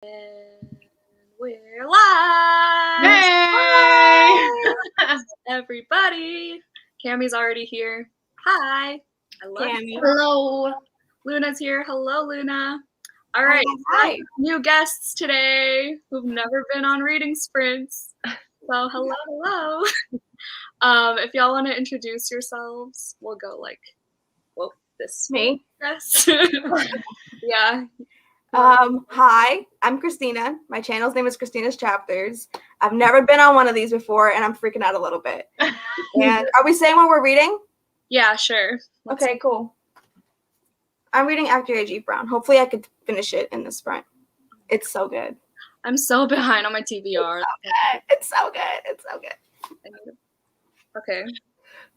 And we're live! Hey! Everybody! Cammie's already here. Hi! I love Cammie. you. Hello. Luna's here. Hello, Luna. All right. Hi. New guests today who've never been on reading sprints. So hello. If y'all want to introduce yourselves, we'll go this Me. Yes. Yeah. Hi, I'm Christina. My channel's name is Christina's Chapters. I've never been on one of these before, and I'm freaking out a little bit. And are we saying what we're reading? Yeah, sure. Okay, cool. I'm reading After A.G. Brown. Hopefully I could finish it in the sprint. It's so good. I'm so behind on my TBR. It's so good. It's so good. Okay.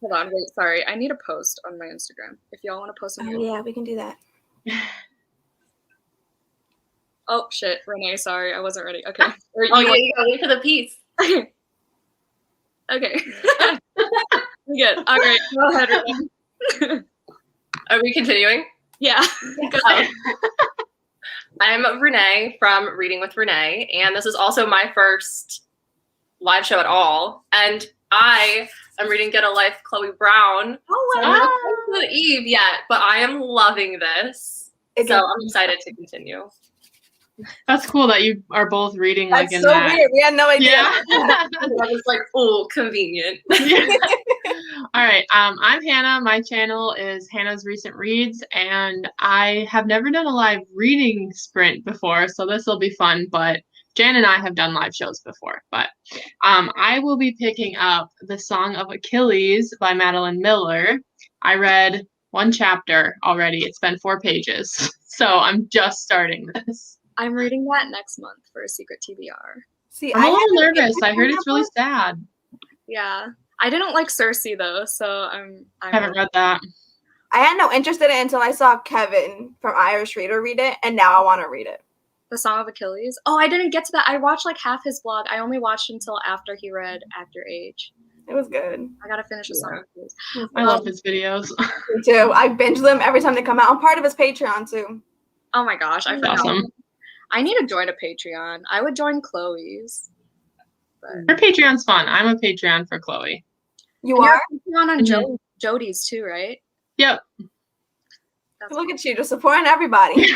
Hold on. Wait, sorry. I need a post on my Instagram. If y'all want to post on Yeah, we can do that. Oh, shit. Renee, sorry. I wasn't ready. Okay. You gotta wait for the piece. Okay. Good. All right. Go ahead, Renee. Are we continuing? Yeah. Go ahead. I'm Renee from Reading with Renee, and this is also my first live show at all. And I am reading Get a Life, Chloe Brown. Oh, so I'm not close to the Eve yet, but I am loving this. So I'm excited to continue. That's cool that you are both reading That's in so that. weird. We had no idea. Yeah. I was like, oh, convenient. All right. I'm Hannah. My channel is Hannah's Recent Reads, and I have never done a live reading sprint before, so this will be fun. But Jan and I have done live shows before. But I will be picking up The Song of Achilles by Madeline Miller. I read one chapter already. It's been 4 pages, so I'm just starting this. I'm reading that next month for a secret TBR. See, I'm a little nervous. I heard it's really sad. Yeah. I didn't like Cersei, though, so I haven't read that. I had no interest in it until I saw Kevin from Irish Reader read it, and now I want to read it. The Song of Achilles? Oh, I didn't get to that. I watched like half his vlog. I only watched until after he read After Age. It was good. I gotta finish The Song of Achilles. I love his videos. Me too. I binge them every time they come out. I'm part of his Patreon, too. Oh my gosh, I forgot. Awesome. I need to join a Patreon. I would join Chloe's. Her Patreon's fun. I'm a Patreon for Chloe. You are? You're on Jody's too, right? Yep. Look at you, just supporting everybody.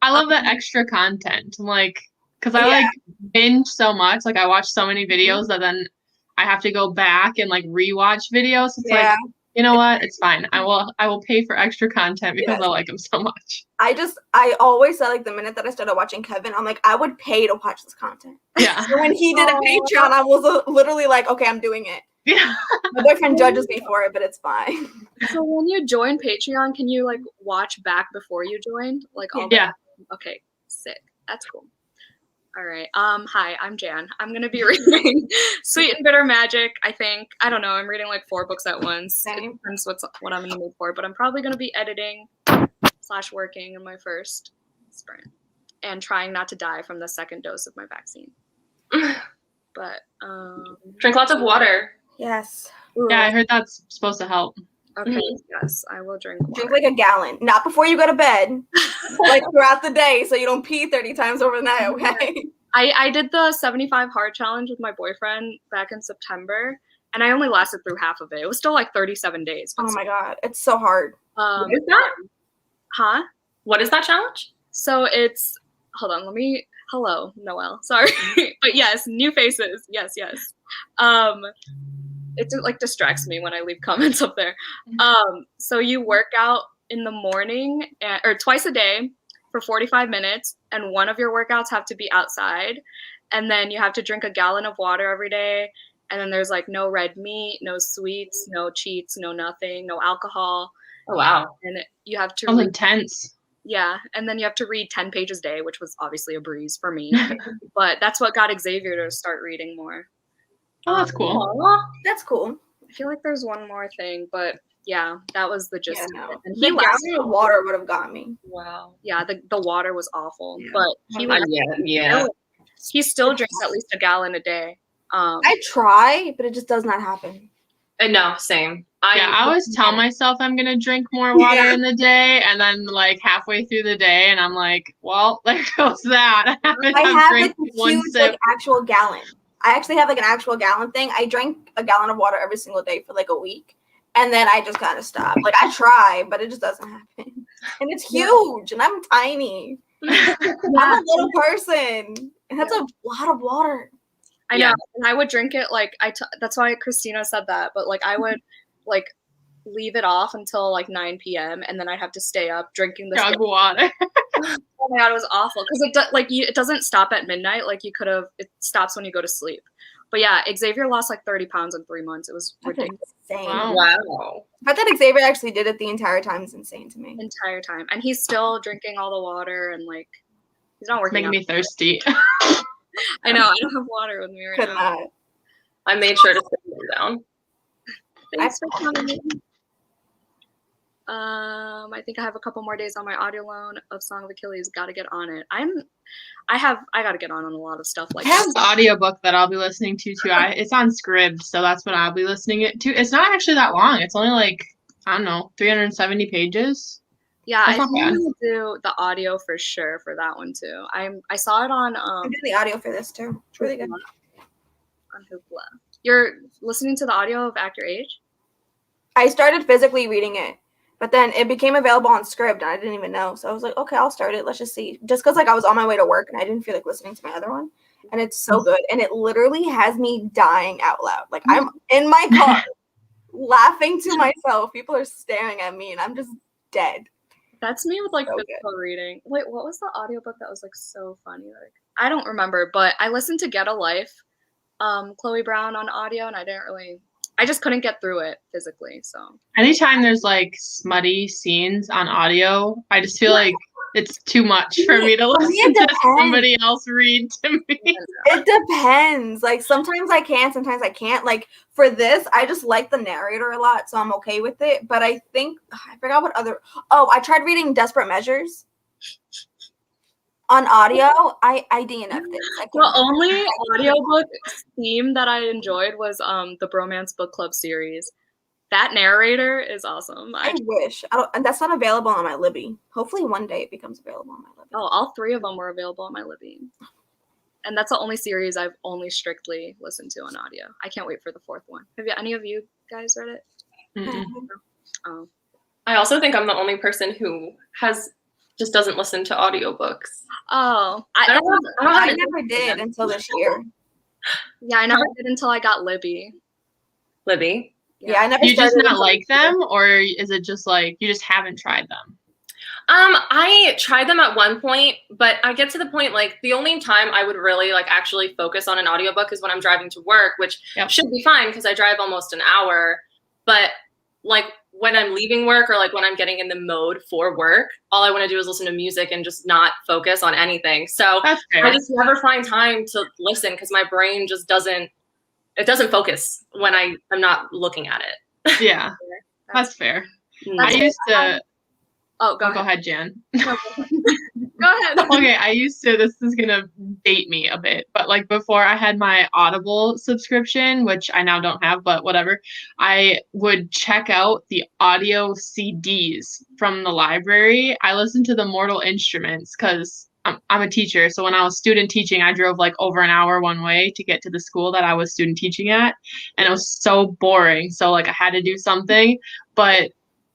I love that extra content. Like, because I like binge so much. Like, I watch so many videos that then I have to go back and like rewatch videos. It's like, you know what? It's fine. I will pay for extra content because I like them so much. I always said, like, the minute that I started watching Kevin, I'm like, I would pay to watch this content. Yeah. So when he did a Patreon, I was literally like, okay, I'm doing it. Yeah. My boyfriend judges me for it, but it's fine. So when you join Patreon, can you like watch back before you joined? Like, okay, sick. That's cool. All right. Hi, I'm Jan. I'm gonna be reading Sweet and Bitter Magic. I think. I don't know. I'm reading like 4 books at once. It depends what I'm in the mood for, but I'm probably gonna be editing / working in my first sprint and trying not to die from the second dose of my vaccine. But drink lots of water. Yes. Yeah, I heard that's supposed to help. Okay, yes, I will drink water. Drink like a gallon. Not before you go to bed. Like throughout the day so you don't pee 30 times overnight, okay? I did the 75 hard challenge with my boyfriend back in September, and I only lasted through half of it. It was still like 37 days. Oh my god, it's so hard. What is that? Huh? What is that challenge? So it's, hold on, hello, Noelle, sorry. But yes, new faces, yes. It like distracts me when I leave comments up there. So you work out in the morning or twice a day for 45 minutes, and one of your workouts have to be outside, and then you have to drink a gallon of water every day, and then there's like no red meat, no sweets, no cheats, no nothing, no alcohol. Oh wow. And you have to Sounds intense. Yeah, and then you have to read 10 pages a day, which was obviously a breeze for me. But that's what got Xavier to start reading more. Oh, that's cool. That's cool. I feel like there's one more thing, but yeah, that was the gist. Yeah, no. And The gallon of water would have got me. Wow. Yeah, the water was awful, Yeah. but he still drinks at least a gallon a day. I try, but it just does not happen. No, same. I always tell myself I'm gonna drink more water in the day, and then like halfway through the day, and I'm like, well, there goes that. I have like a huge like actual gallon. I actually have like an actual gallon thing. I drank a gallon of water every single day for like a week, and then I just kind of stopped. Like I try, but it just doesn't happen. And it's huge, and I'm tiny. I'm a little person, and that's a lot of water. I know, and I would drink it like that's why Christina said that, but like I would like leave it off until like 9 p.m. and then I'd have to stay up drinking this water. Oh my god, it was awful because it doesn't stop at midnight. Like you could have, it stops when you go to sleep. But yeah, Xavier lost like 30 pounds in 3 months. It was ridiculous. Insane. Wow. I thought Xavier actually did it the entire time is insane to me. Entire time, and he's still drinking all the water and like he's not working. Making me thirsty. I know. I don't have water with me right now. I made sure to sit them down. Thanks for coming in. I think I have a couple more days on my audio loan of Song of Achilles. Got to get on it. I got to get on a lot of stuff like I have an audiobook that I'll be listening to too. It's on Scribd, so that's what I'll be listening it to. It's not actually that long. It's only like, I don't know, 370 pages. Yeah, I think I'm gonna do the audio for sure for that one too. I saw it on I'm doing the audio for this too. It's really good. On Hoopla. You're listening to the audio of Act Your Age? I started physically reading it, but then it became available on Scribd and I didn't even know. So I was like, okay, I'll start it. Let's just see. Just because like I was on my way to work and I didn't feel like listening to my other one. And it's so good. And it literally has me dying out loud. Like I'm in my car laughing to myself. People are staring at me and I'm just dead. That's me with like physical reading. Wait, what was the audiobook that was like so funny? Like I don't remember, but I listened to Get a Life, Chloe Brown on audio, and I just couldn't get through it physically. So anytime there's like smutty scenes on audio, I just feel like it's too much for me to listen to somebody else read to me. It depends. Like sometimes I can, sometimes I can't. Like for this, I just like the narrator a lot, so I'm okay with it. But I think I forgot what other. Oh, I tried reading Desperate Measures on audio. I DNF'd it. The only audiobook theme that I enjoyed was the Bromance Book Club series. That narrator is awesome. I wish. And that's not available on my Libby. Hopefully one day it becomes available on my Libby. Oh, all 3 of them were available on my Libby. And that's the only series I've only strictly listened to on audio. I can't wait for the 4th one. Have any of you guys read it? Mm-mm. Oh. I also think I'm the only person who just doesn't listen to audiobooks. Oh. I never did until this year. Yeah, I never did until I got Libby. Libby? Yeah, I never. You just not like them, or is it just like you just haven't tried them? I tried them at one point, but I get to the point like the only time I would really like actually focus on an audiobook is when I'm driving to work, which should be fine because I drive almost an hour. But like when I'm leaving work or like when I'm getting in the mode for work, all I want to do is listen to music and just not focus on anything. So I just never find time to listen because my brain just doesn't focus when I'm not looking at it. Yeah, that's fair. I used to. Oh, go ahead, Jan. Go ahead. Okay, I used to. This is gonna date me a bit, but like before I had my Audible subscription, which I now don't have, but whatever. I would check out the audio CDs from the library. I listened to the Mortal Instruments because I'm a teacher, so when I was student teaching, I drove like over an hour one way to get to the school that I was student teaching at, and it was so boring. So like I had to do something, but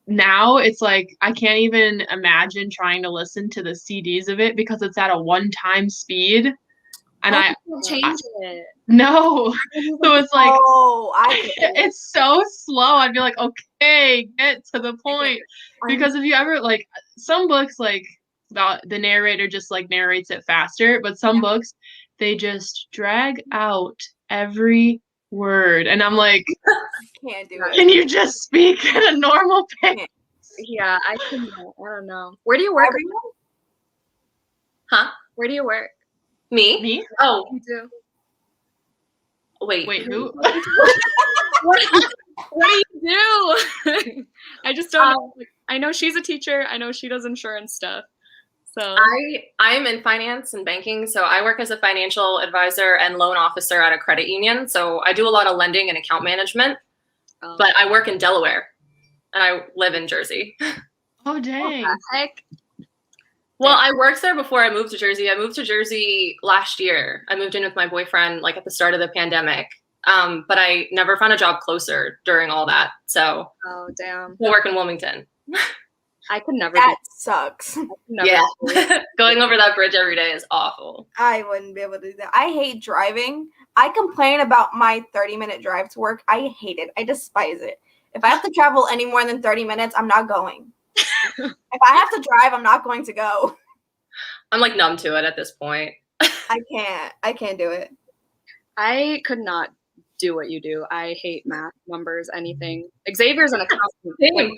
now it's like I can't even imagine trying to listen to the CDs of it because it's at a one-time speed, and change it. No, so it's like it's so slow. I'd be like, okay, get to the point, because if you ever like some books like. The narrator just like narrates it faster, but some books they just drag out every word, and I'm like, can't do it. Can you just speak at a normal pace? Yeah, I don't know. Where do you work? Huh? Where do you work? Me? Oh, you do. Wait, who? What do you do? I just don't know. I know she's a teacher. I know she does insurance stuff. So I'm in finance and banking. So I work as a financial advisor and loan officer at a credit union. So I do a lot of lending and account management. but I work in Delaware, and I live in Jersey. Oh, dang. What the heck? Well, I worked there before I moved to Jersey. I moved to Jersey last year. I moved in with my boyfriend like at the start of the pandemic. But I never found a job closer during all that. So Oh, damn. I work in Wilmington. I could never That sucks. Yeah. Going over that bridge every day is awful. I wouldn't be able to do that. I hate driving. I complain about my 30-minute drive to work. I hate it. I despise it. If I have to travel any more than 30 minutes, I'm not going. If I have to drive, I'm not going to go. I'm like numb to it at this point. I can't do it. I could not do what you do. I hate math, numbers, anything. Xavier's an accountant. Like,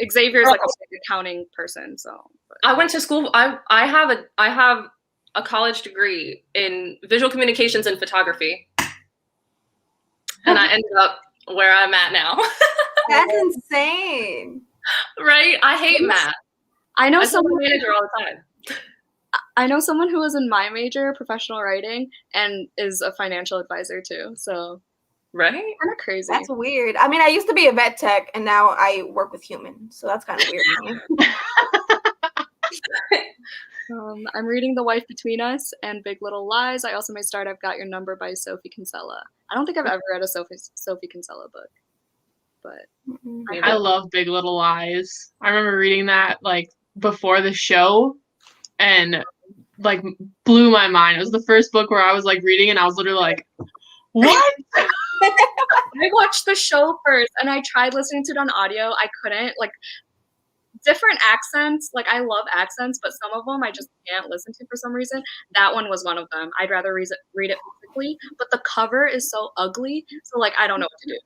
Xavier's like an accounting person. So I went to school. I have a college degree in visual communications and photography, and I ended up where I'm at now. That's insane. Right? I hate math. I know I someone manager all the time. I know someone who was in my major, professional writing, and is a financial advisor too. So Right? kind of crazy. That's weird. I mean, I used to be a vet tech, and now I work with humans, so that's kind of weird for me. I'm reading The Wife Between Us and Big Little Lies. I also may start I've Got Your Number by Sophie Kinsella. I don't think I've ever read a Sophie Kinsella book, but I love Big Little Lies. I remember reading that like before the show and like blew my mind. It was the first book where I was like reading and I was literally like, what? I watched the show first and I tried listening to it on audio. I couldn't. Like, different accents. Like, I love accents, but some of them I just can't listen to for some reason. That one was one of them. I'd rather read it physically, but the cover is so ugly. So, like, I don't know what to do.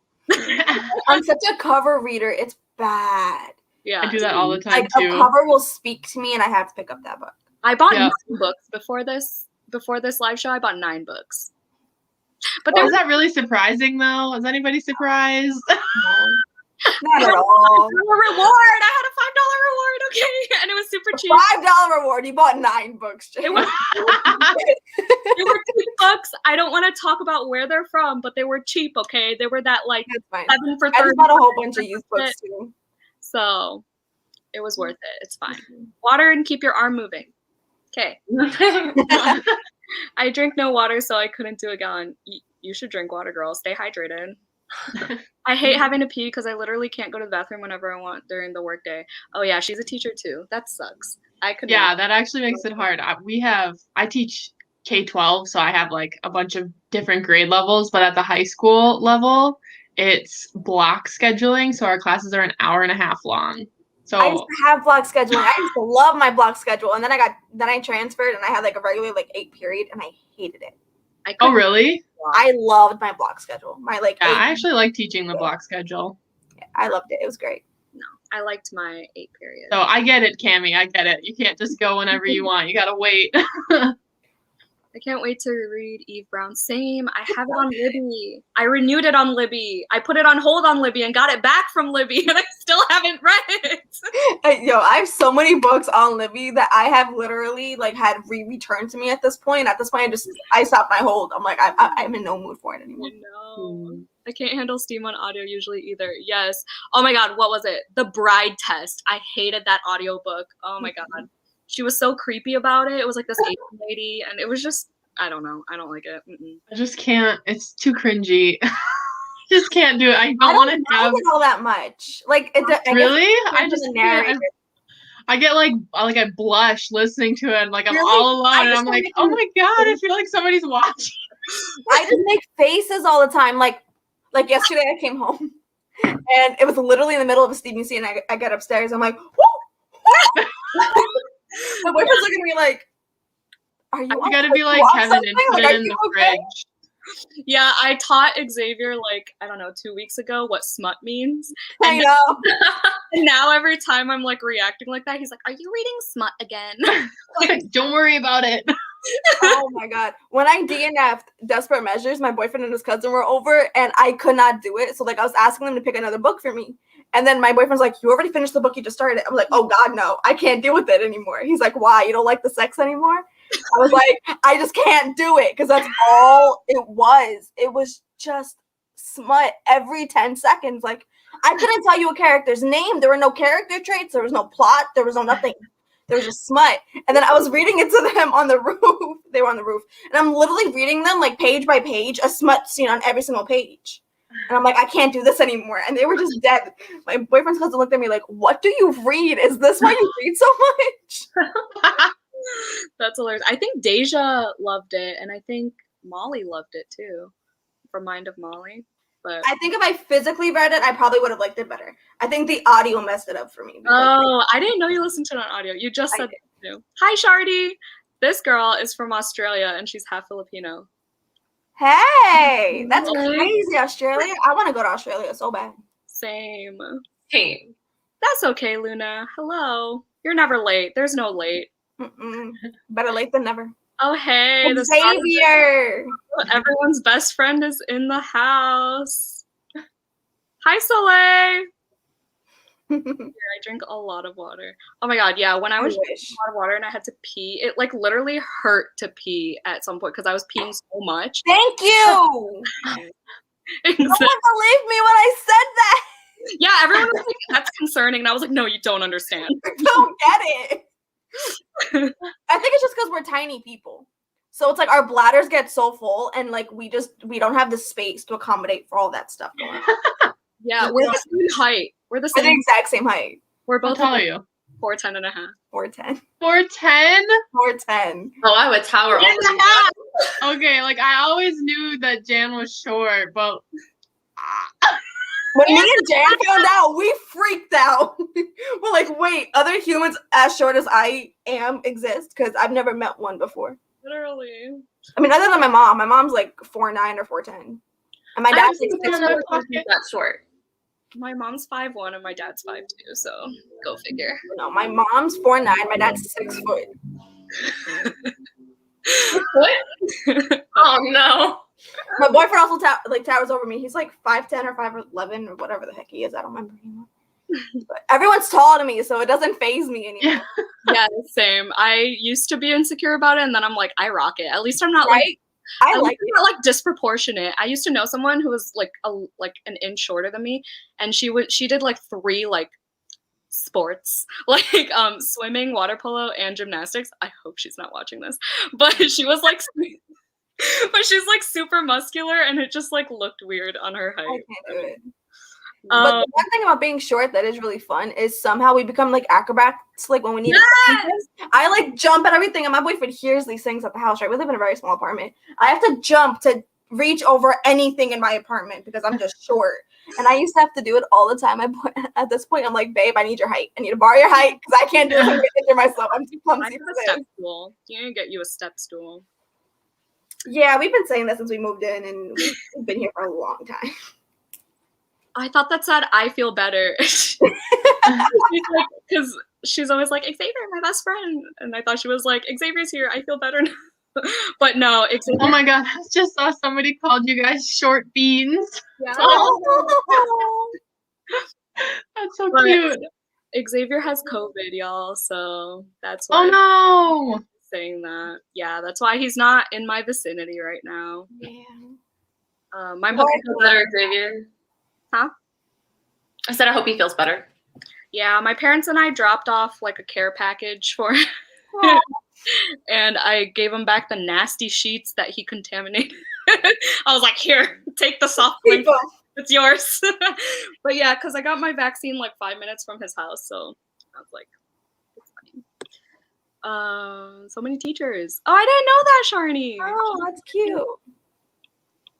I'm such a cover reader. It's bad. Yeah. I do that all the time Like, too. a cover will speak to me, and I have to pick up that book. I bought Yeah. 9 books before this live show. I bought 9 books. But Is that really surprising though? Is anybody surprised? Not at all. a reward. I had a $5 reward, okay? And it was super cheap. $5 reward. You bought 9 books, Jay. It was they were cheap books. I don't want to talk about where they're from, but they were cheap, okay? They were that like That's fine. 7 for I 30. just bought a whole bunch of used books too. So it was worth it. It's fine. Water and keep your arm moving. Okay. I drink no water, so I couldn't do a gallon. You should drink water, girl. Stay hydrated. I hate having to pee because I literally can't go to the bathroom whenever I want during the workday. Oh yeah, she's a teacher too. That sucks. I could. Yeah, that actually makes it hard. I teach K-12, so I have like a bunch of different grade levels, but at the high school level, it's block scheduling, so our classes are an hour and a half long. So I used to have block scheduling. I used to love my block schedule, and then I transferred, and I had like a regular like 8 period, and I hated it. Oh really? I loved my block schedule. My like. Yeah, 8 I actually like teaching the block schedule. Yeah, I loved it. It was great. No, I liked my 8 period. So I get it, Cammie. I get it. You can't just go whenever you want. You gotta wait. I can't wait to read Eve Brown. Same. I have it on Libby. I renewed it on Libby. I put it on hold on Libby and got it back from Libby, and I still haven't read it. I have so many books on Libby that I have literally like had returned to me at this point. At this point, I stopped my hold. I'm like, I'm in no mood for it anymore. No. I can't handle Steam on audio usually either. Yes. Oh my God, what was it? The Bride Test. I hated that audiobook. Oh my God. She was so creepy about it. It was like this Asian lady, and it was just, I don't know. I don't like it. Mm-mm. I just can't. It's too cringy. Just can't do it. I don't want to have it all that much. Like, really? I get like I blush listening to it. And, like I'm Really? all alone, and I'm like, oh my God, I feel like somebody's watching. I just make faces all the time. Like yesterday, I came home, and it was literally in the middle of a Stevie scene. And I got upstairs. I'm like, whoo! My boyfriend's looking at me like, "Are you?" You gotta be like Kevin and put it in the fridge. Yeah, I taught Xavier like, I don't know, 2 weeks ago what smut means. I know. And now every time I'm like reacting like that, he's like, "Are you reading smut again?" Don't worry about it. Oh my God. When I DNF'd Desperate Measures, my boyfriend and his cousin were over, and I could not do it. So like I was asking them to pick another book for me. And then my boyfriend's like, "You already finished the book you just started." I'm like, "Oh God, no, I can't deal with it anymore." He's like, "Why? You don't like the sex anymore?" I was like, "I just can't do it," because that's all it was. It was just smut every 10 seconds. Like, I couldn't tell you a character's name. There were no character traits. There was no plot. There was no nothing. There was just smut. And then I was reading it to them on the roof. They were on the roof. And I'm literally reading them, like, page by page, a smut scene on every single page. And I'm like, I can't do this anymore. And they were just dead. My boyfriend's cousin looked at me like, what do you read? Is this why you read so much? That's hilarious. I think Deja loved it, and I think Molly loved it too, from Mind of Molly. But I think if I physically read it, I probably would have liked it better. I think the audio messed it up for me. Oh, I didn't know you listened to it on audio. You just said that too. Hi, Shardy. This girl is from Australia, and she's half Filipino. Hey, that's crazy, Australia. I want to go to Australia so bad. Same. Hey. That's okay, Luna. Hello. You're never late. There's no late. Better late than never. Oh, hey. Xavier. Everyone's best friend is in the house. Hi, Soleil. I drink a lot of water. Oh my god, yeah. When I was drinking a lot of water and I had to pee, it like literally hurt to pee at some point because I was peeing so much. Thank you. Exactly. No one believed me when I said that. Yeah, everyone was like, that's concerning. And I was like, no, you don't understand. I don't get it. I think it's just because we're tiny people. So it's like our bladders get so full and like we don't have the space to accommodate for all that stuff going on. Yeah, we're the same height. We're the exact same height. We're both How tall are you? 4'10" and a half. 4'10". 4'10"? 4'10". Oh, I would tower over. Okay, like I always knew that Jan was short, but when me and Jan found out, we freaked out. We're like, wait, other humans as short as I am exist? Because I've never met one before. Literally. I mean, other than my mom. My mom's like 4'9" or 4'10". And my dad's 6'6". That short. My mom's 5'1" and my dad's 5'2", so go figure. No, my mom's 4'9", my dad's 6 foot. What? Oh no. My boyfriend also towers over me. He's like 5'10" or 5'11" or whatever the heck he is. I don't remember anymore. But everyone's tall to me, so it doesn't faze me anymore. Yeah, same. I used to be insecure about it, and then I'm like, I rock it. At least I'm not not disproportionate. I used to know someone who was like an inch shorter than me, and she did like 3 like sports, like swimming, water polo, and gymnastics. I hope she's not watching this, but she was like, but she's like super muscular, and it just like looked weird on her height. I can't do it. But the one thing about being short that is really fun is somehow we become like acrobats, like when we need I like jump at everything, and my boyfriend hears these things at the house, right? We live in a very small apartment. I have to jump to reach over anything in my apartment because I'm just short. And I used to have to do it all the time. At this point, I'm like, babe, I need your height. I need to borrow your height because I can't do it myself. I'm too clumsy. I need a step stool. You need to get you a step stool. Yeah, we've been saying that since we moved in, and we've been here for a long time. I thought that said, I feel better. Because she's always like, Xavier, my best friend. And I thought she was like, Xavier's here. I feel better now. But no, Xavier. Oh my god, I just saw somebody called you guys short beans. Yeah. That's so cute. Xavier has COVID, y'all. So that's why I'm saying that. Yeah, that's why he's not in my vicinity right now. Yeah. My hope he feels better, Xavier. Huh? I said I hope he feels better. Yeah, my parents and I dropped off like a care package for him. And I gave him back the nasty sheets that he contaminated. I was like, here, take the soft one. It's yours. But yeah, because I got my vaccine like 5 minutes from his house. So I was like, it's funny. So many teachers. Oh, I didn't know that, Sharni. Oh, that's cute.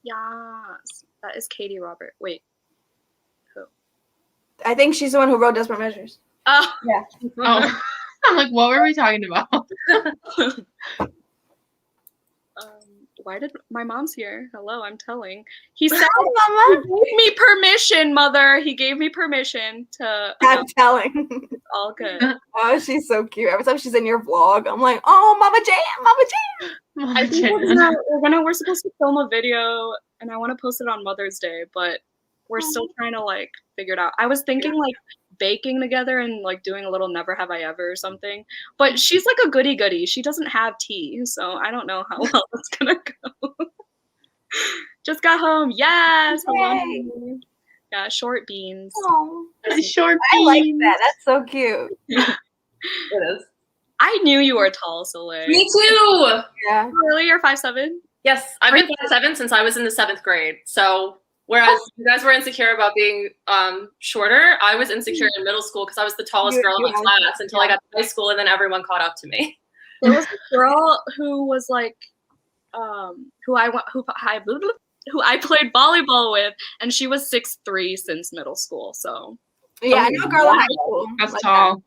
Yes. That is Katie Robert. Wait. I think she's the one who wrote Desperate Measures. Oh. Yeah. Oh. I'm like, what were we talking about? Why did my mom's here? Hello, I'm telling. He said Mama. He gave me permission, mother. He gave me permission to. I'm telling. It's all good. Oh, she's so cute. Every time she's in your vlog, I'm like, oh, Mama Jan. I think we're supposed to film a video, and I want to post it on Mother's Day, but we're still trying to like figure it out. I was thinking like baking together and like doing a little Never Have I Ever or something. But she's like a goody goody. She doesn't have tea, so I don't know how well it's gonna go. Just got home. Yes. Yay. Yeah, short beans. Oh, Short I like beans. that. That's so cute. It is. I knew you were tall, Soleil. Me too. Yeah. Really? You're 5'7"? Yes, I've been 5'7" since I was in the 7th grade. So whereas you guys were insecure about being shorter, I was insecure in middle school because I was the tallest girl in my class until I got to high school, and then everyone caught up to me. There was a girl who was like, who I played volleyball with, and she was 6'3" since middle school. So Yeah, I know a girl in high school. That's like tall.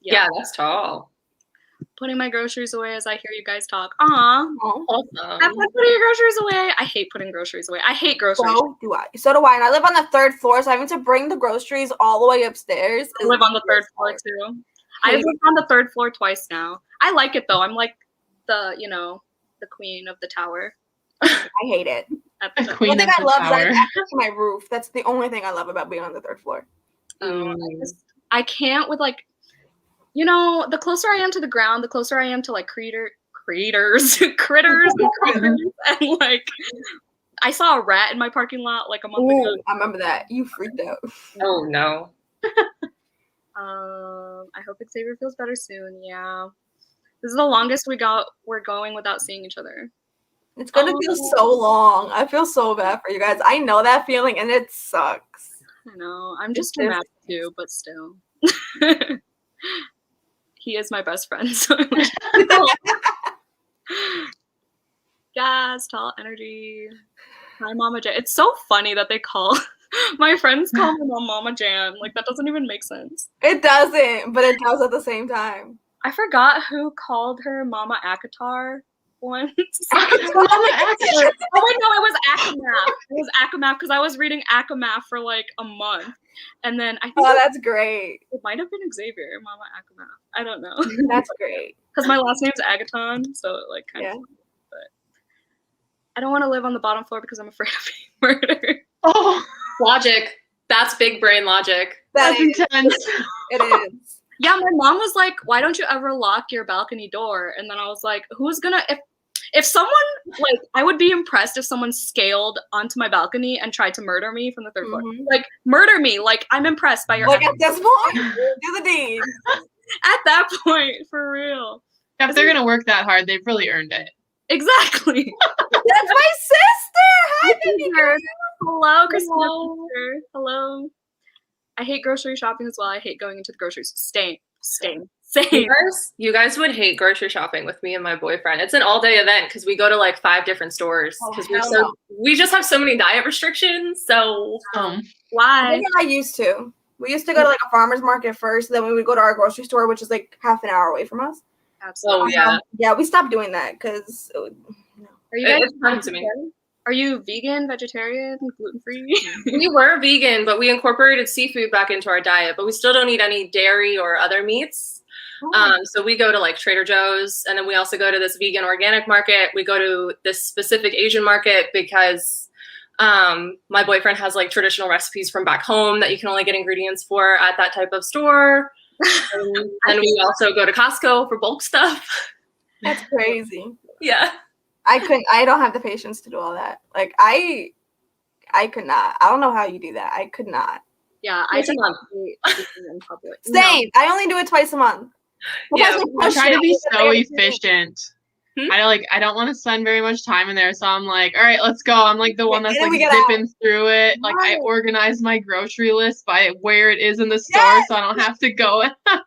Yeah, that's tall. Putting my groceries away as I hear you guys talk. Aw. Awesome. Have fun putting your groceries away. I hate putting groceries away. I hate groceries. So do I. So do I. And I live on the 3rd floor, so having to bring the groceries all the way upstairs. I live on the 3rd floor too. I've lived on the 3rd floor twice now. I like it though. I'm like the queen of the tower. I hate it. The queen One of thing I the love is I tower. have access to my roof. That's the only thing I love about being on the 3rd floor. I can't with like, the closer I am to the ground, the closer I am to like critters, and critters, and like, I saw a rat in my parking lot like a month ago. I remember that. You freaked out. Oh no. I hope Xavier feels better soon. Yeah, this is the longest we're going without seeing each other. It's gonna feel so long. I feel so bad for you guys. I know that feeling, and it sucks. I know. I'm just dramatic too, but still. He is my best friend. So Gas, tall energy. Hi, Mama Jan. It's so funny that they call my friends call my mom Mama Jan. Like that doesn't even make sense. It doesn't, but it does at the same time. I forgot who called her Mama Akatar once. Mama Akatar. Oh wait, no, it was Akamaf. It was Akamaf because I was reading Akamaf for like a month, and then I think that's great. it might have been Xavier, Mama Akamaf. I don't know. That's great. Because my last name's Agaton, so it like kind of. But I don't want to live on the bottom floor because I'm afraid of being murdered. Oh, Logic. That's big brain logic. that's intense. It is. Yeah, my mom was like, "Why don't you ever lock your balcony door?" And then I was like, "Who's gonna if someone like I would be impressed if someone scaled onto my balcony and tried to murder me from the 3rd floor. Like murder me. Like I'm impressed by your Like at this point, do the deed. At that point, for real. If they're gonna work that hard, they've really earned it. Exactly. That's my sister. Hi, baby girl. Hello, Christina. Hello. I hate grocery shopping as well. I hate going into the groceries. Same. You guys would hate grocery shopping with me and my boyfriend. It's an all-day event because we go to like 5 different stores because we just have so many diet restrictions. So why? I used to. We used to go to like a farmer's market first, then we would go to our grocery store, which is like half an hour away from us. Absolutely. Oh yeah. Yeah, we stopped doing that because. Are you guys it's fun to me. Are you vegan, vegetarian, gluten-free? We were vegan, but we incorporated seafood back into our diet, but we still don't eat any dairy or other meats. So we go to like Trader Joe's, and then we also go to this vegan organic market. We go to this specific Asian market because my boyfriend has like traditional recipes from back home that you can only get ingredients for at that type of store. And we also go to Costco for bulk stuff. That's crazy. Yeah. I don't have the patience to do all that. Like I could not. I don't know how you do that. I could not. Yeah, I just eat in public. Same. I only do it twice a month. Yeah, I try to be so efficient. I don't want to spend very much time in there, so I'm like, all right, let's go. I'm like the one that's like zipping through it. Like I organize my grocery list by where it is in the store, so I don't have to go. I'm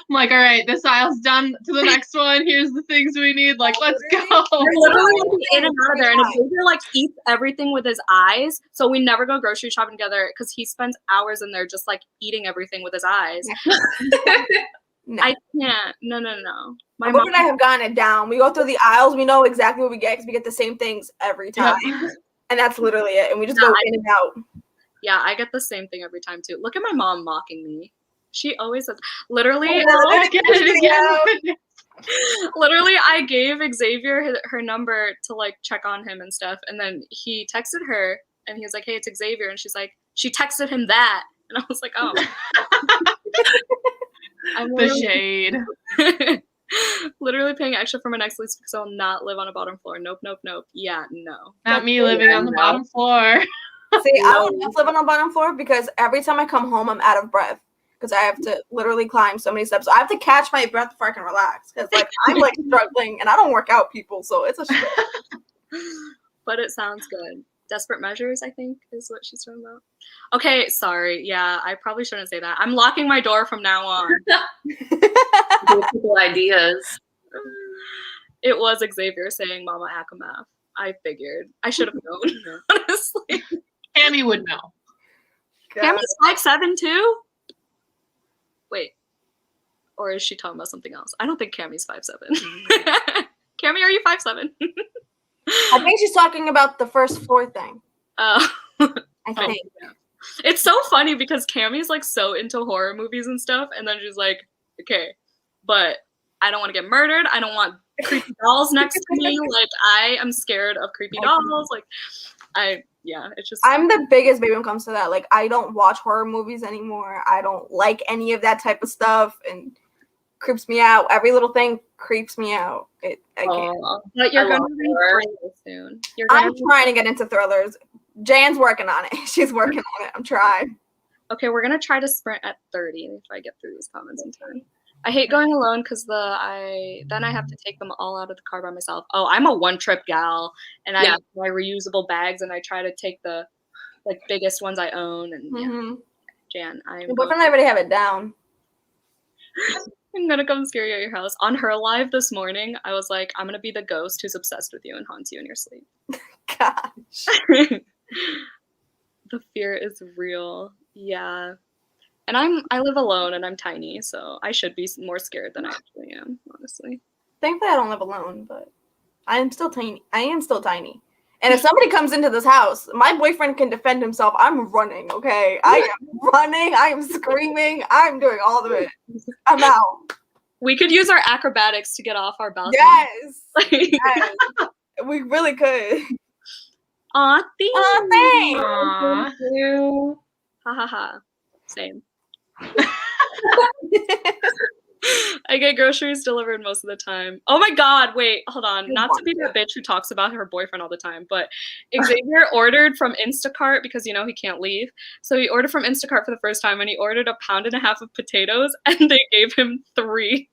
like, all right, this aisle's done to the next one. Here's the things we need. Like, let's go. Literally in and out of there, and Xavier like eats everything with his eyes, so we never go grocery shopping together because he spends hours in there just like eating everything with his eyes. No. I can't. No. My mom and I have gotten it down. We go through the aisles. We know exactly what we get because we get the same things every time. Yep. And that's literally it. And we just go in and out. Yeah, I get the same thing every time too. Look at my mom mocking me. She always says, literally, literally, I gave Xavier her number to like check on him and stuff. And then he texted her and he was like, hey, it's Xavier. And she's like, she texted him that. And I was like, oh. The shade. Literally paying extra for my next lease because I'll not live on a bottom floor. Nope, nope, nope. Yeah, no. Not me living on the bottom floor. See, I don't live on the bottom floor because every time I come home, I'm out of breath because I have to literally climb so many steps. So I have to catch my breath before I can relax because, like, I'm like struggling and I don't work out, people. So it's a shit. But it sounds good. Desperate measures, I think, is what she's talking about. Okay, sorry. Yeah, I probably shouldn't say that. I'm locking my door from now on. People ideas. It was Xavier saying Mama Akamath. I figured. I should have known, honestly. Cammy would know. Cammy's 5'7" too? Wait. Or is she talking about something else? I don't think Cammy's 5'7". Cammy, are you 5'7"? I think she's talking about the first floor thing. Oh. I think. Yeah. It's so funny because Cammy's like so into horror movies and stuff, and then she's like, okay, but I don't want to get murdered. I don't want creepy dolls next to me. Like, I am scared of creepy dolls. Like, it's just. I'm the biggest baby when it comes to that. Like, I don't watch horror movies anymore. I don't like any of that type of stuff, and creeps me out. Every little thing creeps me out. I can't. But you're gonna read thrillers soon. I'm trying to get into thrillers. Jan's working on it. She's working on it. I'm trying. Okay, we're gonna try to sprint at 30 if I get through these comments in time. I hate going alone because then I have to take them all out of the car by myself. Oh, I'm a one-trip gal, and I have my reusable bags, and I try to take the like biggest ones I own. And Jan, My boyfriend and I already have it down. I'm gonna come scare you at your house. On her live this morning, I was like, I'm gonna be the ghost who's obsessed with you and haunts you in your sleep. Gosh. The fear is real. Yeah. And I live alone and I'm tiny, so I should be more scared than I actually am, honestly. Thankfully, I don't live alone, but I am still tiny. And if somebody comes into this house, my boyfriend can defend himself. I'm running, okay? I am running. I am screaming. I'm doing all of it. I'm out. We could use our acrobatics to get off our balcony. Yes. Yes. We really could. Aw, thanks. Aw, thanks. Thank you. Ha ha ha. Same. I get groceries delivered most of the time. Oh my god, wait, hold on. Not to be that bitch who talks about her boyfriend all the time, but Xavier ordered from Instacart because, you know, he can't leave. So he ordered from Instacart for the first time, and he ordered 1.5 pounds of potatoes, and they gave him 3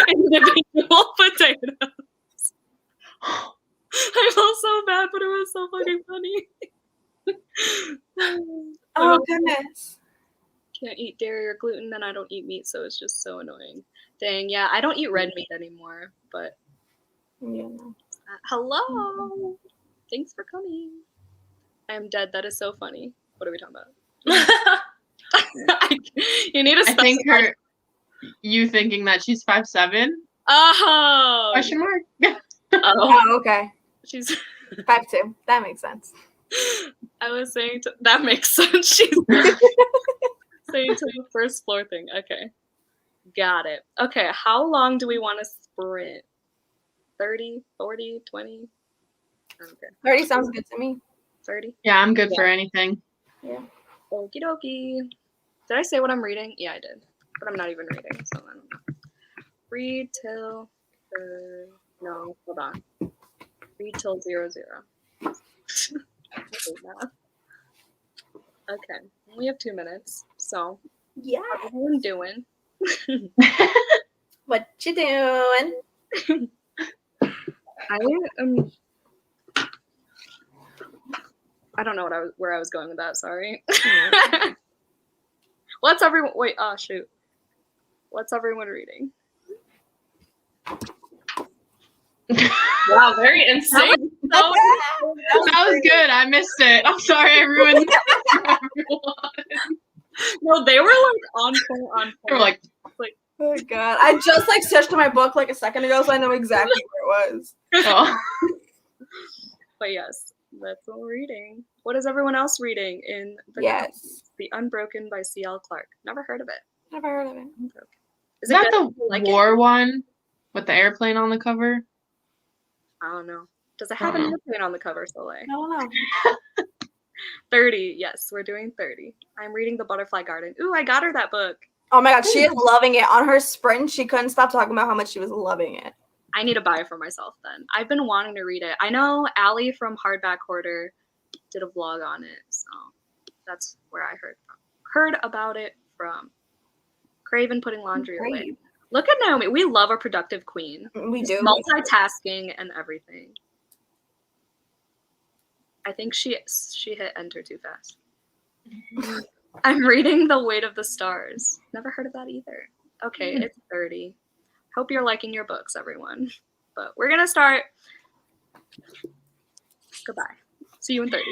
individual potatoes. I felt so bad, but it was so fucking funny. Oh, goodness. Can't eat dairy or gluten, then I don't eat meat, so it's just so annoying. Dang, yeah, I don't eat red meat anymore, but hello. Thanks for coming. I am dead. That is so funny. What are we talking about? You need to. I think you thinking that she's 5'7". Oh. Question mark. Oh, okay. She's 5'2". That makes sense. I was saying that makes sense. She's saying to the first floor thing. Okay. Got it. Okay, how long do we want to sprint? 30, 40, 20? Okay. 30 sounds good to me. 30? Yeah, I'm good for anything. Yeah. Okie dokie. Did I say what I'm reading? Yeah, I did. But I'm not even reading, so I don't know. Read till... no, hold on. Read till 00. Okay, we have 2 minutes, so... Yeah. How's everyone doing? What you doing? I don't know where I was going with that. Sorry. What's everyone? Wait. Oh shoot. What's everyone reading? Wow, very insane. That was good. I missed it. I'm sorry, everyone. No, they were like on point. They were like. Oh god! I just like searched in my book like a second ago, so I know exactly where it was. Oh. But yes, that's what we're reading. What is everyone else reading in The Unbroken by C.L. Clark? Never heard of it. Never heard of it. Is that the war one with the airplane on the cover? I don't know. Does it have an airplane on the cover, Soleil? I don't know. 30. Yes, we're doing 30. I'm reading The Butterfly Garden. Ooh, I got her that book. Oh my god, she is loving it. On her sprint, she couldn't stop talking about how much she was loving it. I need to buy it for myself then. I've been wanting to read it. I know Allie from Hardback Hoarder did a vlog on it, so that's where I heard about it from. Craven putting laundry away. Look at Naomi. We love a productive queen. We do. Multitasking and everything. I think she hit enter too fast. I'm reading The Weight of the Stars. Never heard of that either. Okay, it's 30. Hope you're liking your books, everyone. But we're going to start. Goodbye. See you in 30.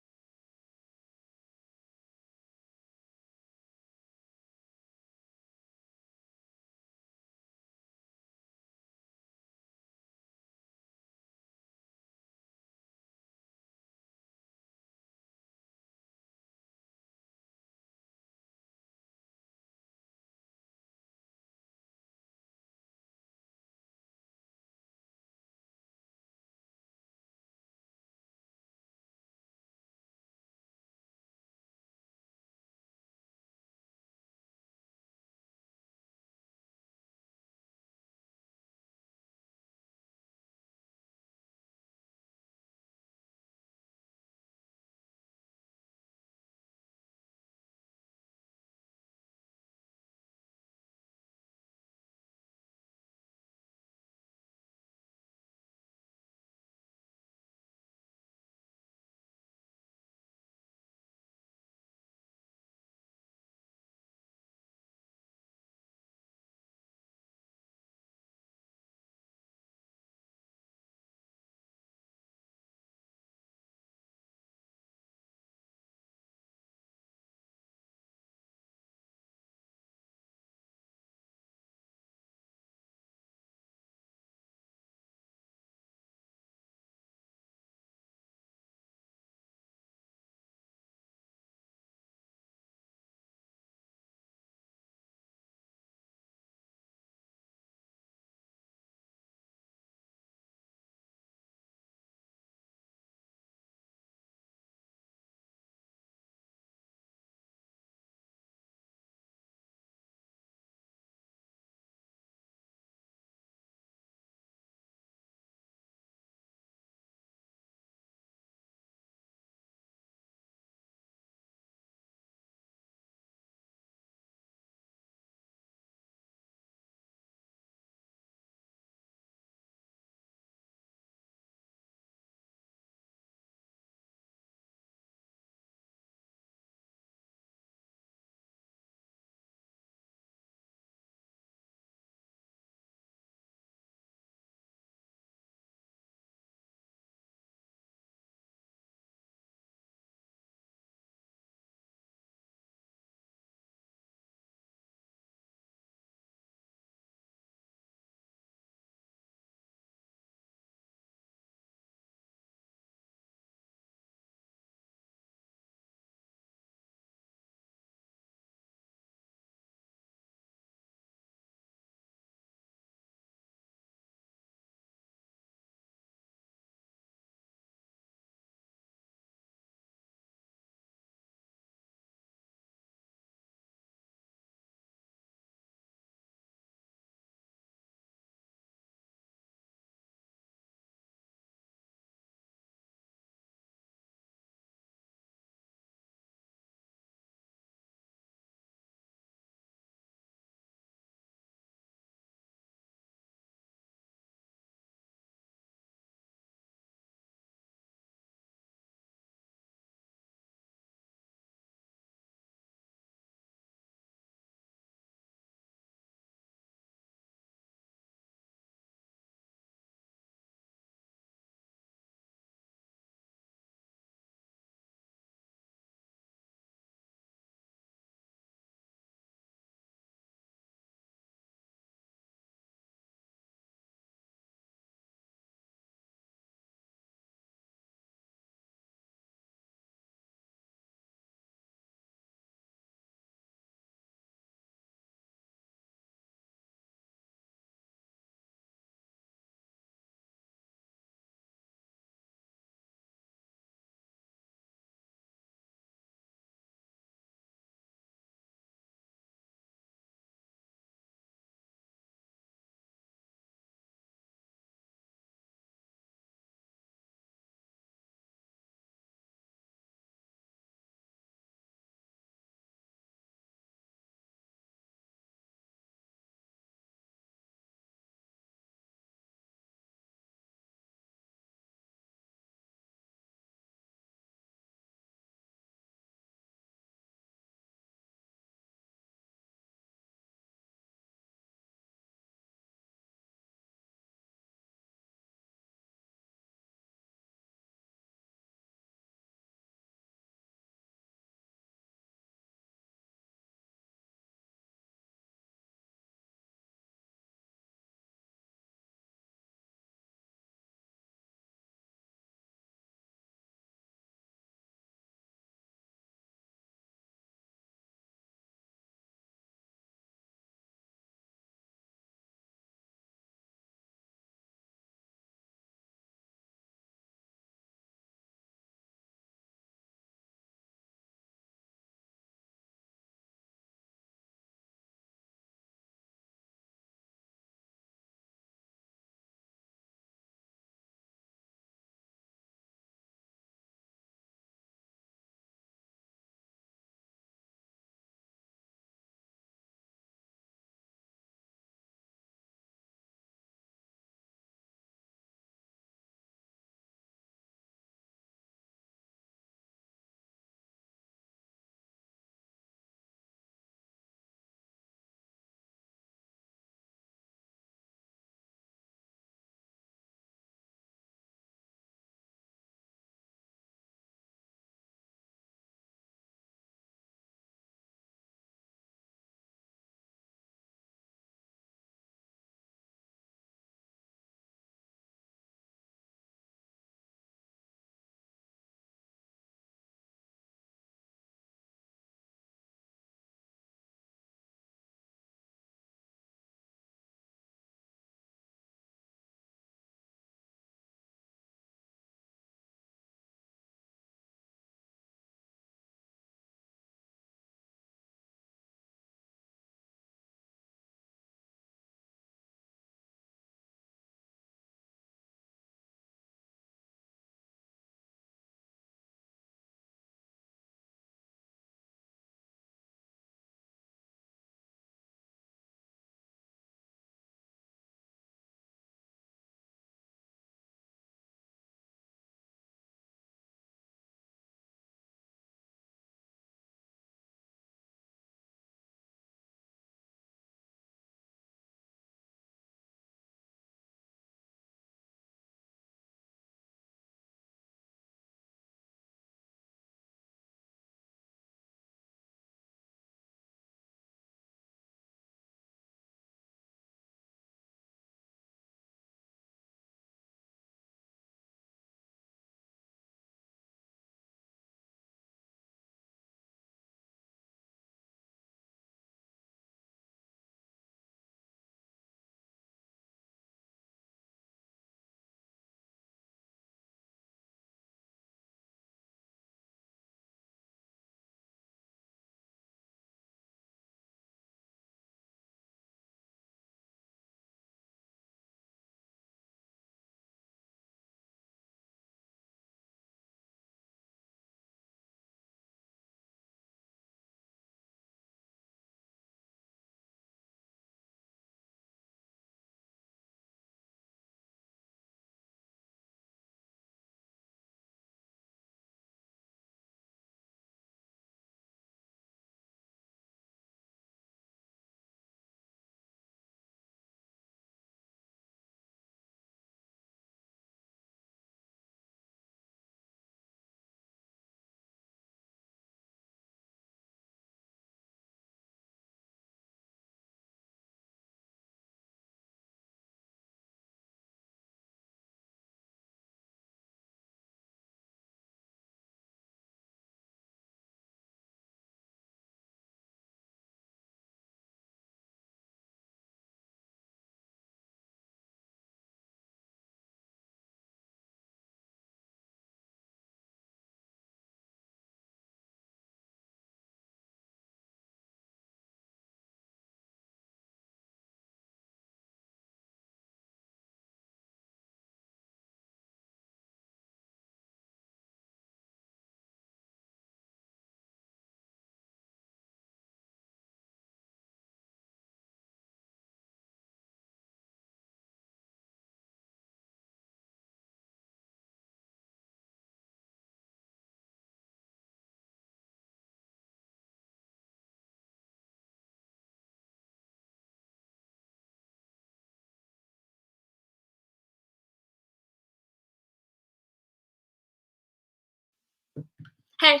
Hey.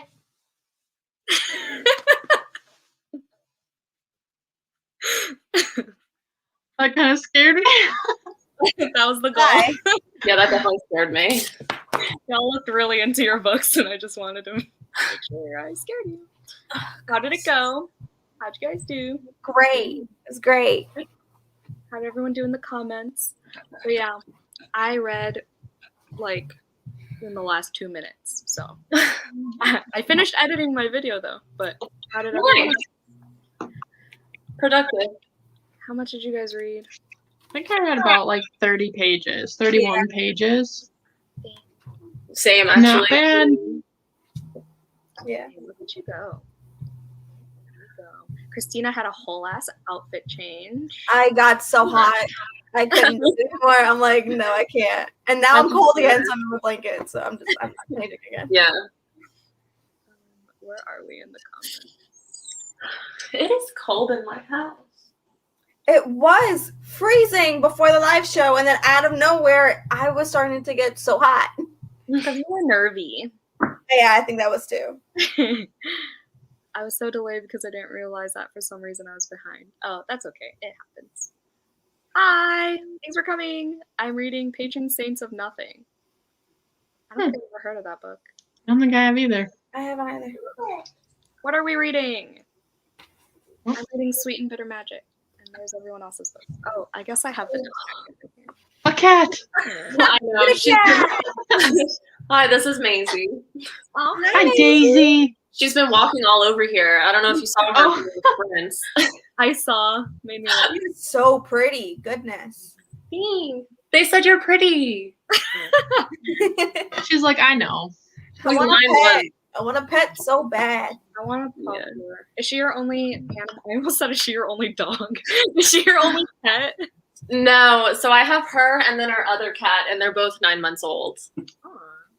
That kind of scared me. That was the goal. Yeah, that definitely scared me. Y'all looked really into your books, and I just wanted to make sure I scared you. How did it go? How'd you guys do? Great. It was great. How did everyone do in the comments? So yeah, I read like in the last 2 minutes. So I finished editing my video though. But how did everyone? Productive. How much did you guys read? I think I read about like 30 pages, 31 pages. Same, actually. Not bad. Yeah. Look at you go. Christina had a whole ass outfit change. I got so hot. I couldn't do anymore. I'm like, no, I can't. And now I'm cold again, so I'm in a blanket. So I'm changing again. Yeah. Where are we in the comments? It is cold in my house. It was freezing before the live show, and then out of nowhere, I was starting to get so hot. Because you were nervy. Yeah, I think that was too. I was so delayed because I didn't realize that for some reason I was behind. Oh, that's okay. It happens. Hi! Thanks for coming. I'm reading Patron Saints of Nothing. I don't think I've ever heard of that book. I don't think I have either. I haven't either. What are we reading? I'm reading Sweet and Bitter Magic. And there's everyone else's books. Oh, I guess I have the A cat! I know. Hi, this is Maisie. Oh, Hi, Daisy! She's been walking all over here. I don't know if you saw her friends. I saw. Made me laugh. You're so pretty. Goodness. They said you're pretty. She's like, I know. I want a pet so bad. I want to talk to her. Is she your only animal? I almost said, is she your only dog? Is she your only pet? No, so I have her and then our other cat, and they're both 9 months old.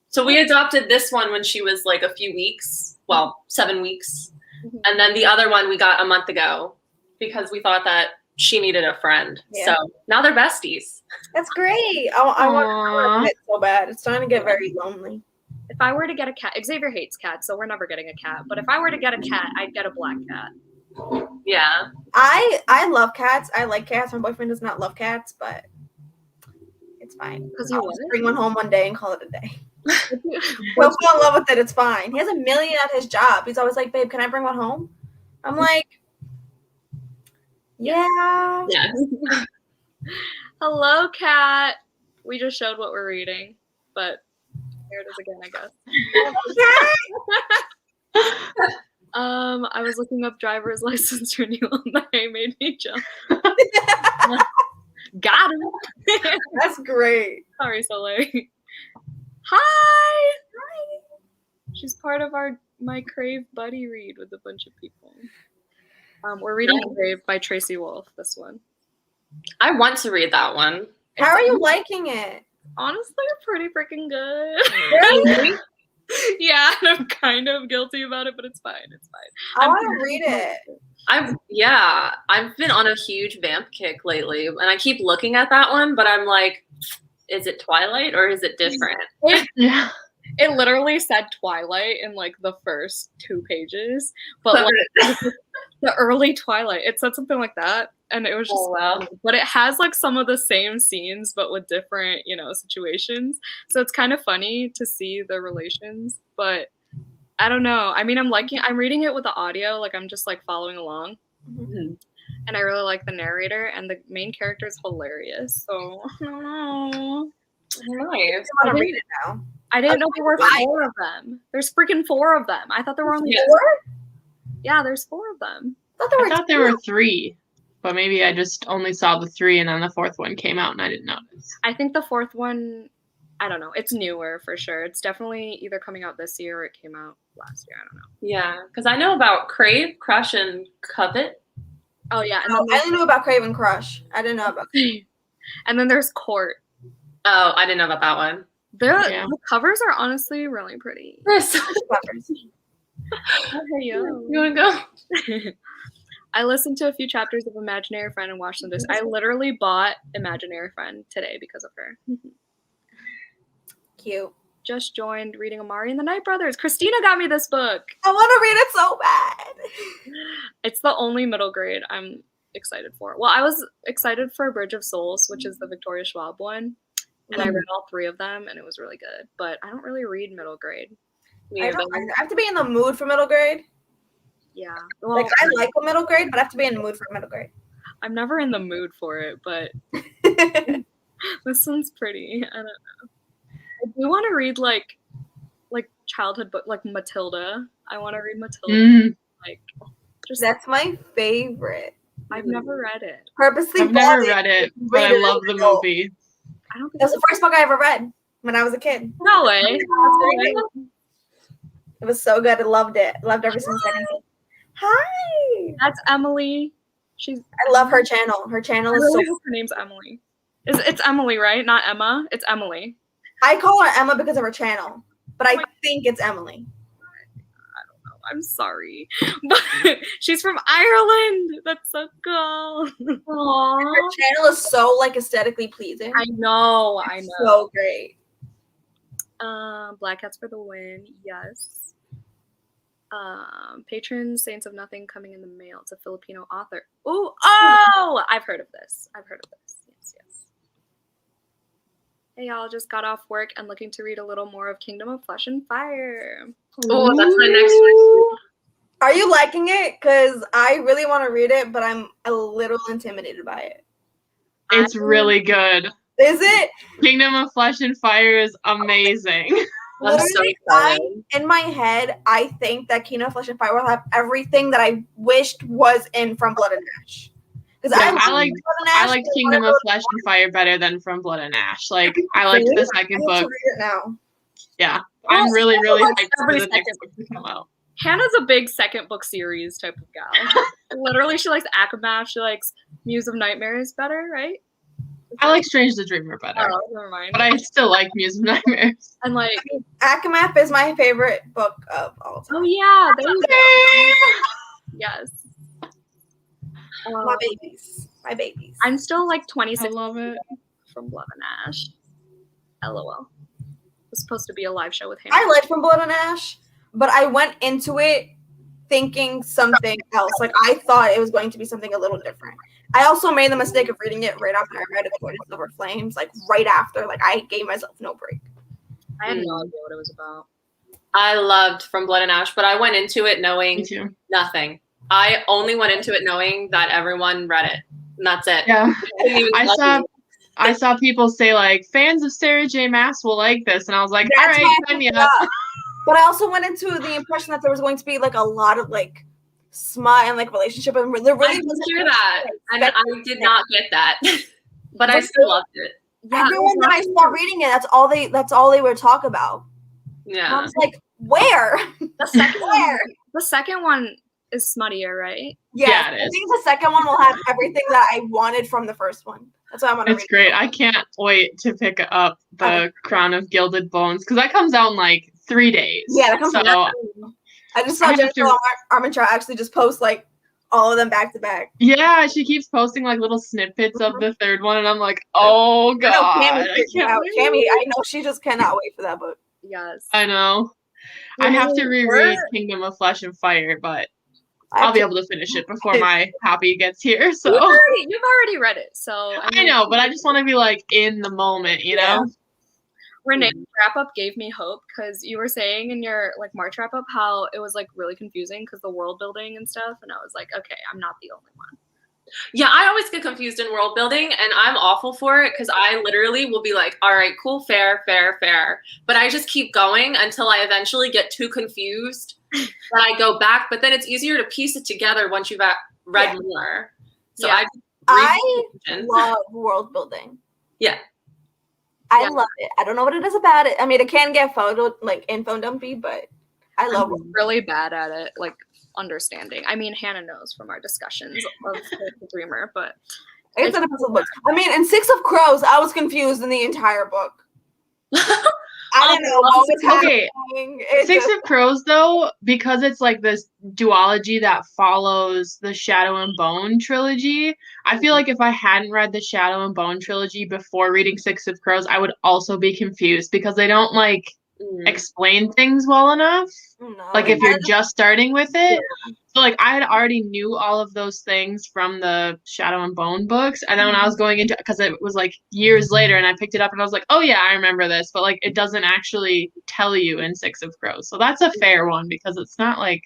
So we adopted this one when she was like a few weeks, well, 7 weeks. Mm-hmm. And then the other one we got a month ago because we thought that she needed a friend. Yeah. So now they're besties. That's great. I want a pet so bad. It's starting to get very lonely. If I were to get a cat, Xavier hates cats, so we're never getting a cat. But if I were to get a cat, I'd get a black cat. Yeah. I love cats. I like cats. My boyfriend does not love cats, but it's fine. I'll just bring one home one day and call it a day. We'll fall in love with it. It's fine. He has $1 million at his job. He's always like, babe, can I bring one home? I'm like, yeah. Hello, cat. We just showed what we're reading, but here it is again, I guess. I was looking up driver's license renewal and they made me jump. Got him. That's great. Sorry, Soleil. Hi. She's part of my Crave buddy read with a bunch of people. We're reading Crave by Tracy Wolff, this one. I want to read that one. How are you liking it? Honestly, pretty freaking good. Really? Yeah, and I'm kind of guilty about it, but it's fine. It's fine. I want to read it. I've been on a huge vamp kick lately, and I keep looking at that one, but I'm like, is it Twilight or is it different? Yeah. It literally said Twilight in like the first 2 pages, but like the early Twilight, it said something like that, and it was just wow. But it has like some of the same scenes, but with different, situations. So it's kind of funny to see the relations, but I don't know. I mean, I'm reading it with the audio, like I'm just like following along, and I really like the narrator, and the main character is hilarious. So I don't know. Nice. I want to read it now. I didn't know there were 4 of them. There's freaking 4 of them. I thought there were only 4? Yeah, there's 4 of them. I thought there were 3, but maybe I just only saw the 3 and then the 4th one came out and I didn't notice. I think the 4th one, I don't know. It's newer for sure. It's definitely either coming out this year or it came out last year. I don't know. Yeah, because I know about Crave, Crush, and Covet. Oh, yeah. And I only knew about Crave and Crush. I didn't know about Crave. And then there's Court. Oh, I didn't know about that one. The covers are honestly really pretty. They're so covers. You want to go? I listened to a few chapters of Imaginary Friend and watched them. I literally bought Imaginary Friend today because of her. Cute. just joined reading Amari and the Night Brothers. Christina got me this book. I want to read it so bad. It's the only middle grade I'm excited for. Well, I was excited for Bridge of Souls, which is the Victoria Schwab one. And I read all 3 of them, and it was really good. But I don't really read middle grade. I have to be in the mood for middle grade. Yeah. Well, like, I like a middle grade, but I have to be in the mood for middle grade. I'm never in the mood for it, but this one's pretty. I don't know. I do want to read, like childhood book, like Matilda. I want to read Matilda. Like, that's my favorite. I've never read it. I've never read it, but I love the movie. I don't think it was the first book I ever read when I was a kid. No way. It was so good. I loved it. Loved every single second. Hi. That's Emily. I love her channel. Her channel is her name's Emily. It's Emily, right? Not Emma. It's Emily. I call her Emma because of her channel, but I think it's Emily. I don't know. I'm sorry, but she's from Ireland. That's so cool. Aww. Her channel is so like aesthetically pleasing. I know. So great. Black Cats for the win. Yes. Patron Saints of Nothing coming in the mail. It's a Filipino author. Oh! I've heard of this. Yes. Hey, y'all, just got off work and looking to read a little more of Kingdom of Flesh and Fire. Oh, that's my next one. Are you liking it? Because I really want to read it, but I'm a little intimidated by it. It's really good. Is it? Kingdom of Flesh and Fire is amazing. In my head, I think that Kingdom of Flesh and Fire will have everything that I wished was in From Blood and Ash. Because I liked Kingdom of Flesh and Fire better than From Blood and Ash. Like, I liked the second book. To read it now. Yeah, I'm really hyped for the next book to come out. Hannah's a big second book series type of gal. Literally, she likes Akamath. She likes Muse of Nightmares better, right? I like Strange the Dreamer better. Oh, never mind. But I still like Muse of Nightmares. And like Akamath is my favorite book of all time. Oh yeah, there you go. Yes. My babies. I'm still like 26. I love it. From Blood and Ash. LOL. It was supposed to be a live show with Hannah. I liked From Blood and Ash, but I went into it thinking something else. Like, I thought it was going to be something a little different. I also made the mistake of reading it right after I read According to Silver Flames. Like, right after. Like, I gave myself no break. I had no idea what it was about. I loved From Blood and Ash, but I went into it knowing nothing. I only went into it knowing that everyone read it. And that's it. Yeah. I saw people say, like, fans of Sarah J. Maas will like this. And I was like, all right, sign me up. But I also went into the impression that there was going to be, like, a lot of, like, smut and, like, relationship. And there really wasn't hear that. And I did not get that. But I still loved it. Yeah, everyone when I started reading it, that's all they would talk about. Yeah. And I was like, where? The second one is smuttier, right? Yeah, it is. I think the second one will have everything that I wanted from the first one. That's why I'm gonna read. It's great. I can't wait to pick up the Crown of Gilded Bones because that comes out in like 3 days. Yeah, that comes out. I just saw Jennifer Armentrout actually just post like all of them back to back. Yeah, she keeps posting like little snippets of the third one, and I'm like, oh god, Cammy, I know she just cannot wait for that book. Yes, I know. I have to reread Kingdom of Flesh and Fire, but I'll be able to finish it before my copy gets here. So you've already read it, so I know, but I just want to be like in the moment, you know. Renee's wrap up gave me hope because you were saying in your like March wrap up how it was like really confusing because the world building and stuff, and I was like, okay, I'm not the only one. Yeah, I always get confused in world building, and I'm awful for it because I literally will be like, all right, cool, fair. But I just keep going until I eventually get too confused that I go back. But then it's easier to piece it together once you've read more. So I love world building. Yeah. I love it. I don't know what it is about it. I mean, it can get info dumpy, but I love it. I'm really bad at it, like understanding. I mean, Hannah knows from our discussions of the Dreamer, but it's an impossible book. I mean, in Six of Crows, I was confused in the entire book. I don't know what was happening. Six of Crows, though, because it's like this duology that follows the Shadow and Bone trilogy, I feel like if I hadn't read the Shadow and Bone trilogy before reading Six of Crows, I would also be confused because they don't like explain things well enough. No. Like if you're just starting with it. So like I had already knew all of those things from the Shadow and Bone books, and then when I was going into, because it was like years later, and I picked it up and I was like, oh yeah, I remember this, but like it doesn't actually tell you in Six of Crows. So that's a fair one because it's not like.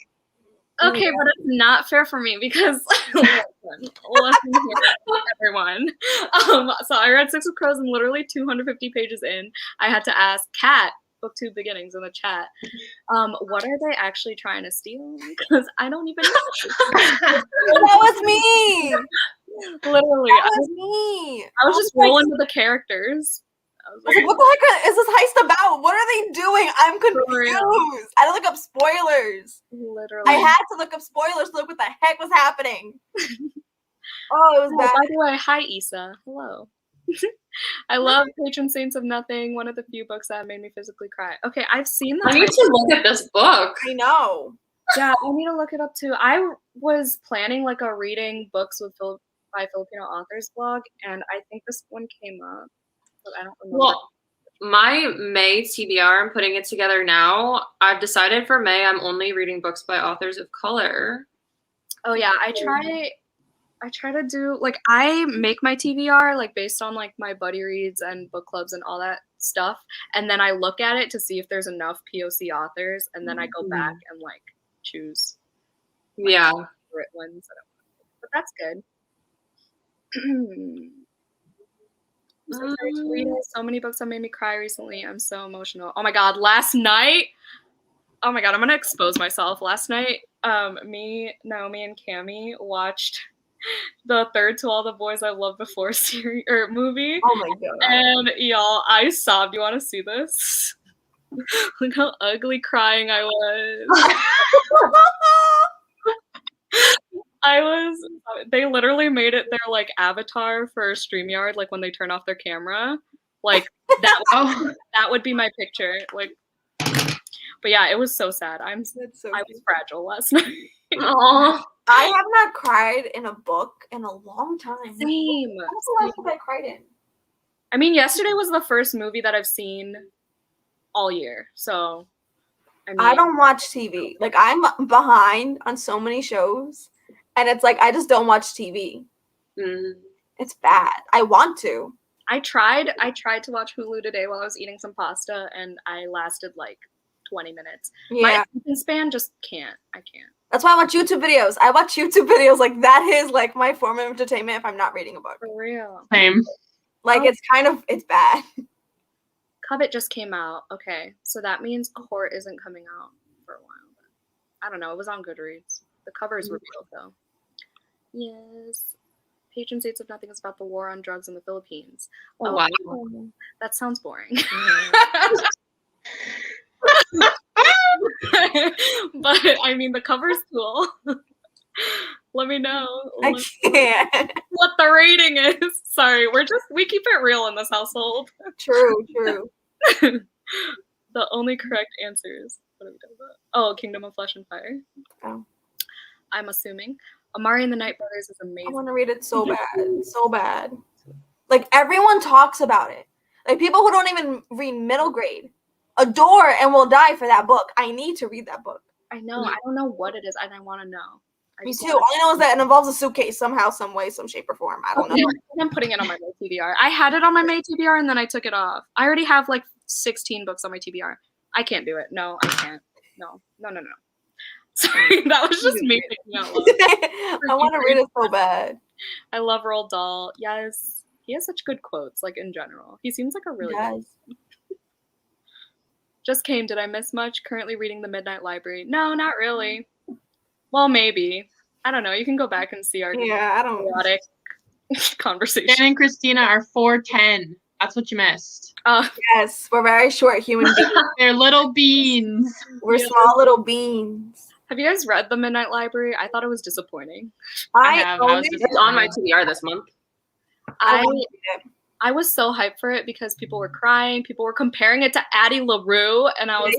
Okay, but it's not fair for me because listen here, everyone. So I read Six of Crows and literally 250 pages in, I had to ask Kat, BookTube Beginnings, in the chat, what are they actually trying to steal? Because I don't even know. That was me. Literally, That was me. I was just rolling with the characters. I was like, what the heck is this heist about? What are they doing? I'm confused. I had to look up spoilers. Literally. I had to look up spoilers to look what the heck was happening. Oh, it was bad. By the way, hi Issa. Hello. I love Patron Saints of Nothing, one of the few books that made me physically cry. Okay, I've seen the I need to look at this book. I know. Yeah, I need to look it up too. I was planning like a reading books with by Filipino authors blog, and I think this one came up. I don't remember. Well, my May TBR, I'm putting it together now. I've decided for May I'm only reading books by authors of color. Oh yeah, I try to do, like, I make my TBR like based on like my buddy reads and book clubs and all that stuff, and then I look at it to see if there's enough POC authors, and then I go back and like choose my favorite ones that I want. But that's good. So many books that made me cry recently. I'm so emotional. Oh my god, last night. Oh my god, I'm gonna expose myself. Last night, me, Naomi, and Cammie watched the third To All the Boys I Loved Before series or movie. Oh my god. And y'all, I sobbed. You want to see this? Look how ugly crying I was. They literally made it their like avatar for StreamYard, like when they turn off their camera. Like that would be my picture. Like, but yeah, it was so sad. I was fragile last night. Aww. I have not cried in a book in a long time. Same. What was the last book I cried in? I mean, yesterday was the first movie that I've seen all year. So I don't watch TV. Like, I'm behind on so many shows. And it's like, I just don't watch TV. It's bad. I want to. I tried to watch Hulu today while I was eating some pasta, and I lasted like 20 minutes. Yeah. My attention span just can't. I can't. That's why I watch YouTube videos. I watch YouTube videos. Like, that is like my form of entertainment if I'm not reading a book. For real. Same. Like, it's bad. Covet just came out. Okay. So that means Court isn't coming out for a while. But I don't know. It was on Goodreads. The cover is revealed, though. Yes. Patron Saints of Nothing is about the war on drugs in the Philippines. Oh, wow. That sounds boring. But, I mean, the cover's cool. Let me know. I can't. What the rating is. Sorry, we keep it real in this household. True. The only correct answers. What are we talking about? Oh, Kingdom of Flesh and Fire. Oh. I'm assuming. Amari and the Night Brothers is amazing. I want to read it so bad. So bad. Like, everyone talks about it. Like, people who don't even read middle grade adore and will die for that book. I need to read that book. I know. I don't know what it is, and I want to know. Me too. All I know is that it involves a suitcase somehow, some way, some shape or form. I don't know. I'm putting it on my May TBR. I had it on my May TBR, and then I took it off. I already have like 16 books on my TBR. I can't do it. No, I can't. No. Sorry, that was just me thinking out loud. I want to read it so bad. I love Roald Dahl. Yes, he has such good quotes, like in general. He seems like a really good. Just came. Did I miss much? Currently reading The Midnight Library. No, not really. Well, maybe. I don't know. You can go back and see our chaotic conversation. Dan and Christina are 4'10". That's what you missed. Yes, we're very short human beings. They're little beans. We're small little beans. Have you guys read The Midnight Library? I thought it was disappointing. It's on my TBR this month. I was so hyped for it because people were crying. People were comparing it to Addie LaRue, and I was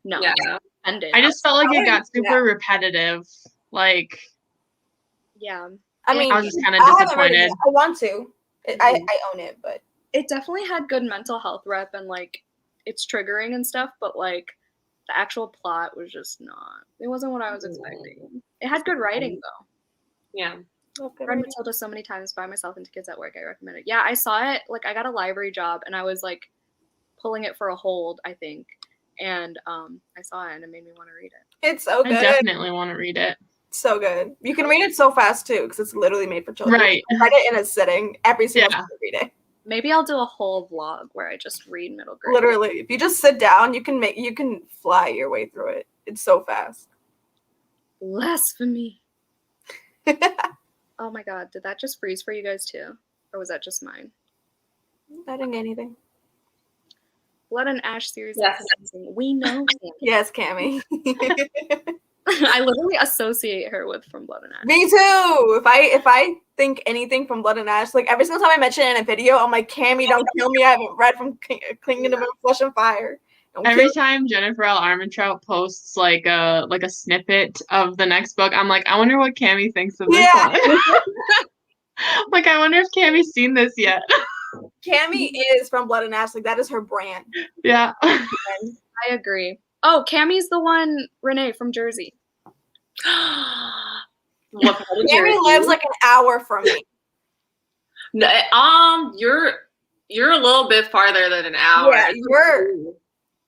no. Yeah. I just felt like it got super repetitive. Like, yeah. I mean, I was just kind of disappointed. I want to. I own it, but it definitely had good mental health rep, and like it's triggering and stuff, but like the actual plot was just not. It wasn't what I was expecting. It had good writing though. Yeah. I've read Matilda so many times by myself and to kids at work. I recommend it. Yeah, I saw it. Like I got a library job and I was like pulling it for a hold, I think. And I saw it and it made me want to read it. It's so good. I definitely want to read it. So good. You can read it so fast too, because it's literally made for children. Right. I read it in a sitting every single time I read it. Maybe I'll do a whole vlog where I just read middle grade. Literally, if you just sit down, you can fly your way through it. It's so fast. Blasphemy. Oh my god, did that just freeze for you guys too? Or was that just mine? I didn't get anything. Blood and Ash series. Yes. Is amazing. We know Cammy. Yes, Cammy. I literally associate her with From Blood and Ash. Me too. If I think anything from Blood and Ash, like every single time I mention it in a video, I'm like, Cammy, don't kill me. I haven't read from Clinging to Flesh and Fire. Every time Jennifer L. Armentrout posts like a snippet of the next book, I'm like, I wonder what Cammy thinks of this one. Like, I wonder if Cammy's seen this yet. Cammy is From Blood and Ash. Like, that is her brand. Yeah. I agree. Oh, Cammy's the one, Renee from Jersey. Cammy lives like an hour from me. No, you're a little bit farther than an hour. Yeah,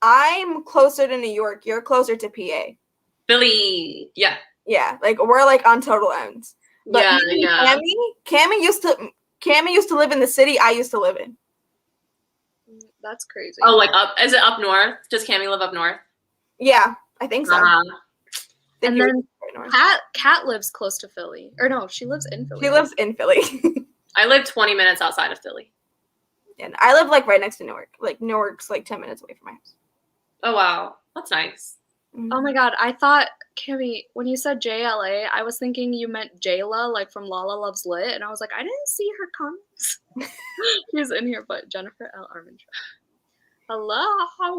I'm closer to New York. You're closer to PA. Philly. Yeah. Yeah, like we're like on total ends. But yeah. Cammy used to live in the city I used to live in. That's crazy. Oh, like is it up north? Does Cammy live up north? Yeah, I think so. And then Kat lives close to Philly. Or no, she lives in Philly. She lives in Philly. I live 20 minutes outside of Philly. And I live like right next to Newark. Like Newark's like 10 minutes away from my house. Oh wow, that's nice. Mm-hmm. Oh my god, I thought, Cammy, when you said JLA, I was thinking you meant Jayla, like from Lala Loves Lit, and I was like, I didn't see her comments. She's in here, but Jennifer L. Armentrout. Hello. I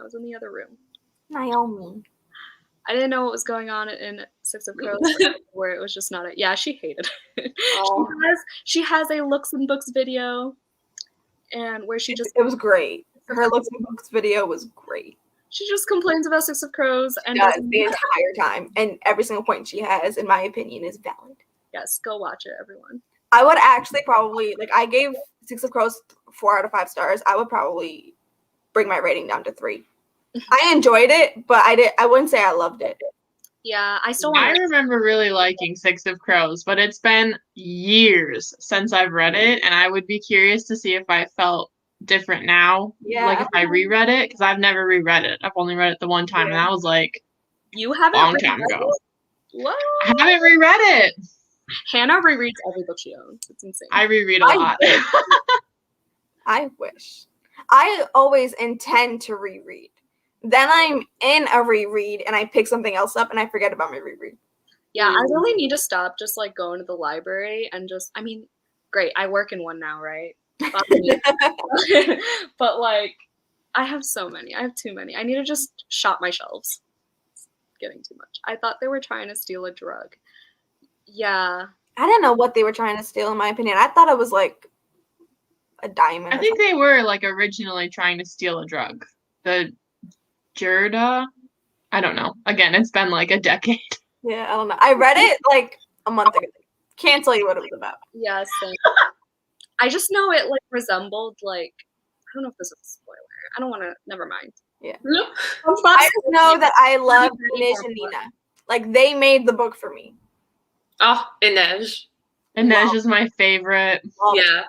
was in the other room. Naomi. I didn't know what was going on in Six of Crows, where it was just not yeah, she hated it. Oh. She has a Looks and Books video, and where she just... It was great. Her Looks and Books video was great. She just complains about Six of Crows and the entire time, and every single point she has, in my opinion, is valid. Yes, go watch it, everyone. I would actually probably I gave Six of Crows 4 out of 5 stars. I would probably bring my rating down to 3. I enjoyed it, but I wouldn't say I loved it. Yeah, I remember really liking Six of Crows, but it's been years since I've read it, and I would be curious to see if I felt different now. Yeah. Like if I reread it, because I've never reread it. I've only read it the one time, and that was like you haven't a long time ago. What? I haven't reread it. Hannah rereads every book she owns. It's insane. I reread a lot. I wish. I always intend to reread. Then I'm in a reread and I pick something else up and I forget about my reread. Yeah, I really need to stop just like going to the library and just, I mean, great, I work in one now, right? But like, I have so many. I have too many. I need to just shop my shelves. It's getting too much. I thought they were trying to steal a drug. Yeah. I didn't know what they were trying to steal, in my opinion. I thought it was like a diamond. I think they were like originally trying to steal a drug. The Gerda? I don't know. Again, it's been like a decade. Yeah, I don't know. I read it like a month ago. Can't tell you what it was about. Yeah, same. I just know it like resembled like, I don't know if this is a spoiler. I don't want to, never mind. Yeah. I just know that I love Inej and Nina. Like they made the book for me. Oh, Inej. Inej is my favorite. Yeah.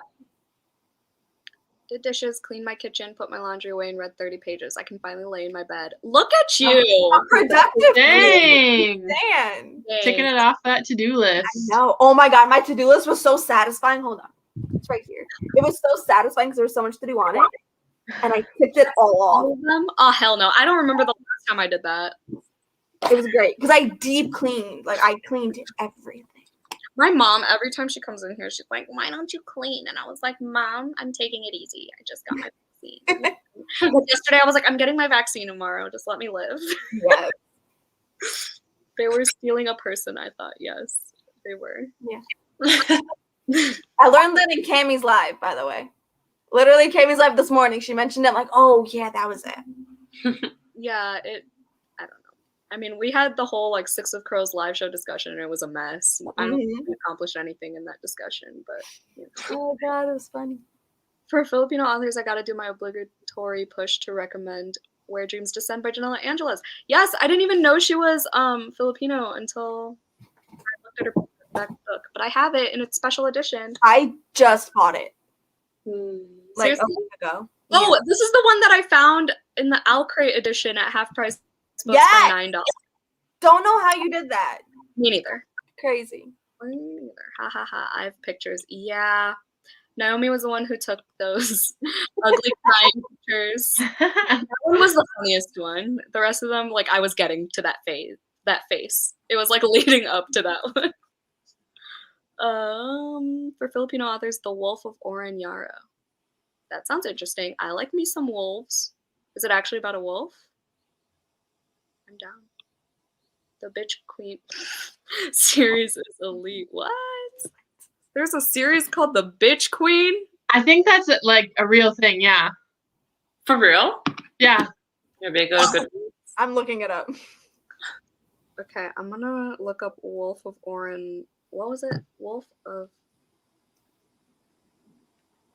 Did dishes, cleaned my kitchen, put my laundry away, and read 30 pages. I can finally lay in my bed. Look at you! How productive. Dang! Dang. Ticking it off that to-do list. I know. Oh my god, my to-do list was so satisfying. Hold on. It's right here. It was so satisfying because there was so much to do on it. And I ticked it all off. All of them? Oh, hell no. I don't remember the last time I did that. It was great. Because I deep cleaned. Like, I cleaned everything. My mom, every time she comes in here, she's like, why don't you clean? And I was like, Mom, I'm taking it easy. I just got my vaccine. But yesterday, I was like, I'm getting my vaccine tomorrow. Just let me live. Yes. They were stealing a person, I thought. Yes, they were. Yeah. I learned that in Cammy's live, by the way. Literally, Kami's live this morning. She mentioned it like, oh yeah, that was it. Yeah, I don't know. I mean, we had the whole like Six of Crows live show discussion, and it was a mess. I don't think we accomplished anything in that discussion, but you know. Oh god, it was funny. For Filipino authors, I got to do my obligatory push to recommend Where Dreams Descend by Janella Angeles. Yes, I didn't even know she was Filipino until I looked at her back book, but I have it in its special edition. I just bought it like Seriously? a week ago. Oh, this is the one that I found in the Crate edition at half price books Yes! for $9. Don't know how you did that. Me neither. Crazy. Me neither. Ha ha ha. I have pictures. Yeah. Naomi was the one who took those ugly crying pictures. That one was the funniest one. The rest of them, like, I was getting to that face. It was like leading up to that one. For Filipino authors, The Wolf of Oranyaro. That sounds interesting. I like me some wolves. Is it actually about a wolf? I'm down. The Bitch Queen series is elite. What? There's a series called The Bitch Queen? I think that's like a real thing, yeah. For real? Yeah. Maybe go to good. I'm looking it up. Okay, I'm gonna look up Wolf of Oran. What was it? Wolf of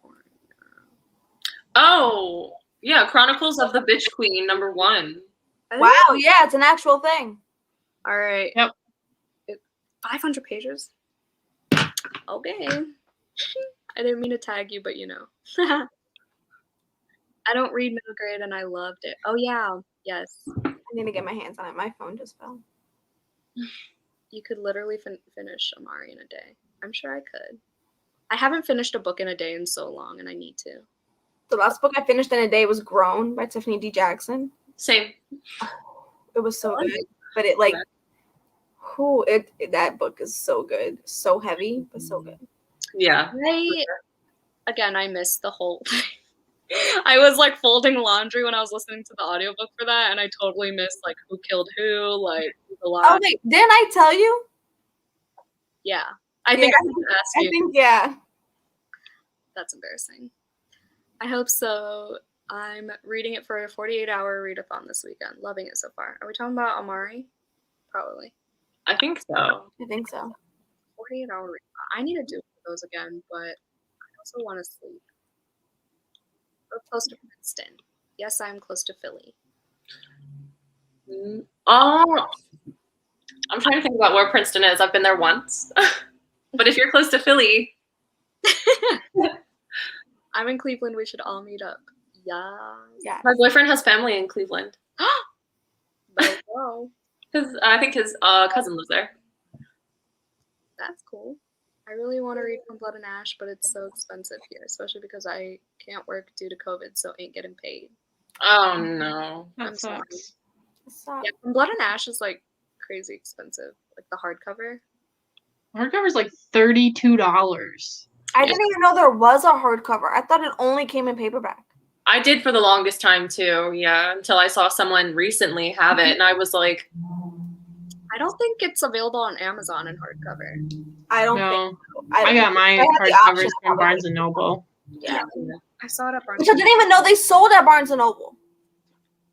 Oran. Oh, yeah. Chronicles of the Bitch Queen, #1. Wow, yeah, it's an actual thing. All right. Yep. 500 pages. Okay. I didn't mean to tag you, but you know. I don't read middle grade and I loved it. Oh, yeah. Yes. I need to get my hands on it. My phone just fell. You could literally finish Amari in a day. I'm sure I could. I haven't finished a book in a day in so long, and I need to. The last book I finished in a day was Grown by Tiffany D. Jackson. Same. It was so good. But it like that book is so good. So heavy, but so good. Yeah. I missed the whole thing. I was like folding laundry when I was listening to the audiobook for that, and I totally missed like who killed who, like the last. Oh wait, didn't I tell you? Yeah. I think I asked you. I think yeah. That's embarrassing. I hope so. I'm reading it for a 48-hour readathon this weekend. Loving it so far. Are we talking about Amari? Probably. I think so. I think so. 48-hour readathon. I need to do those again, but I also want to sleep. We're close to Princeton. Yes, I'm close to Philly. Oh, I'm trying to think about where Princeton is. I've been there once. But if you're close to Philly. I'm in Cleveland. We should all meet up. Yeah. My boyfriend has family in Cleveland. Wow. I think his cousin lives there. That's cool. I really want to read From Blood and Ash, but it's so expensive here, especially because I can't work due to COVID, so ain't getting paid. Oh, no. That sucks. Yeah, From Blood and Ash is like crazy expensive, like the hardcover. Hardcover's like $32. I didn't even know there was a hardcover. I thought it only came in paperback. I did for the longest time too, yeah, until I saw someone recently have it, and I was like... I don't think it's available on Amazon in hardcover. I don't think so. I got my hardcovers from Barnes & Noble. Yeah. I saw it at Barnes & Noble. Which I didn't even know they sold at Barnes & Noble.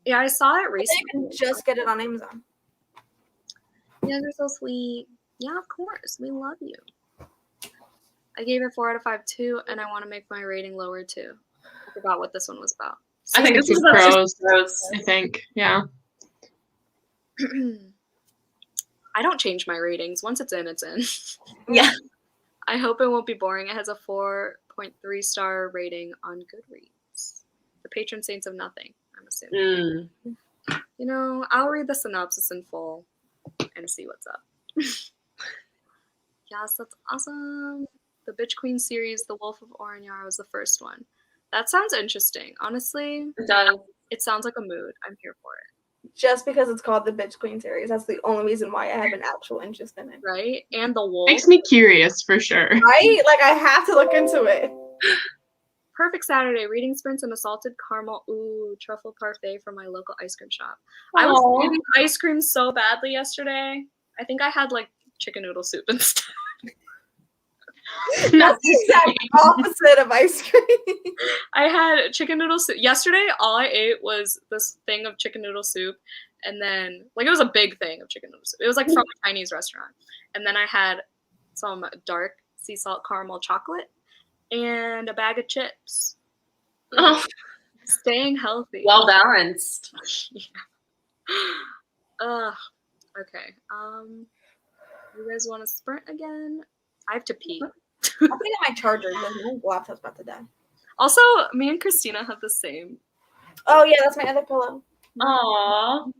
Yeah, I saw it recently. You can just get it on Amazon. Yeah, they're so sweet. Yeah, of course. We love you. I gave it 4 out of 5 too, and I want to make my rating lower too. I forgot what this one was about. I think this is Crows. I think, yeah. I don't change my ratings. Once it's in, it's in. Yeah. I hope it won't be boring. It has a 4.3 star rating on Goodreads. The Patron Saints of Nothing, I'm assuming. You know, I'll read the synopsis in full and see what's up. Yes, that's awesome. The Bitch Queen series, The Wolf of Oranyaro, is the first one. That sounds interesting. Honestly, It does. It sounds like a mood. I'm here for it. Just because it's called the Bitch Queen series. That's the only reason why I have an actual interest in it. Right? And the wolf. Makes me curious for sure. Right? Like, I have to look into it. Perfect Saturday. Reading sprints and assaulted caramel. Ooh, truffle parfait from my local ice cream shop. I was eating ice cream so badly yesterday. I think I had like chicken noodle soup and stuff. That's the exact opposite of ice cream. I had chicken noodle soup. Yesterday, all I ate was this thing of chicken noodle soup. And then, like, it was a big thing of chicken noodle soup. It was, like, from a Chinese restaurant. And then I had some dark sea salt caramel chocolate and a bag of chips. Oh, Staying healthy. well balanced. Yeah. Okay. You guys want to sprint again? I have to pee. I'm thinking my charger because my laptop's about to die. Also, me and Christina have the same. Oh yeah, that's my other pillow. Aww.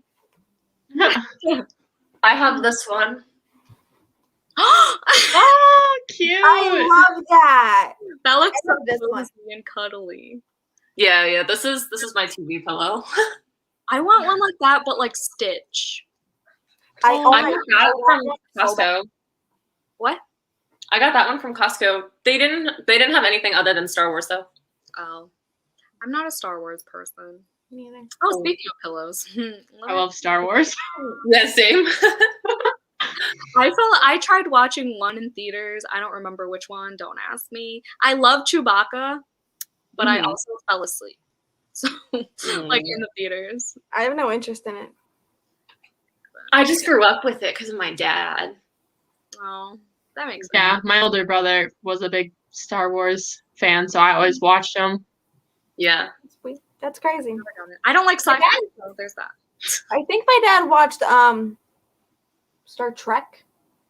I have this one. Oh, cute. I love that. That looks I love so this one. cozy and cuddly. Yeah. This is my TV pillow. I want one like that, but like Stitch. I got that from so Costco. What? I got that one from Costco. They didn't have anything other than Star Wars though. Oh, I'm not a Star Wars person. Neither. Oh, speaking of pillows, I love Star Wars. Yeah, same. I tried watching one in theaters. I don't remember which one. Don't ask me. I love Chewbacca, but I also fell asleep. So, like in the theaters. I have no interest in it. I just grew up with it because of my dad. Oh, that makes sense. Yeah, my older brother was a big Star Wars fan, so I always watched him. Yeah. That's crazy. I don't like sci-fi, dad- so there's that. I think my dad watched Star Trek.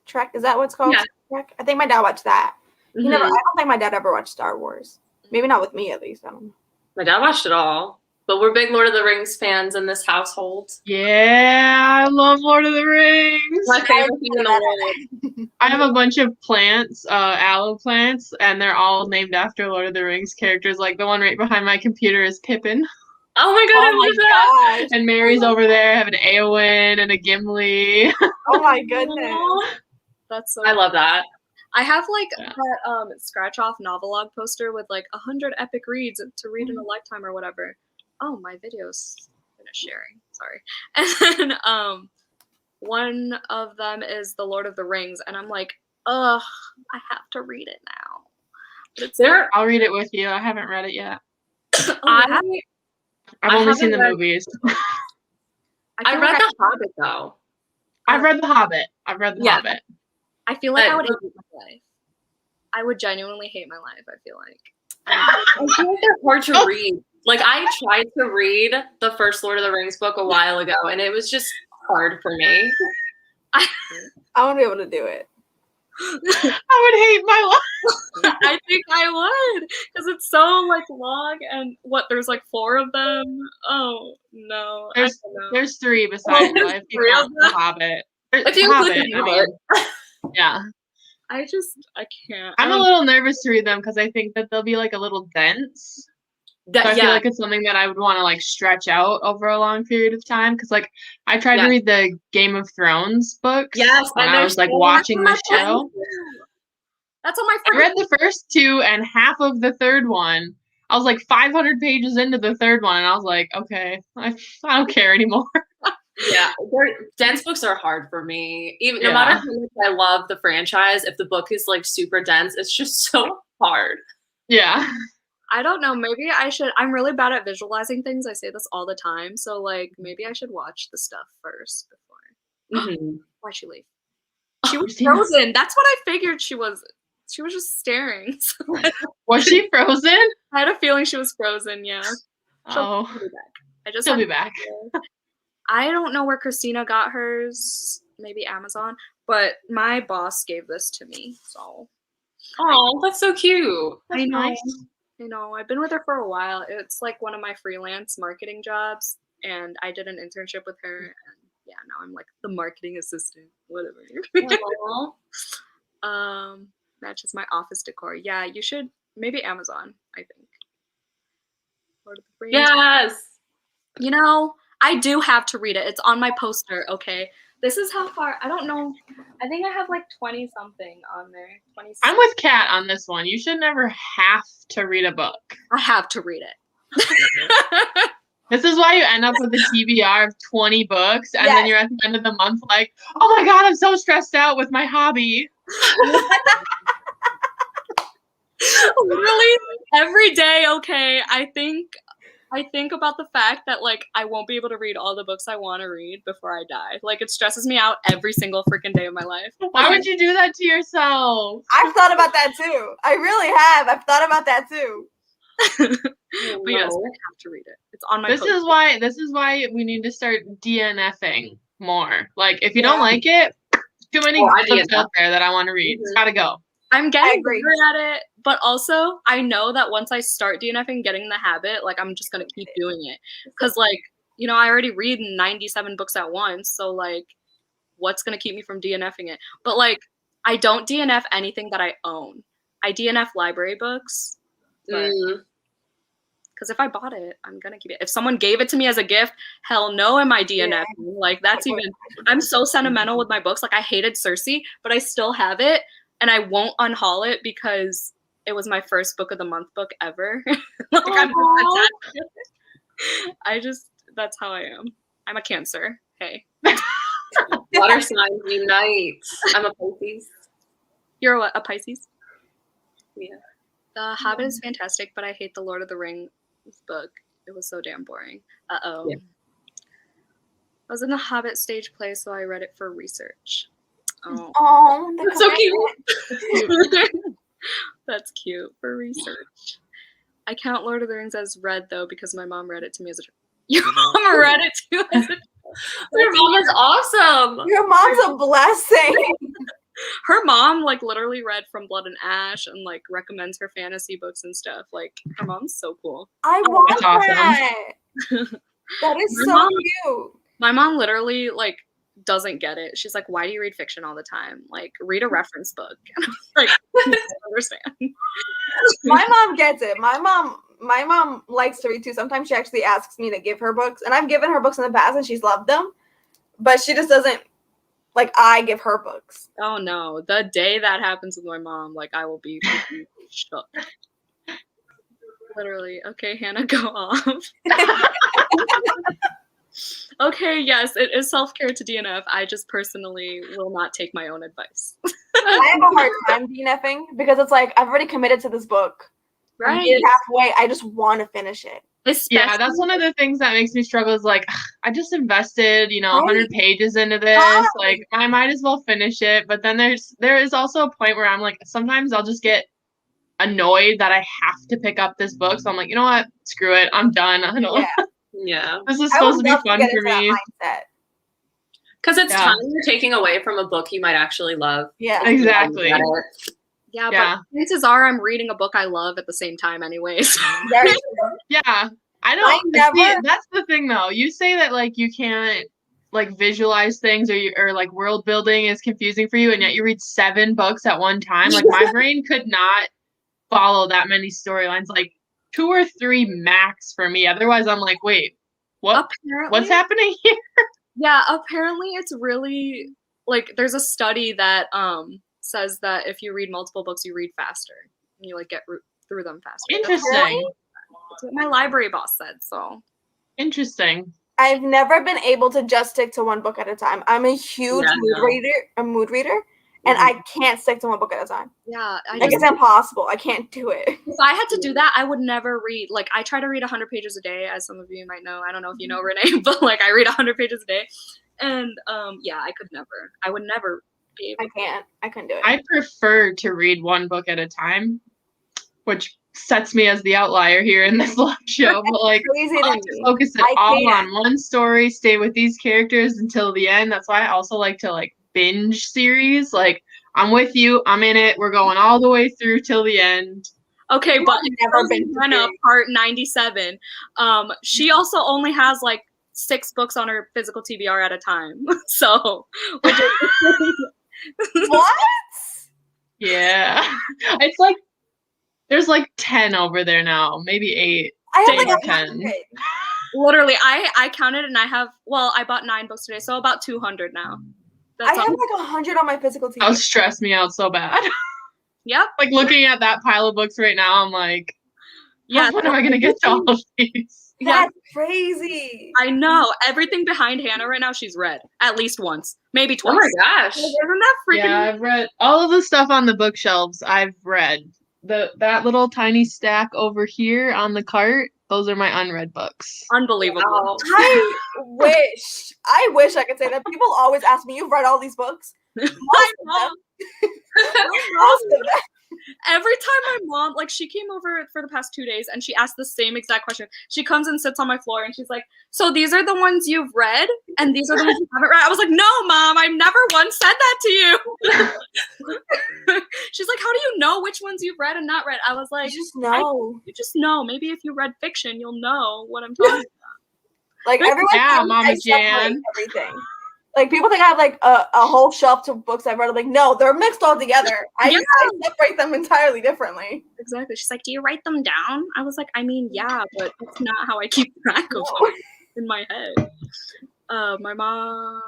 Trek, is that what it's called? Yeah. Trek? I think my dad watched that. I Mhm. don't think my dad ever watched Star Wars. Maybe not with me at least. I don't know. My dad watched it all. But we're big Lord of the Rings fans in this household. Yeah, I love Lord of the Rings. My favorite thing in the world. I have a bunch of plants, aloe plants, and they're all named after Lord of the Rings characters. Like the one right behind my computer is Pippin. Oh my god, I love that. gosh. And Mary's over there. I have an Eowyn and a Gimli. Oh my goodness. That's so I love that. I have like Yeah. that scratch off novelog poster with like 100 epic reads to read in a lifetime or whatever. Oh, my video's finished sharing. Sorry. And then one of them is The Lord of the Rings, and I'm like, ugh, I have to read it now. But it's There, I'll read it with you. I haven't read it yet. I I've I only seen the haven't read- movies. I feel read like The Hobbit though. I've read The Hobbit. Yeah. Hobbit. I feel like I but- would hate my life. I would genuinely hate my life, I feel like. I feel like they're hard to read. Like I tried to read the first Lord of the Rings book a while ago, and it was just hard for me. I won't be able to do it. I would hate my life. I think I would, because it's so like long, and there's like 4 of them. Oh no, I don't know. There's 3 besides there's if you 3 of count The Hobbit. If you include The Hobbit. Yeah. I can't. I'm a little nervous to read them because I think that they'll be like a little dense. So I feel Yeah, like it's something that I would want to like stretch out over a long period of time. Because like I tried to read the Game of Thrones books Yes, when and I they're was like so watching the much show. That's on my I read the first 2 and half of the third one. I was like 500 pages into the third one, and I was like, okay, I don't care anymore. yeah. Dense books are hard for me. Even no Yeah. matter how much I love the franchise, if the book is like super dense, it's just so hard. Yeah. I don't know. Maybe I should. I'm really bad at visualizing things. I say this all the time. So like, maybe I should watch the stuff first before. Mhm. Why'd she leave? She was Christina. frozen. That's what I figured she was. She was just staring. Was she frozen? I had a feeling she was frozen. Yeah. She'll be back. I just She'll have be back. I don't know where Christina got hers. Maybe Amazon. But my boss gave this to me. So Oh, that's so cute. I know. Nice. I know. I've been with her for a while. It's like one of my freelance marketing jobs, and I did an internship with her. And yeah, now I'm like the marketing assistant. Whatever. Aw. Matches my office decor. Yeah, you should maybe Amazon. I think. Lord of the Rings. Yes. You know, I do have to read it. It's on my poster. Okay. This is how far. I don't know. I think I have like 20 something on there. 26. I'm with Kat on this one. You should never have to read a book. I have to read it. This is why you end up with a TBR of 20 books, and Yes. then you're at the end of the month like, oh my god, I'm so stressed out with my hobby. Literally every day. Okay, I think about the fact that like I won't be able to read all the books I want to read before I die. Like it stresses me out every single freaking day of my life. Why would you do that to yourself? I've thought about that too. I really have. I've thought about that too. But yes, I have to read it. It's on my. This is why we need to start DNFing more. Like if you don't like it, too many books out there that I want to read. It's gotta go. I'm getting better at it, but also I know that once I start DNFing, getting in the habit, like I'm just gonna keep doing it. Cause like, you know, I already read 97 books at once, so like what's gonna keep me from DNFing it? But like I don't DNF anything that I own. I DNF library books. Because if I bought it, I'm gonna keep it. If someone gave it to me as a gift, hell no am I DNFing. Yeah. Like that's even I'm so sentimental with my books. Like I hated Cersei, but I still have it. And I won't unhaul it because it was my first book of the month book ever. Like that's how I am. I'm a Cancer. Hey. Water signs unite. I'm a Pisces. You're what, a Pisces? Yeah. The Hobbit is fantastic, but I hate the Lord of the Rings book. It was so damn boring. Uh-oh. Yeah. I was in the Hobbit stage play, so I read it for research. Oh, that's so cute. That's cute for research. I count Lord of the Rings as read though because my mom read it to me as a child. Your mom read it too as a child. Your mom is awesome. Your mom's a blessing. Her mom like literally read From Blood and Ash and like recommends her fantasy books and stuff. Like her mom's so cool. I want that. That is so cute. My mom literally like doesn't get it. She's like, why do you read fiction all the time? Like, read a reference book. Like, I don't understand. My mom gets it. My mom likes to read too. Sometimes she actually asks me to give her books, and I've given her books in the past, and she's loved them. But she just doesn't like I give her books. Oh no! The day that happens with my mom, like I will be shook. Literally. Okay, Hannah, go off. Okay, yes, it is self-care to DNF. I just personally will not take my own advice. I have a hard time DNFing because it's like I've already committed to this book. Right. I'm halfway. I just want to finish it. Yeah, that's one of the things that makes me struggle is like, I just invested, 100 pages into this. Like, I might as well finish it. But then there is also a point where I'm like, sometimes I'll just get annoyed that I have to pick up this book. So I'm like, you know what? Screw it. I'm done. I don't. Yeah. This is supposed to be fun for me. Because it's time you're taking away from a book you might actually love. Yeah. Exactly. Yeah, but chances are I'm reading a book I love at the same time anyways. Yeah. I don't that's the thing though. You say that like you can't like visualize things or like world building is confusing for you, and yet you read 7 books at one time. Like my brain could not follow that many storylines. Like 2 or 3 max for me. Otherwise, I'm like, wait, what's happening here? Yeah, apparently it's really like there's a study that says that if you read multiple books, you read faster and you like get through them faster. Interesting. That's what my library boss said. So interesting. I've never been able to just stick to one book at a time. I'm a huge mood reader. And I can't stick to one book at a time. Yeah. It's impossible. I can't do it. If I had to do that, I would never read. Like, I try to read 100 pages a day, as some of you might know. I don't know if you know, Renee, but, like, I read 100 pages a day. And, yeah, I could never. I would never be able I couldn't do it. I prefer to read one book at a time, which sets me as the outlier here in this live show. But, like, I like to focus it all on one story, stay with these characters until the end. That's why I also like to, like, binge series. Like, I'm with you, I'm in it, we're going all the way through till the end. Okay, but never been part 97. She also only has like 6 books on her physical TBR at a time. So what? Yeah. It's like there's like 10 over there now, maybe 8. I have like 10. Literally, I counted and I bought 9 books today, so about 200 now. I have like 100 on my physical TV. That would stress me out so bad. Yep. Like looking at that pile of books right now, I'm like, when am I gonna get to all of these? That's crazy. I know. Everything behind Hannah right now, she's read at least once, maybe twice. Oh my gosh. Isn't that freaking? Yeah, I've read all of the stuff on the bookshelves. I've read that little tiny stack over here on the cart, those are my unread books. Unbelievable. Wow. I wish I could say that. People always ask me, "You've read all these books?" Most of them. Most of them. Every time my mom, like, she came over for the past 2 days and she asked the same exact question. She comes and sits on my floor and she's like, so these are the ones you've read and these are the ones you haven't read? I was like, no, Mom, I've never once said that to you. She's like, how do you know which ones you've read and not read? I was like, You just know. You just know. Maybe if you read fiction, you'll know what I'm talking about. Like, everyone thinks Mama I separate Jan. everything. Like, people think I have like a whole shelf to books I've read. I'm like, no, they're mixed all together. I separate them entirely differently. Exactly. She's like, do you write them down? I was like, I mean, yeah, but that's not how I keep track of them in my head. My mom,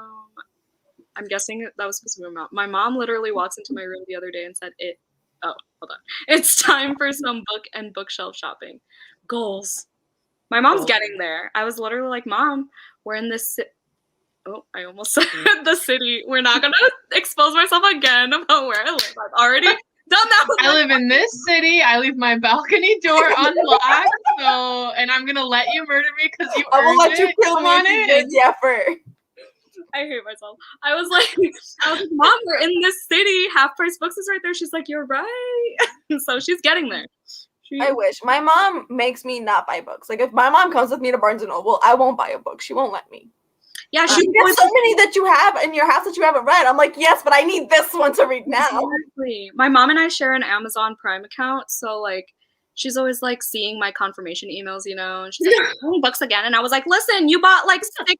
I'm guessing that was supposed to be my mom. My mom literally walks into my room the other day and said, hold on. It's time for some book and bookshelf shopping. Goals. My mom's getting there. I was literally like, Mom, we're in this I almost said the city. We're not going to expose myself again about where I live. I've already done that. I live in this city. I leave my balcony door unlocked. And I'm going to let you murder me because you I will earned let you it. kill Come me on if you in. did the effort. I hate myself. I was like, Mom, we're in this city. Half Price Books is right there. She's like, you're right. So she's getting there. I wish. My mom makes me not buy books. Like, if my mom comes with me to Barnes & Noble, I won't buy a book. She won't let me. Yeah, There's so many that you have in your house that you haven't read. I'm like, yes, but I need this one to read now. Exactly. My mom and I share an Amazon Prime account, so like she's always like seeing my confirmation emails, and she's like, "Oh, books again." And I was like, "Listen, you bought like 6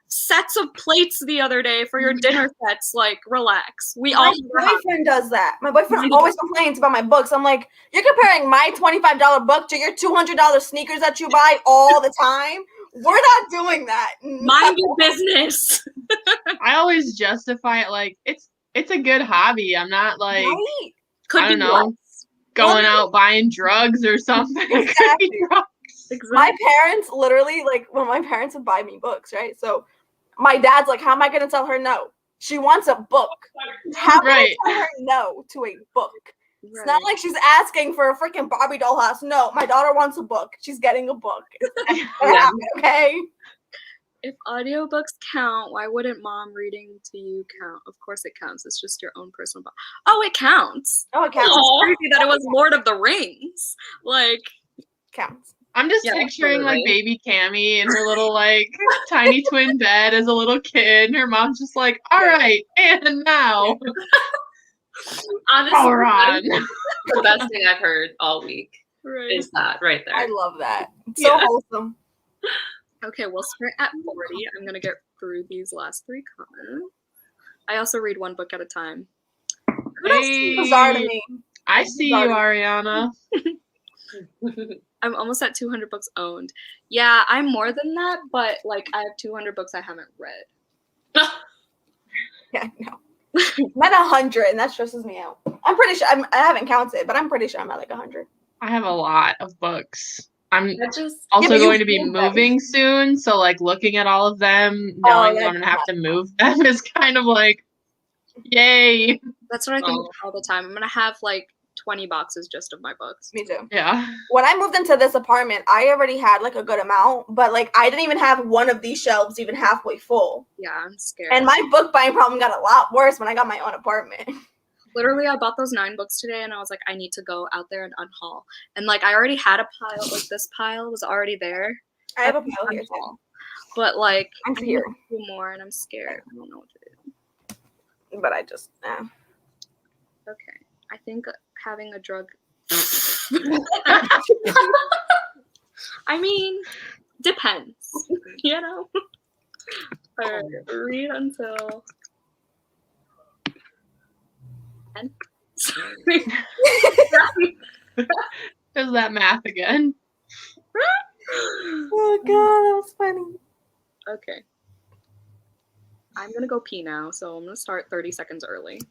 sets of plates the other day for your dinner sets. Like, relax." My boyfriend does that. My boyfriend always complains about my books. I'm like, you're comparing my $25 book to your $200 sneakers that you buy all the time. We're not doing that. Mind your business. I always justify it like it's a good hobby. I'm not like right? I don't know, going out buying drugs or something. Exactly. Exactly. My parents literally, like, when my parents would buy me books, right? So my dad's like, how am I going to tell her no? She wants a book. How am I tell her no to a book? Right. It's not like she's asking for a freaking Barbie doll house. No, my daughter wants a book. She's getting a book. Happen, okay? If audiobooks count, why wouldn't Mom reading to you count? Of course it counts. It's just your own personal book. Oh, it counts. Oh, it counts. It's crazy that it was Lord of the Rings. Like, counts. I'm just picturing like baby Cammie in her little like tiny twin bed as a little kid, and her mom's just like, all right, and now. Honestly, the best thing I've heard all week is that right there. I love that. It's so wholesome. Okay, we'll start at 40. I'm going to get through these last 3 comments. I also read one book at a time. Bizarre to me. I see you, Ariana. I'm almost at 200 books owned. Yeah, I'm more than that, but like I have 200 books I haven't read. Yeah, no. I'm at 100, and that stresses me out. I'm pretty sure I haven't counted, but I'm pretty sure I'm at like 100. I have a lot of books. I'm also going to be moving soon, so like looking at all of them, knowing that I'm gonna have to move them is kind of like, yay. That's what I think all the time. I'm gonna have like 20 boxes just of my books. Me too. Yeah. When I moved into this apartment, I already had like a good amount, but like I didn't even have one of these shelves even halfway full. Yeah, I'm scared. And my book buying problem got a lot worse when I got my own apartment. Literally, I bought those 9 books today, and I was like, I need to go out there and unhaul. And like, I already had a pile. Like this pile was already there. I have a pile here too. But like, I'm here. I need to do more, and I'm scared. I don't know what to do. But I just, Okay, I think having a drug. I mean, depends. All right, read until. Does that math again? Oh god, that was funny. Okay. I'm gonna go pee now, so I'm gonna start 30 seconds early.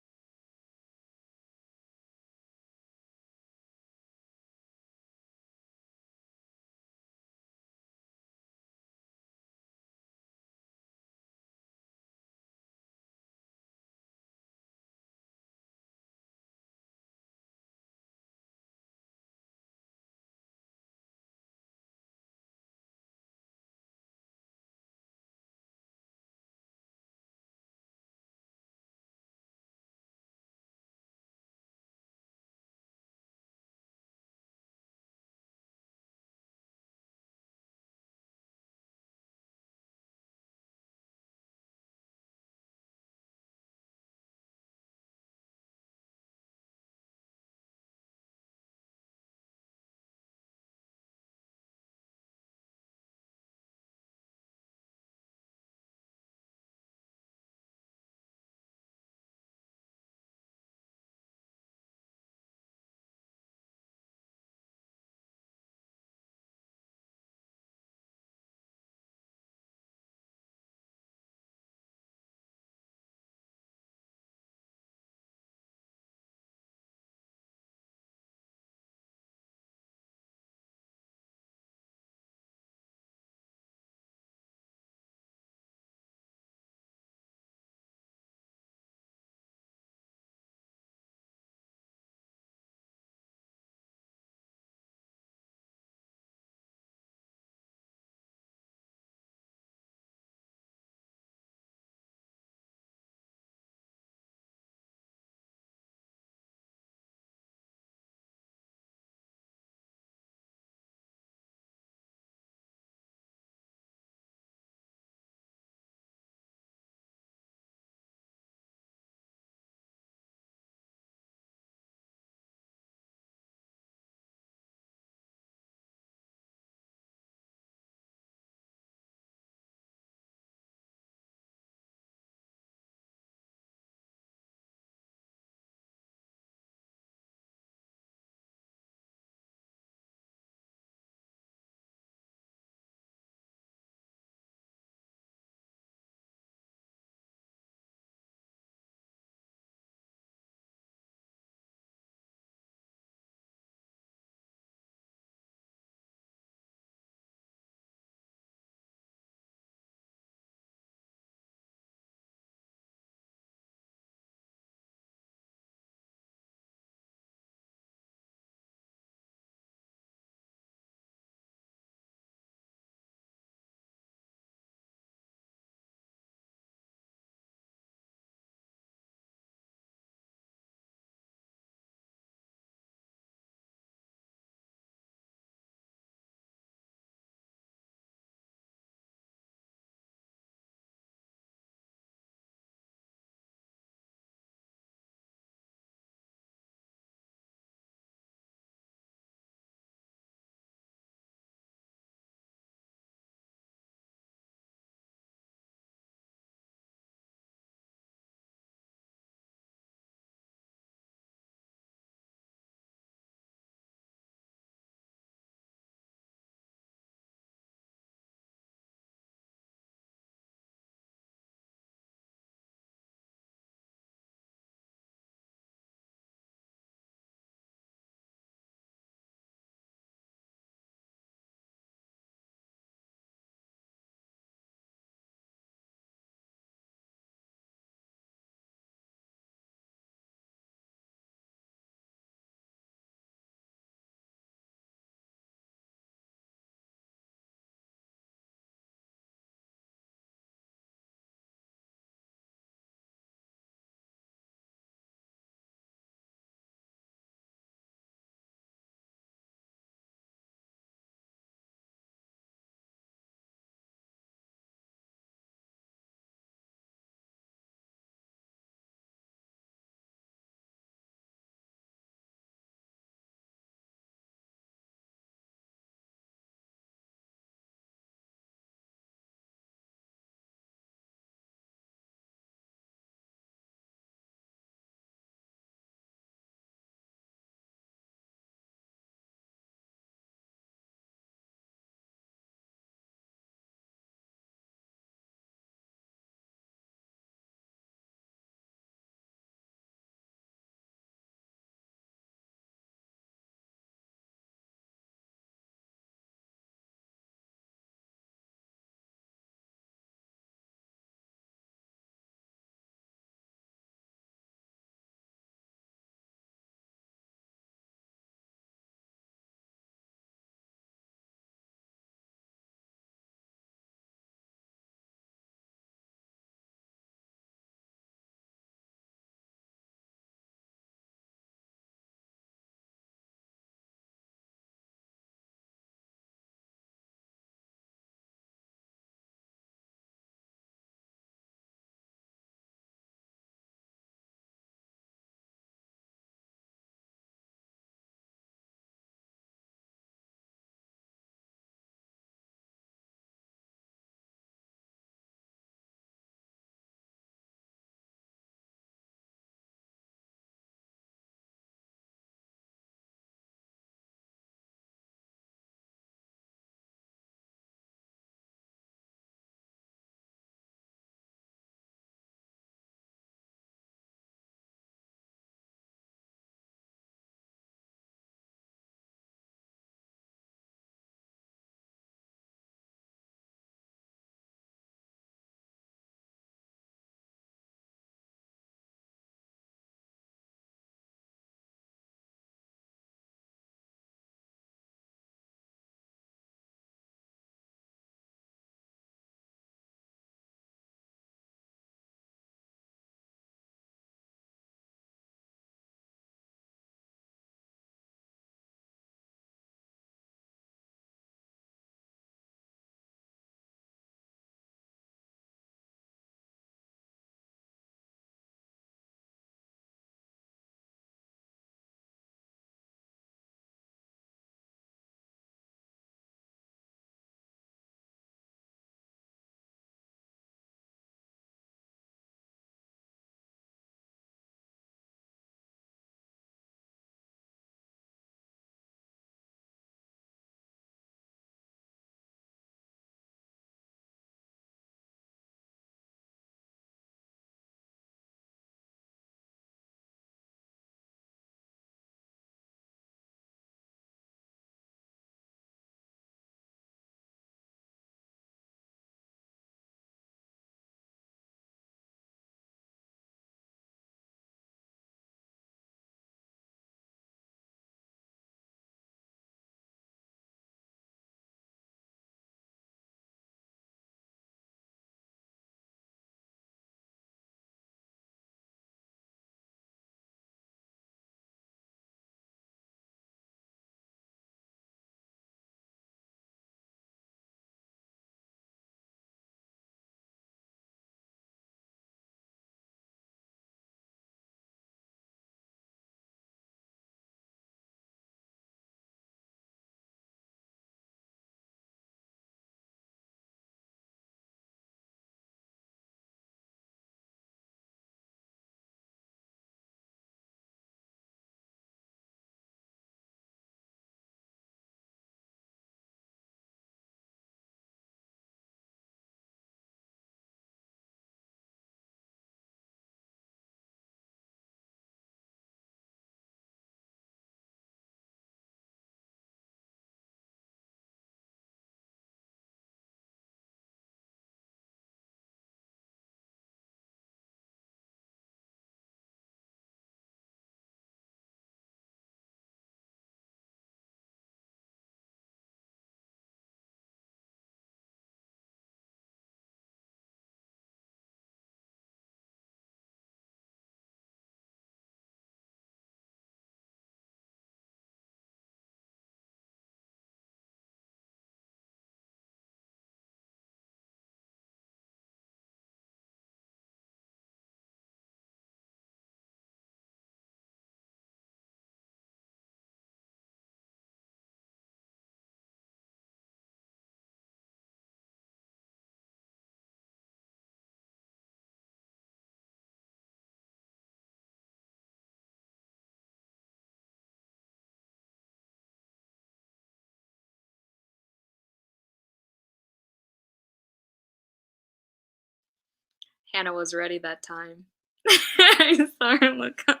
Hannah was ready that time. I saw her look up.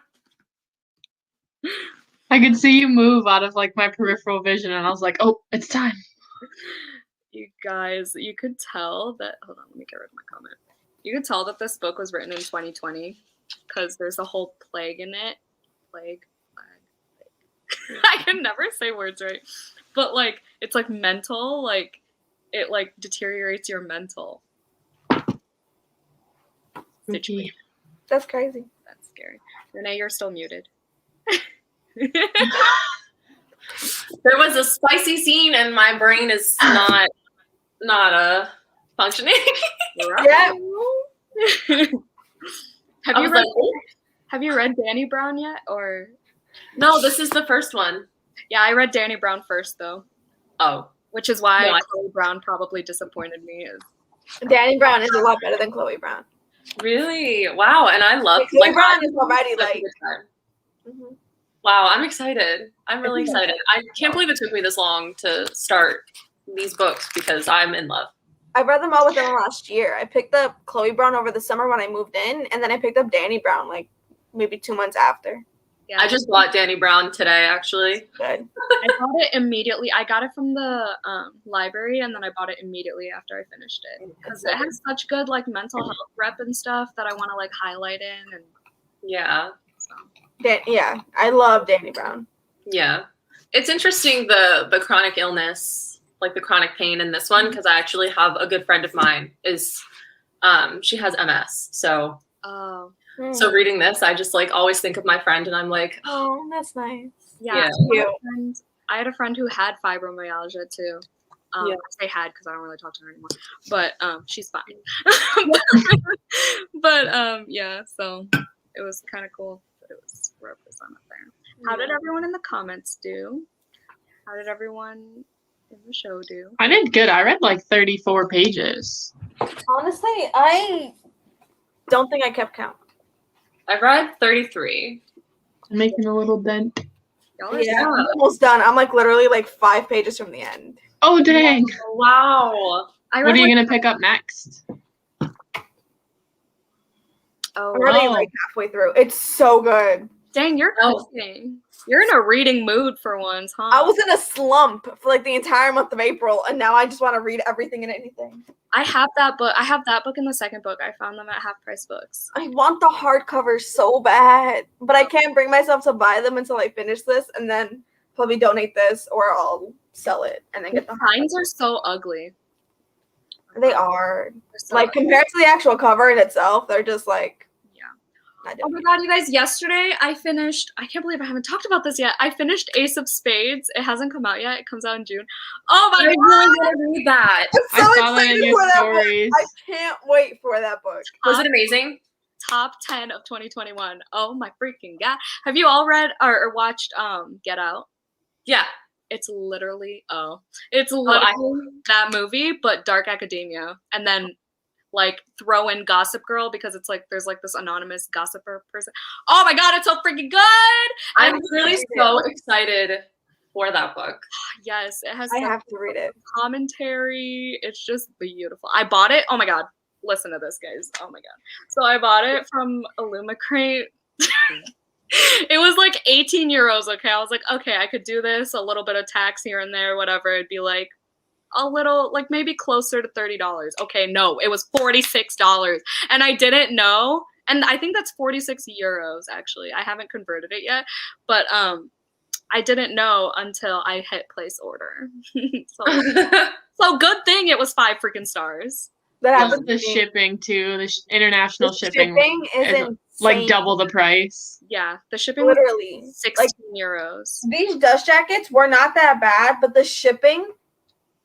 I could see you move out of like my peripheral vision, and I was like, "Oh, it's time." You guys, you could tell that. Hold on, let me get rid of my comment. You could tell that this book was written in 2020 because there's a whole plague in it. Plague. I can never say words right, but like it's like mental, like it like deteriorates your mental. Spooky. That's crazy. That's scary. Renee, you're still muted. There was a spicy scene, and my brain is not functioning. Yeah. Have you read Danny Brown yet, or? No, this is the first one. Yeah, I read Danny Brown first, though. Oh. Which is why Chloe Brown probably disappointed me. Danny Brown is a lot better than Chloe Brown. Really? Wow. And I love Chloe Brown is already like. Mm-hmm. Wow, I'm excited. I'm really excited. I can't believe it took me this long to start these books because I'm in love. I read them all within the last year. I picked up Chloe Brown over the summer when I moved in, and then I picked up Danny Brown like maybe 2 months after. Yeah. I just bought Danny Brown today, actually. Good. I bought it immediately. I got it from the library, and then I bought it immediately after I finished it because it has such good like mental health rep and stuff that I want to like highlight in. And yeah. So. Yeah, I love Danny Brown. Yeah. It's interesting the chronic illness, like the chronic pain in this one, because I actually have a good friend of mine she has MS. So so reading this, I just like always think of my friend, and I'm like, oh, that's nice. Yeah. I had a friend who had fibromyalgia too. I say had because I don't really talk to her anymore, but she's fine. But yeah, so it was kind of cool. It was represented there. How did everyone in the comments do? How did everyone in the show do? I did good. I read like 34 pages. Honestly, I don't think I kept count. I read 33. I'm making a little dent. Yeah, I'm almost done. I'm like literally like 5 pages from the end. Oh, dang. Wow. What are you going to pick up next? I'm already like halfway through. It's so good. Dang, you're cooking. You're in a reading mood for once, huh? I was in a slump for like the entire month of April, and now I just want to read everything and anything. I have that book. I have that book in the second book. I found them at Half Price Books. I want the hardcover so bad, but I can't bring myself to buy them until I finish this, and then probably donate this, or I'll sell it and then get the signs are so ugly. They are so like ugly. Compared to the actual cover in itself, they're just like oh my god, you guys, yesterday I finished, I can't believe I haven't talked about this yet. I finished Ace of Spades. It hasn't come out yet. It comes out in June. Oh my god. I really want to read that. I'm so excited for that book. I can't wait for that book. Was it amazing? Top 10 of 2021. Oh my freaking god. Have you all read or watched Get Out? Yeah. It's literally that movie, but dark academia. And then like throw in Gossip Girl because it's like there's like this anonymous gossiper person. Oh my god, it's so freaking good! I'm really so excited for that book. Yes, it has. I have to read it. Commentary. It's just beautiful. I bought it. Oh my god, listen to this, guys. Oh my god. So I bought it from Illumicrate. It was like 18 euros. Okay, I was like, okay, I could do this. A little bit of tax here and there, whatever. It'd be like a little, like maybe closer to $30. Okay, no, it was $46. And I didn't know. And I think that's 46 euros, actually. I haven't converted it yet. But I didn't know until I hit place order. So good thing it was 5 freaking stars. That happens the shipping, too. The international shipping is insane. Like double the price. Yeah, the shipping literally was 16 euros. These dust jackets were not that bad, but the shipping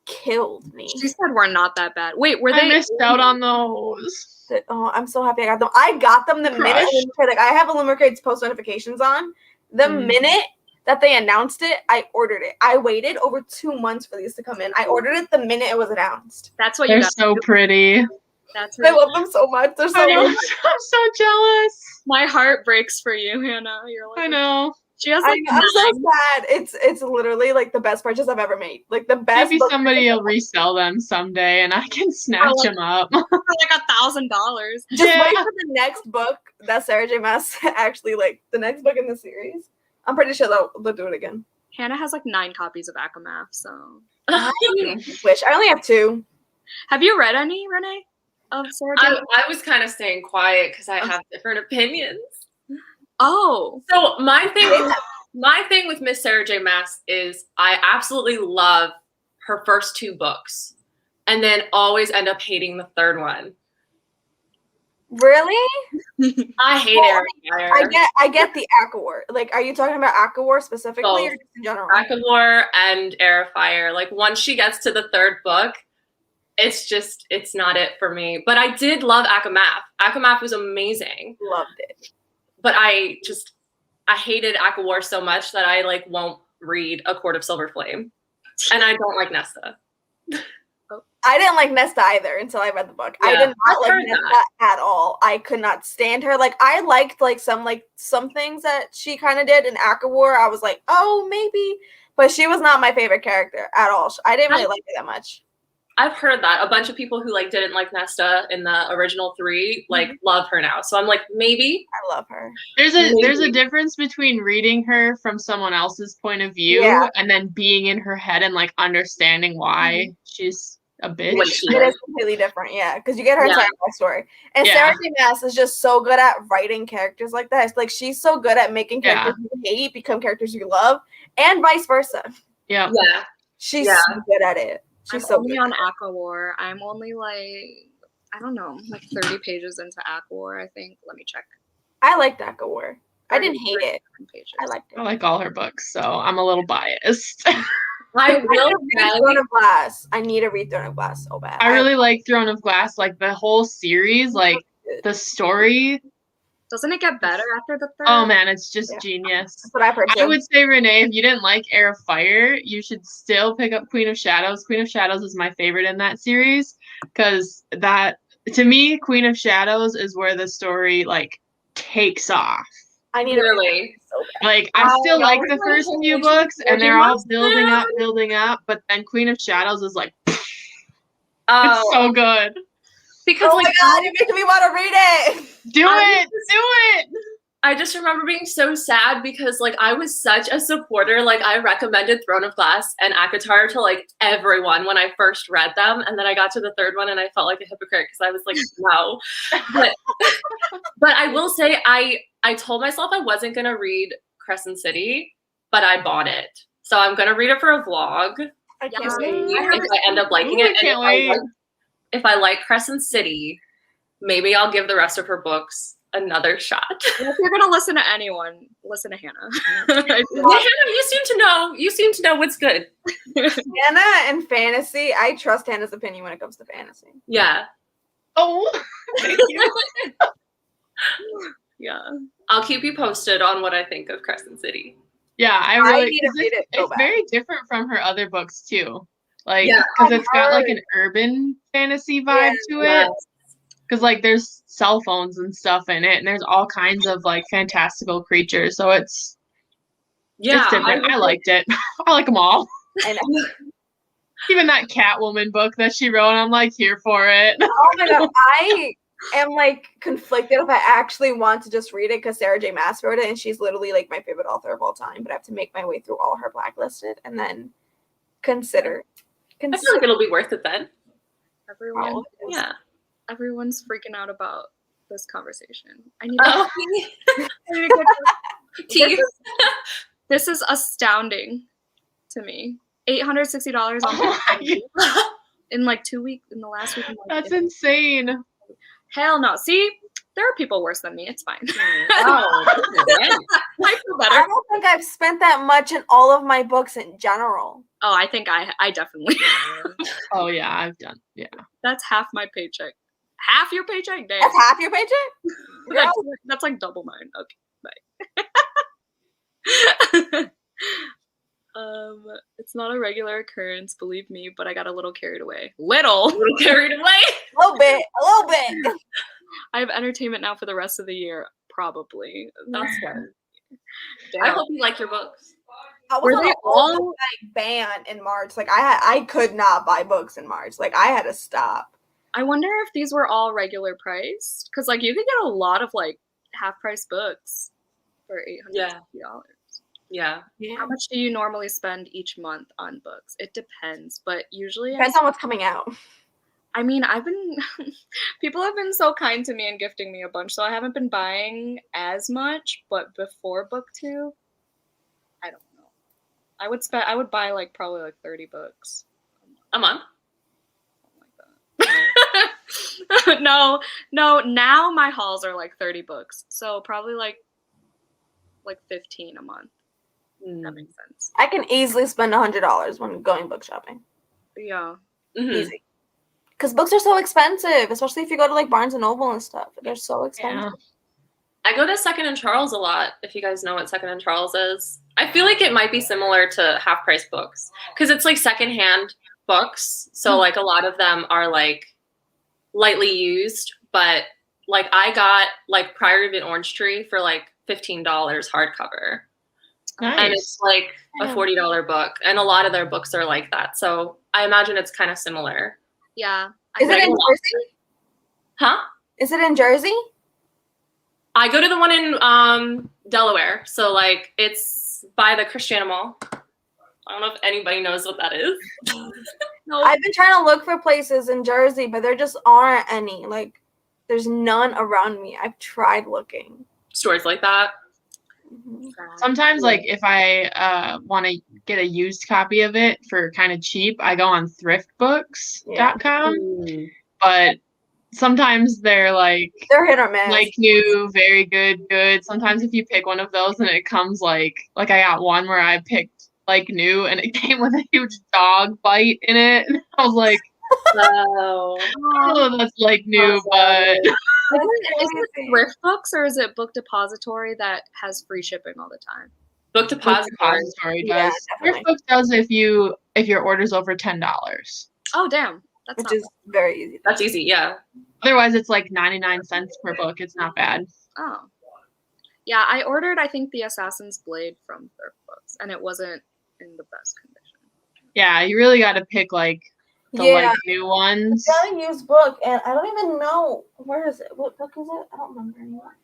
killed me. She said we're not that bad. Wait, were they? I missed out on those. Oh, I'm so happy I got them. I got them the minute. Like I have Illumicrate's post notifications on. The minute that they announced it, I ordered it. I waited over 2 months for these to come in. I ordered it the minute it was announced. That's what they're so pretty. That's I love them so much. They're so. I'm so jealous. My heart breaks for you, Hannah. You're like, I know. She has I'm like so sad. It's literally like the best purchase I've ever made. Like the best. Maybe somebody will resell them someday, and I can snatch them up. for like $1,000. Just wait for the next book that Sarah J. Maas actually like the next book in the series. I'm pretty sure they'll do it again. Hannah has like 9 copies of Akamath, so I wish I only have 2. Have you read any, Renee? Of Sarah J. Maas? I was kind of staying quiet because I have different opinions. Oh. So my thing with Miss Sarah J. Maas is I absolutely love her first 2 books and then always end up hating the third one. Really? I hate Air Fire. I get the Akawar. Like, are you talking about Akawar specifically or just in general? Akawar and Air Fire. Like, once she gets to the 3rd book, it's not it for me. But I did love Akamath. Akamath was amazing. Loved it. But I hated Akawar so much that I like won't read A Court of Silver Flame. And I don't like Nesta. I didn't like Nesta either until I read the book. Yeah, I did not like Nesta at all. I could not stand her. Like, I liked like some things that she kind of did in Akawar. I was like, oh, maybe. But she was not my favorite character at all. I didn't really like her that much. I've heard that a bunch of people who like didn't like Nesta in the original 3 like love her now. So I'm like, maybe. I love her. There's a difference between reading her from someone else's point of view and then being in her head and like understanding why she's a bitch. It is completely different, because you get her entire backstory. And Sarah J. Maas is just so good at writing characters like that. It's like she's so good at making characters you hate become characters you love, and vice versa. Yeah. She's so good at it. I'm only on Akawar. I'm only like, I don't know, like 30 pages into Akawar, I think. Let me check. I liked Akawar. I didn't hate it. Pages. I liked it. I like all her books, so I'm a little biased. I will read Throne of Glass. I need to read Throne of Glass so bad. I really like Throne of Glass, like the whole series, like the story. Doesn't it get better after the 3rd? Oh man, it's just genius. That's what I've heard too. I would say, Renee, if you didn't like Air of Fire, you should still pick up Queen of Shadows. Queen of Shadows is my favorite in that series because that, to me, Queen of Shadows is where the story like takes off. I need really so bad. Like I still like the first few books, and they're all building up, but then Queen of Shadows is like, it's so good. Because my God, you're making me want to read it. Do it. I just remember being so sad because like I was such a supporter. Like I recommended Throne of Glass and ACOTAR to like everyone when I first read them, and then I got to the 3rd one and I felt like a hypocrite because I was like, no. But I will say I told myself I wasn't gonna read Crescent City, but I bought it, so I'm gonna read it for a vlog. I can't wait. If I end up liking it, and if I like Crescent City, maybe I'll give the rest of her books another shot. If you're gonna listen to anyone, listen to Hannah. Hannah, you seem to know what's good. Hannah and fantasy. I trust Hannah's opinion when it comes to fantasy. Yeah. Oh, thank you. Yeah. I'll keep you posted on what I think of Crescent City. Yeah, I really. need to read it so it's bad. very different from her other books too. Like, because it's got like an urban fantasy vibe to it. Because like there's cell phones and stuff in it, and there's all kinds of like fantastical creatures. So it's different. I liked it. I like them all. I know. Even that Catwoman book that she wrote, I'm like here for it. Oh my God, I am like conflicted if I actually want to just read it because Sarah J. Maas wrote it, and she's literally like my favorite author of all time. But I have to make my way through all her blacklisted and then consider. I feel like it'll be worth it then. Everyone's freaking out about this conversation. I need to This is astounding to me. $860 on in like 2 weeks, in the last week. That's insane. Hell no. See, there are people worse than me. It's fine. I feel better. I don't think I've spent that much in all of my books in general. Oh, I think I definitely. Oh yeah, I've done. Yeah. That's half my paycheck. Half your paycheck? Damn. That's half your paycheck? That's like double mine. Okay, bye. It's not a regular occurrence, believe me, but I got a little carried away. Little carried away? A little bit. I have entertainment now for the rest of the year, probably. That's good. I hope you like your books. I was Were on they a whole ban in March. Like I could not buy books in March. Like I had to stop. I wonder if these were all regular priced, because like you could get a lot of like half price books for $850. Yeah. How much do you normally spend each month on books? It depends, but usually Depends on what's coming out. I mean, people have been so kind to me and gifting me a bunch, so I haven't been buying as much, but before BookTube, I don't know. I would buy like probably like 30 books a month. No, now my hauls are like 30 books. So probably like 15 a month. That makes sense. I can easily spend $100 when going book shopping. Yeah. Easy. Because books are so expensive, especially if you go to like Barnes and Noble and stuff. They're so expensive. I go to Second and Charles a lot, if you guys know what Second and Charles is. I feel like it might be similar to half price books because it's like secondhand books. So like a lot of them are like lightly used, but like I got like Priory of an Orange Tree for like $15 hardcover. Nice. And it's like a $40 book. And a lot of their books are like that. So I imagine it's kind of similar. Yeah. Is it in Jersey? Huh? Is it in Jersey? I go to the one in Delaware. So like it's by the Christiana Mall. I don't know if anybody knows what that is. No. I've been trying to look for places in Jersey, but there just aren't any. Like, there's none around me. I've tried looking. Stores like that. Sometimes, like, if I want to get a used copy of it for kind of cheap, I go on thriftbooks.com. But sometimes they're hit or miss. Like new, very good. Sometimes if you pick one of those and it comes like I got one where I picked like new and it came with a huge dog bite in it. And I was like, oh, that's like new, but is it thrift books or is it Book Depository that has free shipping all the time? Book Depository does. Thrift Books does if your order's over $10. Oh damn. Which is very easy. That's easy, yeah. Otherwise it's like 99 cents per book. It's not bad. Oh. Yeah, I ordered I think the Assassin's Blade from Thrift Books and it wasn't in the best condition. Yeah, you really got to pick like the like new ones. I got a used book and I don't even know where is it. What book is it? I don't remember anymore.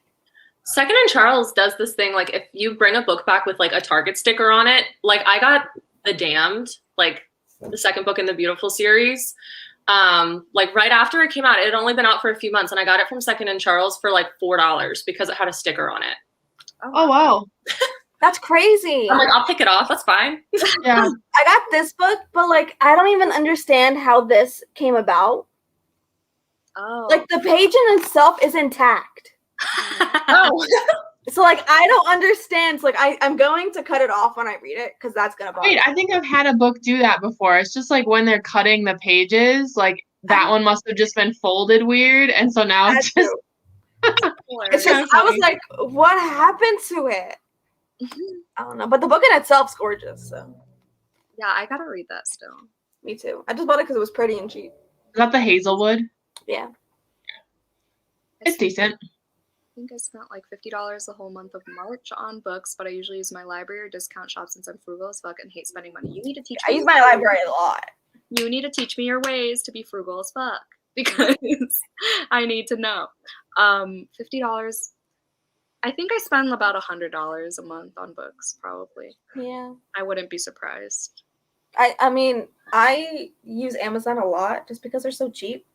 Second and Charles does this thing like if you bring a book back with like a Target sticker on it, like I got The Damned, like the second book in the Beautiful series. Like right after it came out, it had only been out for a few months and I got it from Second and Charles for like $4 because it had a sticker on it. Oh wow. That's crazy. I'm like, I'll pick it off. That's fine. Yeah. I got this book, but like, I don't even understand how this came about. Oh. Like, the page in itself is intact. Oh. So, like, I don't understand. So, like, I'm going to cut it off when I read it because that's going to bother me. Wait, I think I've had a book do that before. It's just like when they're cutting the pages, like that one must have just been folded weird. And so now it's just. It's just, I was like, what happened to it? I don't know, but the book in itself is gorgeous. So yeah, I gotta read that still. Me too. I just bought it because it was pretty and cheap. Is that the Hazelwood? Yeah, it's decent. I think I spent like $50 the whole month of March on books, but I usually use my library or discount shop since I'm frugal as fuck and hate spending money. You need to teach. I use my library a lot. You need to teach me your ways to be frugal as fuck because I need to know. $50. I think I spend about $100 a month on books, probably. Yeah. I wouldn't be surprised. I mean, I use Amazon a lot just because they're so cheap.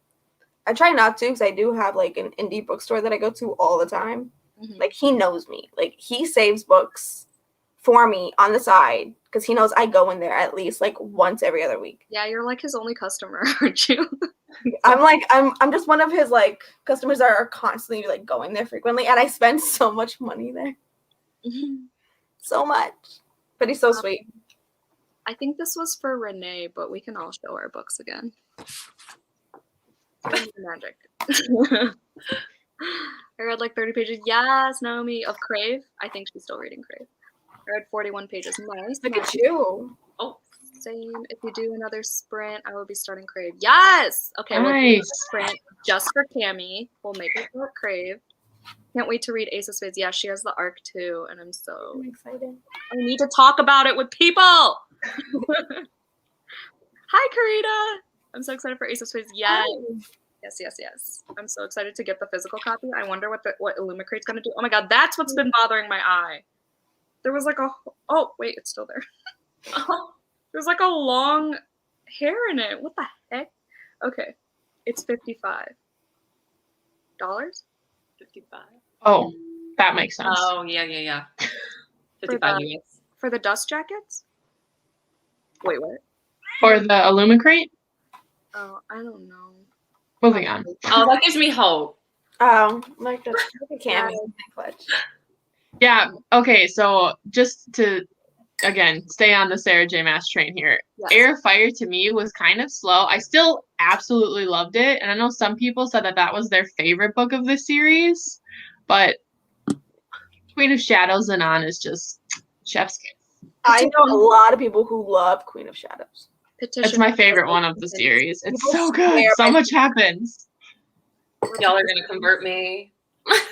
I try not to because I do have like an indie bookstore that I go to all the time. Mm-hmm. Like he knows me. Like he saves books for me on the side because he knows I go in there at least like once every other week. Yeah, you're like his only customer, aren't you? I'm just one of his like customers that are constantly like going there frequently, and I spend so much money there. Mm-hmm. So much. But he's so sweet. I think this was for Renee, but we can all show our books again. Magic. I read like 30 pages. Yes, Naomi of Crave. I think she's still reading Crave. I read 41 pages. Nice. Look at you. Oh, same. If you do another sprint, I will be starting Crave. Yes. Okay. Nice. We'll do a sprint just for Cammie. We'll make it for Crave. Can't wait to read Ace of Spades. Yeah, she has the arc too, and I'm excited. I need to talk about it with people. Hi, Karita. I'm so excited for Ace of Spades. Yes. Hi. Yes. I'm so excited to get the physical copy. I wonder what Illumicrate's gonna do. Oh my god, that's what's been bothering my eye. There was like oh wait, it's still there. There's like a long hair in it. What the heck? Okay, it's $55. 55. Oh, that makes sense. Oh yeah. 55 US. For the dust jackets? Wait, what? For the Illumicrate? Oh, I don't know. Moving on. Oh, that gives me hope. Oh, like the cameo clutch. Yeah, okay, so just to, again, stay on the Sarah J. Maas train here. Yes. Air of Fire to me was kind of slow. I still absolutely loved it, and I know some people said that was their favorite book of the series, but Queen of Shadows and on is just chef's kiss. I know a lot of people who love Queen of Shadows. It's my favorite one of the series. It's so good. So much happens. Y'all are gonna convert me.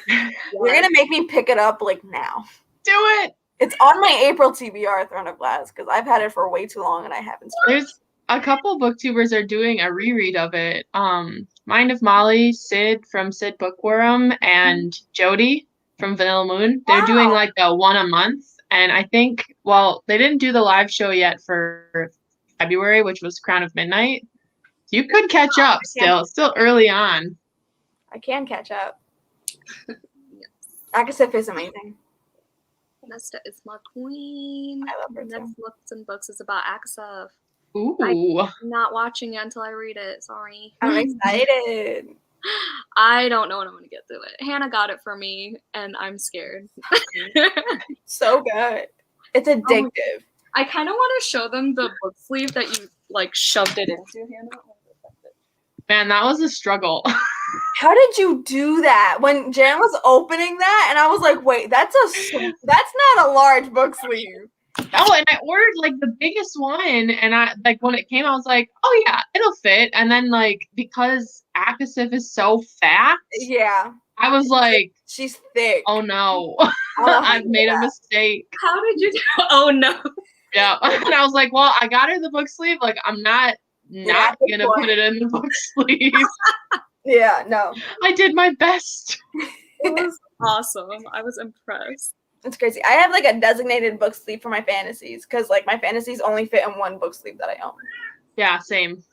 You're gonna make me pick it up like now. Do it. It's on my April TBR, Throne of Glass, because I've had it for way too long and I haven't started. There's a couple booktubers are doing a reread of it. Mind of Molly, Sid from Sid Bookworm, and Jody from Vanilla Moon. They're doing like a one a month, and I think they didn't do the live show yet for February, which was Crown of Midnight. You could catch up still. It's still early on. I can catch up. Akasif is amazing. Nesta is my queen. I love her Next too. Looks and Books is about Akasif. Ooh. I'm not watching it until I read it. Sorry. I'm excited. I don't know when I'm going to get through it. Hannah got it for me, and I'm scared. So good. It's addictive. I kind of want to show them the book sleeve that you like shoved it into, Hannah. Man, that was a struggle. How did you do that? When Jan was opening that, and I was like, "Wait, that's not a large book sleeve." Oh, and I ordered like the biggest one, and I like when it came, I was like, "Oh yeah, it'll fit." And then like because Akasif is so fat, yeah, I was like, "She's thick." Oh no, Oh, I've made a mistake. How did you do? Oh no. Yeah, and I was like, well, I got her the book sleeve. Like, I'm not gonna put it in the book sleeve. Yeah, no. I did my best. It was awesome. I was impressed. It's crazy. I have like a designated book sleeve for my fantasies because like my fantasies only fit in one book sleeve that I own. Yeah, same.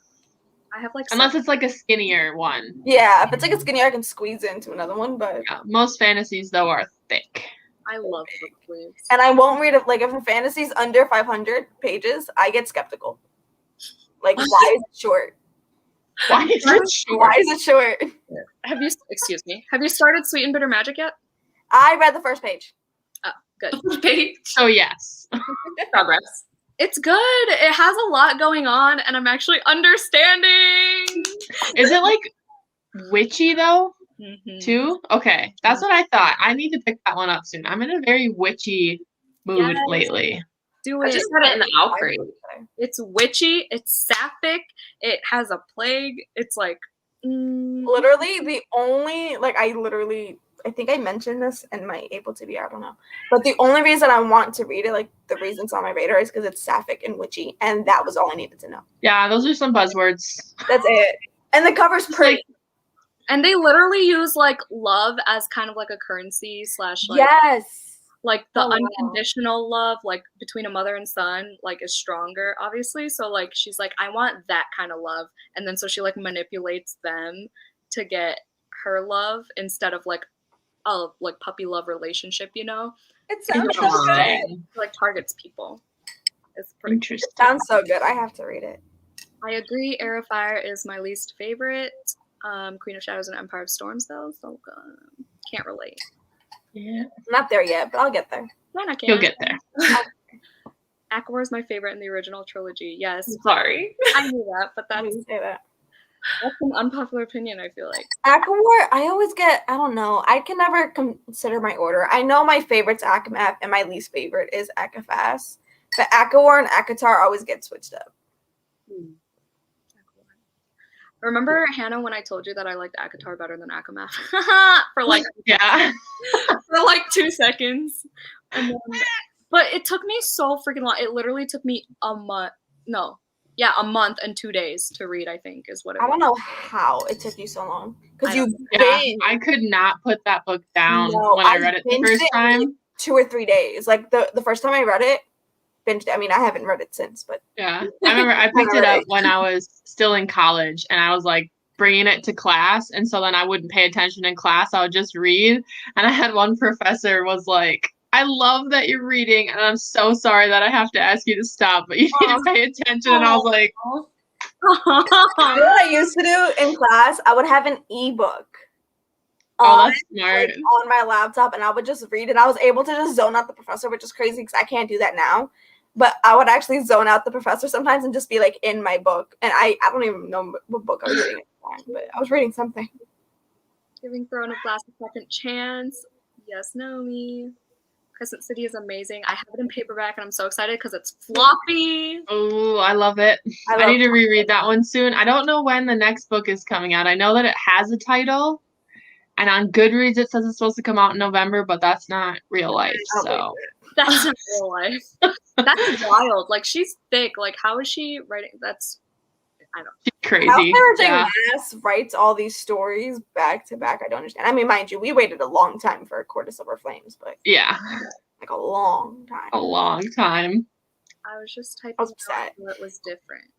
I have like unless it's like a skinnier one. Yeah, if it's like a skinnier, I can squeeze it into another one. But yeah, most fantasies though are thick. I love book sleeves. And I won't read it. Like if a fantasy's under 500 pages, I get skeptical. Like, why is it short? Why is it short? Why is it short? Have you started Sweet and Bitter Magic yet? I read the first page. Oh, good. So yes. Progress. It's good. It has a lot going on, and I'm actually understanding. Is it like witchy though? Mm-hmm. Too? Okay, that's what I thought. I need to pick that one up soon. I'm in a very witchy mood lately. Do it. I just got it in the Alcrate. It's witchy. It's sapphic. It has a plague. It's like literally the only I think I mentioned this in my April TBR, I don't know. But the only reason I want to read it, like the reason it's on my radar, is because it's sapphic and witchy, and that was all I needed to know. Yeah, those are some buzzwords. That's it. And the cover's pretty. And they literally use like love as kind of like a currency / like, yes. Like the unconditional love, like between a mother and son, like is stronger, obviously. So like she's like, I want that kind of love, and then so she like manipulates them to get her love instead of like a like puppy love relationship, you know? It sounds so good. Like targets people. It's pretty interesting. It sounds so good. I have to read it. I agree. Air of Fire is my least favorite. Queen of Shadows and Empire of Storms, though, so can't relate. Yeah, I'm not there yet, but I'll get there. Mine I can. You'll get there. Aqua is my favorite in the original trilogy. Yes. Sorry. I knew that, but I didn't say that. That's an unpopular opinion, I feel like. Akawar, I always get, I don't know. I can never consider my order. I know my favorite's Akamaf and my least favorite is Akafas. But Akawar and Akatar always get switched up. Remember, Hannah, when I told you that I liked ACOTAR better than ACOMAF? for like 2 seconds. And then, but it took me so freaking long. It literally took me a month and 2 days to read, I think, is what it was. I don't know how it took you so long. Because I could not put that book down when I read it the first time. 2 or 3 days. Like the first time I read it, binged it. I mean, I haven't read it since, but yeah, I remember I picked it up when I was still in college, and I was like bringing it to class, and so then I wouldn't pay attention in class. I would just read, and I had one professor was like, "I love that you're reading, and I'm so sorry that I have to ask you to stop, but you need to pay attention." And I was like, you know what I used to do in class? I would have an ebook. That's smart. Like, on my laptop, and I would just read, and I was able to just zone out the professor, which is crazy because I can't do that now. But I would actually zone out the professor sometimes and just be like in my book. And I don't even know what book I was reading at the time, but I was reading something. Giving Throne of Glass a second chance. Yes, Naomi. Crescent City is amazing. I have it in paperback, and I'm so excited because it's floppy. Oh, I love it. I need to reread that one soon. I don't know when the next book is coming out. I know that it has a title. And on Goodreads, it says it's supposed to come out in November, but that's not real life. So that's not real life. That's wild. Like, she's thick. Like, how is she writing? That's, I don't know. She's crazy. How Sarah J. Maas writes all these stories back to back, I don't understand. I mean, mind you, we waited a long time for Court of Silver Flames, but yeah, like a long time. A long time. I was just typing out how it was different.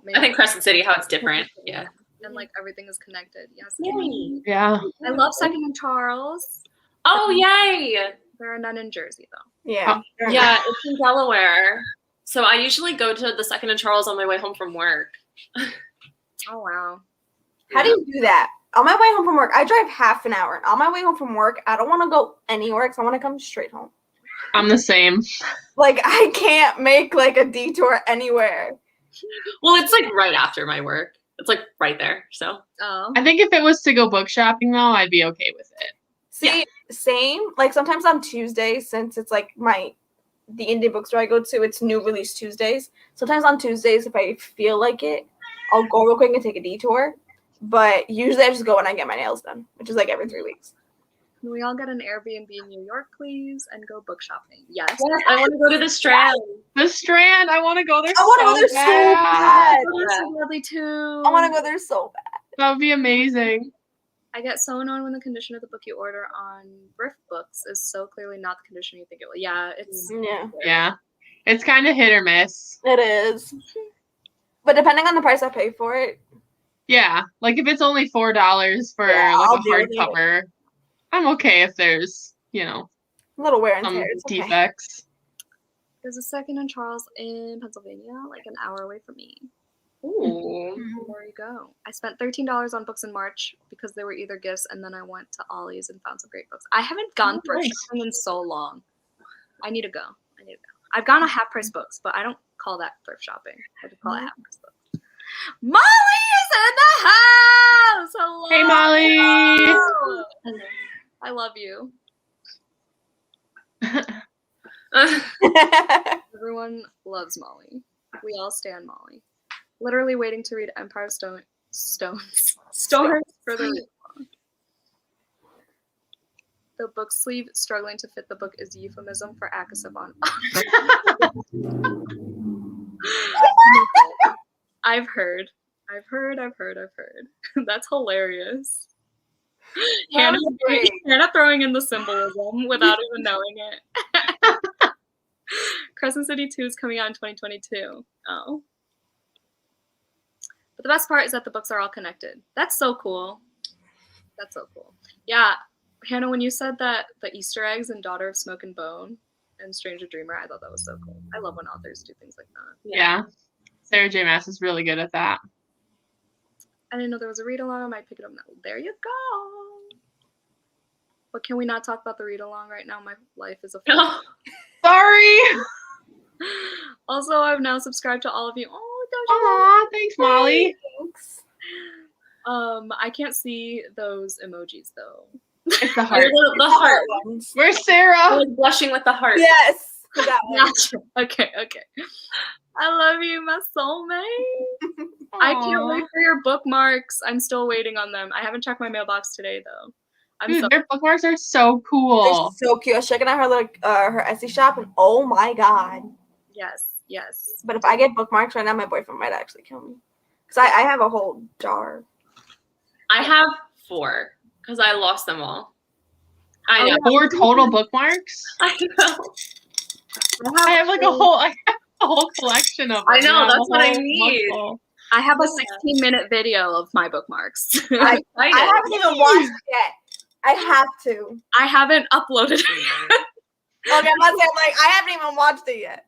Maybe I think Crescent City, how it's different. Yeah. And like everything is connected. Yes. Yay. Yeah. I love Second and Charles. Oh, yay. There are none in Jersey though. Yeah. Yeah, it's in Delaware. So I usually go to the Second and Charles on my way home from work. Oh wow. How do you do that? On my way home from work, I drive half an hour. On my way home from work, I don't want to go anywhere because I want to come straight home. I'm the same. Like, I can't make like a detour anywhere. Well, it's like right after my work. It's like right there. So I think if it was to go book shopping though, I'd be okay with it. See, same. Like sometimes on Tuesdays, since it's like the indie bookstore I go to, it's new release Tuesdays. Sometimes on Tuesdays, if I feel like it, I'll go real quick and take a detour. But usually I just go when I get my nails done, which is like every 3 weeks. Can we all get an Airbnb in New York, please, and go book shopping? Yes. I want to go to the Strand. The Strand. I want to go there. I want to go there so bad. So badly too. I want to go there so bad. That would be amazing. I get so annoyed when the condition of the book you order on Thrift Books is so clearly not the condition you think it will. Yeah, it's yeah. It's kind of hit or miss. It is. But depending on the price I pay for it. Yeah, like if it's only $4 for like a hardcover, I'm okay if there's, a little wear and some tear. defects. Okay. There's a Second and Charles in Pennsylvania, like an hour away from me. Ooh. There you go. I spent $13 on books in March because they were either gifts, and then I went to Ollie's and found some great books. I haven't gone thrift shopping in so long. I need to go. I've gone to half-price books, but I don't call that thrift shopping. I just call it half-price books. Molly is in the house! Hello! Hey, Molly! I love you. Everyone loves Molly. We all stand Molly. Literally waiting to read Empire Stones for the read. The book sleeve struggling to fit the book is euphemism for Akasabon. I've heard. That's hilarious. Hannah throwing in the symbolism without even knowing it. Crescent City 2 is coming out in 2022. Oh. But the best part is that the books are all connected. That's so cool. Yeah, Hannah, when you said that the Easter eggs in Daughter of Smoke and Bone and Stranger Dreamer, I thought that was so cool. I love when authors do things like that. Yeah. Sarah J. Maas is really good at that. I didn't know there was a read-along. I might pick it up now. There you go. But can we not talk about the read-along right now? My life is a flop. Sorry. Also, I've now subscribed to all of you. Aw, thanks, Molly. Thanks. I can't see those emojis though. It's the heart. The heart ones. Where's Sarah? Like blushing with the heart. Yes. That one. Okay. I love you, my soulmate. I can't wait for your bookmarks. I'm still waiting on them. I haven't checked my mailbox today though. Dude, their bookmarks are so cool. They're so cute. I was checking out her her Etsy shop, and oh my god. Yes. But if I get bookmarks right now, my boyfriend might actually kill me. Because I have a whole jar. I have 4 because I lost them all. I know. 4 total bookmarks? I know. I have like a whole collection of them. I know, that's what I need. I have a 16-minute video of my bookmarks. I haven't even watched it yet. I have to. I haven't uploaded it. Okay, I haven't even watched it yet.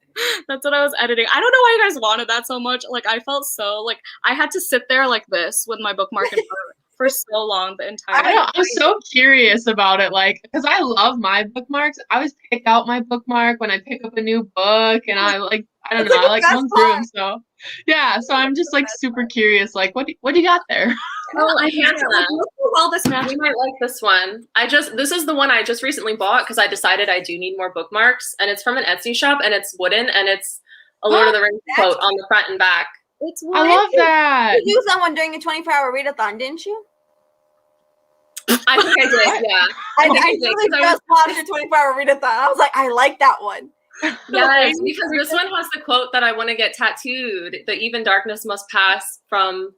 That's what I was editing. I don't know why you guys wanted that so much. Like, I felt so, like, I had to sit there like this with my bookmark in front of it for so long, the entire I know, I'm so curious about it, like, because I love my bookmarks. I always pick out my bookmark when I pick up a new book, and I don't know, I like going through them, so. Yeah, so I'm just, like, super curious, like, what do you got there? Oh, I can't well, this match. You might like this one. This is the one I just recently bought because I decided I do need more bookmarks, and it's from an Etsy shop, and it's wooden, and it's a Lord of the Rings quote on the front and back. It's I love that. You used that one during a 24-hour readathon, didn't you? I think I did, yeah. I really just watched a 24-hour readathon. I was like, I like that one. Yes, because this one has the quote that I want to get tattooed. The even darkness must pass, from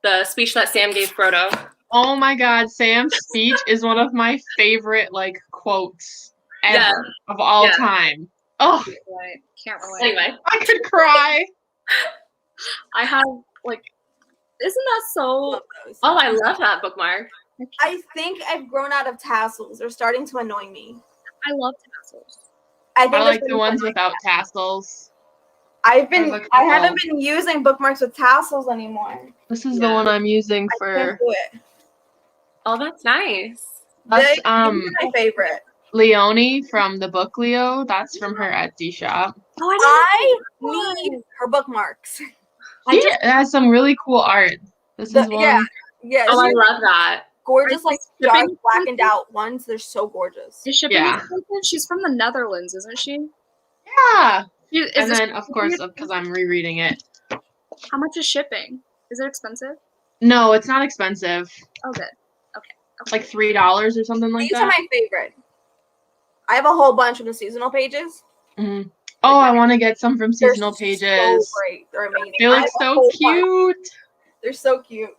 the speech that Sam gave Frodo. Oh my God, Sam's speech is one of my favorite quotes ever of all time. Oh, can't relate. Anyway, I could cry. I have isn't that so? Oh, I love that bookmark. I think I've grown out of tassels. They're starting to annoy me. I love tassels. I like the ones without tassels. I haven't been using bookmarks with tassels anymore. This is the one I'm using for. I can't do it. Oh, that's nice. That's my favorite. Leonie from the book Leo. That's from her Etsy shop. Oh, I need her bookmarks. She has some really cool art. This is one. Yeah. Oh, I love that. Gorgeous, dark, blackened out ones. They're so gorgeous. Is shipping expensive? She's from the Netherlands, isn't she? Yeah. And then, of course, because I'm rereading it. How much is shipping? Is it expensive? No, it's not expensive. Oh, good. Okay. Like $3 or something like that. These are my favorite. I have a whole bunch of the seasonal pages. Mm-hmm. Oh, I want to get some from seasonal pages. So great. They're amazing. They look so cute. They're so cute.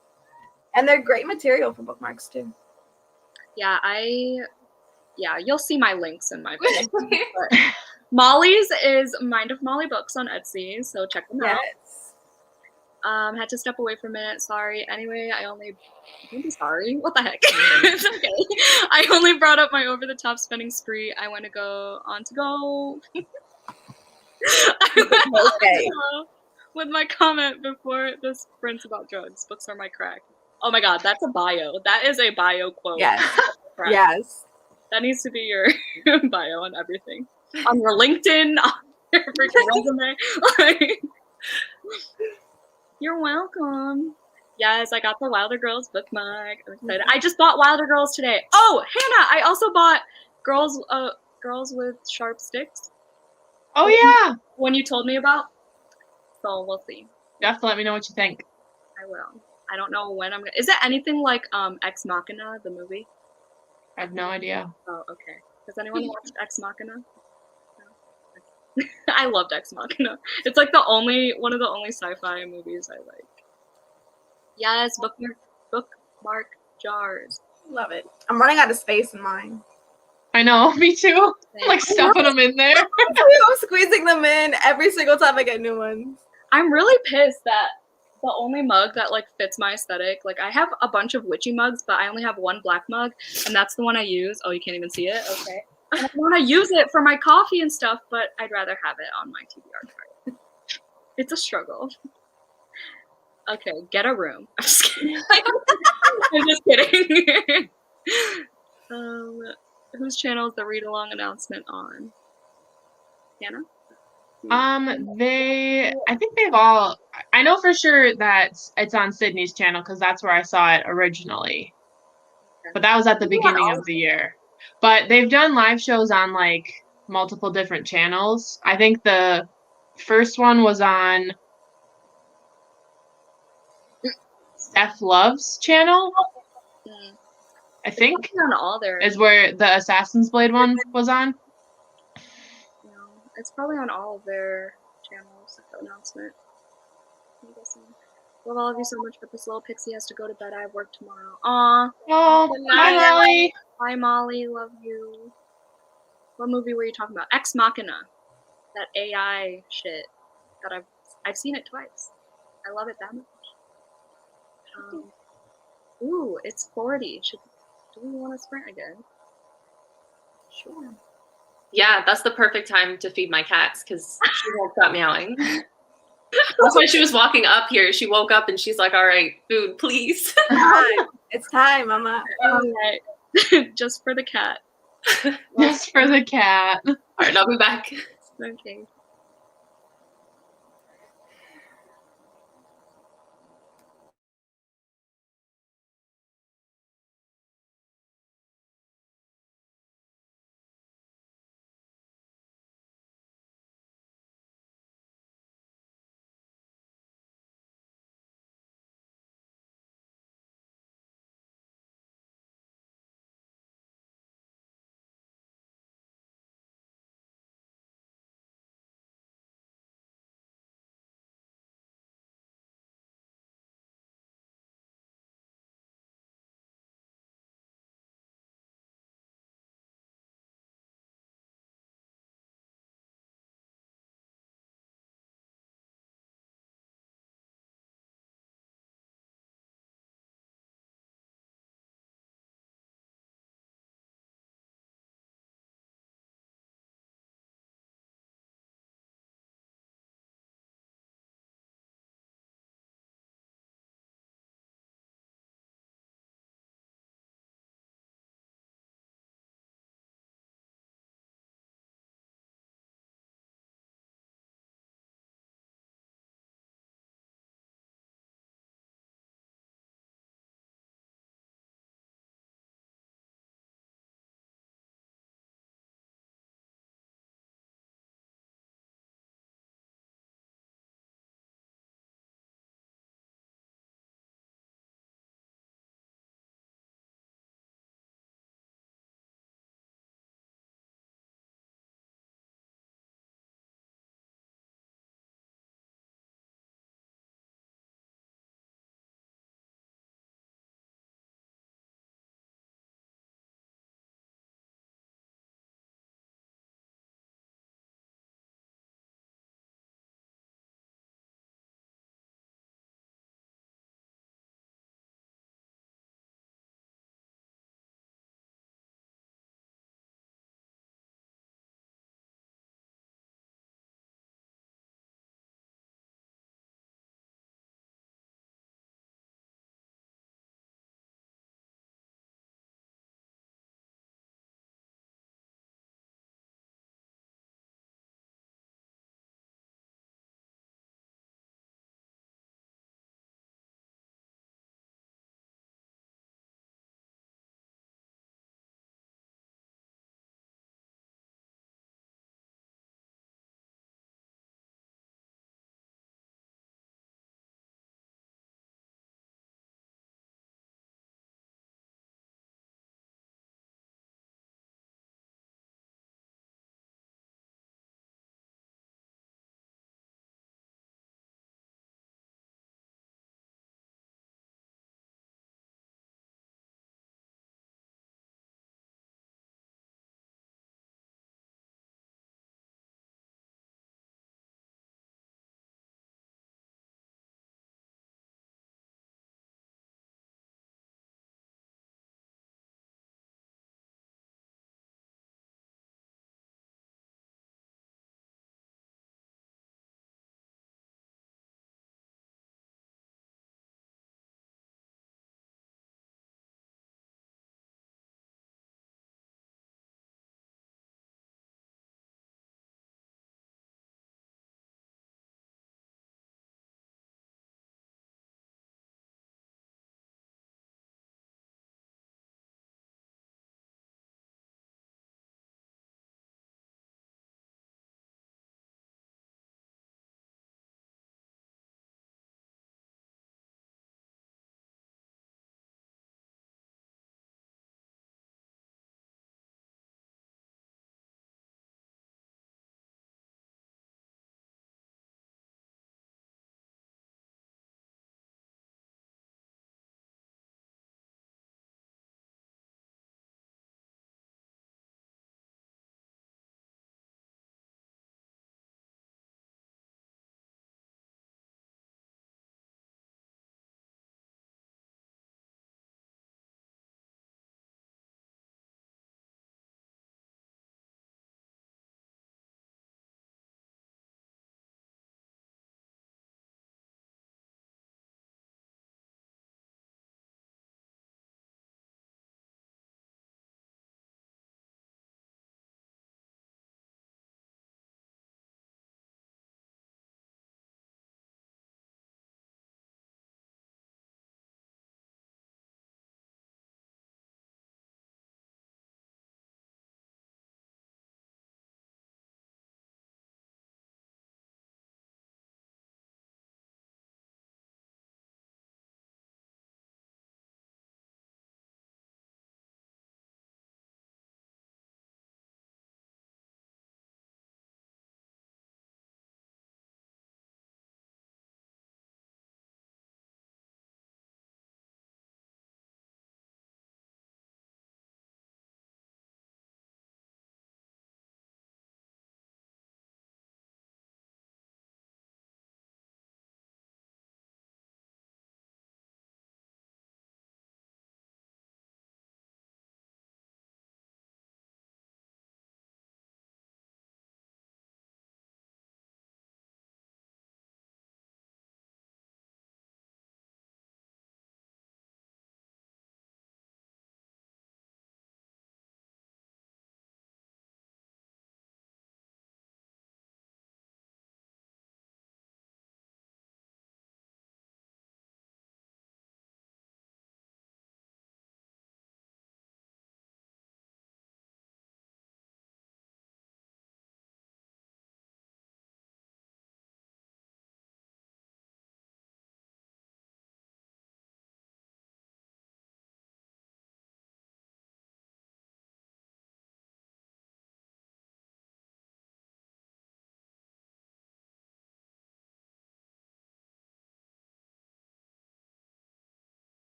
And they're great material for bookmarks, too. Yeah, you'll see my links in my page. Molly's is Mind of Molly Books on Etsy, so check them out. Had to step away for a minute. Sorry. Anyway, I'm sorry. What the heck? It's okay. I only brought up my over-the-top spending spree. I want to go on to go. Okay. With my comment before this sprints about drugs. Books are my crack. Oh my God, that's a bio. That is a bio quote. Yes. Yes. That needs to be your bio on everything. On your LinkedIn, on your freaking resume. You're welcome. Yes, I got the Wilder Girls bookmark. I'm excited. I just bought Wilder Girls today. Oh, Hannah, I also bought Girls with Sharp Sticks. Oh yeah. One you told me about. So we'll see. You have to let me know what you think. I will. I don't know when I'm gonna. Is it anything like Ex Machina, the movie? I have no idea. Oh, okay. Has anyone watched Ex Machina? No? I loved Ex Machina. It's like one of the only sci-fi movies I like. Yes, bookmark jars. Love it. I'm running out of space in mine. I know, me too. Like stuffing them in there. I'm squeezing them in every single time I get new ones. I'm really pissed that the only mug that fits my aesthetic, I have a bunch of witchy mugs, but I only have one black mug, and that's the one I use. Oh, you can't even see it? Okay. And I want to use it for my coffee and stuff, but I'd rather have it on my TBR card. It's a struggle. Okay, get a room. I'm just kidding. I'm just kidding. Whose channel is the read-along announcement on? Hannah? I think they've all. I know for sure that it's on Sydney's channel because that's where I saw it originally. But that was at the beginning of the year. But they've done live shows on multiple different channels. I think the First one was on Steph Love's channel, I think. On all their. Is where the Assassin's Blade one was on. No, it's probably on all of their channels. The announcement. I'm guessing. Love all of you so much, but this little pixie has to go to bed. I have work tomorrow. Aw. Oh, bye, Molly. Bye, Molly. Love you. What movie were you talking about? Ex Machina. That AI shit. That I've seen it twice. I love it that much. Ooh, it's 40. Do we want to sprint again? Sure. Yeah, that's the perfect time to feed my cats because she won't stop meowing. That's why she was walking up here. She woke up and she's like, all right, food, please. It's time, Mama. All right. Just for the cat. Just for the cat. All right, I'll be back. Okay.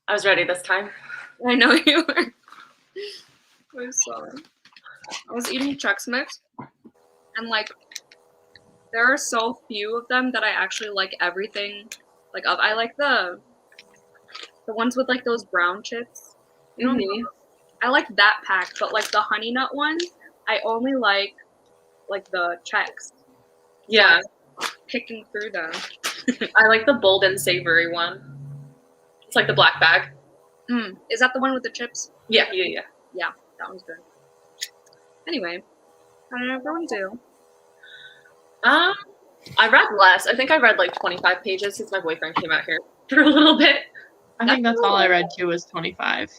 I was ready this time. I know you were. I'm sorry. I was eating Chex Mix, and like, there are so few of them that I actually like everything. Like, I like the ones with like those brown chips. You know, I like that pack, but like the honey nut ones, I only like the Chex. Yeah. Picking through them. I like the bold and savory one. It's like the black bag. Is that the one with the chips? Yeah. Yeah, that one's good. Anyway, how did everyone do? I read less. I think I read like 25 pages since my boyfriend came out here for a little bit. I think that's all I read too was 25.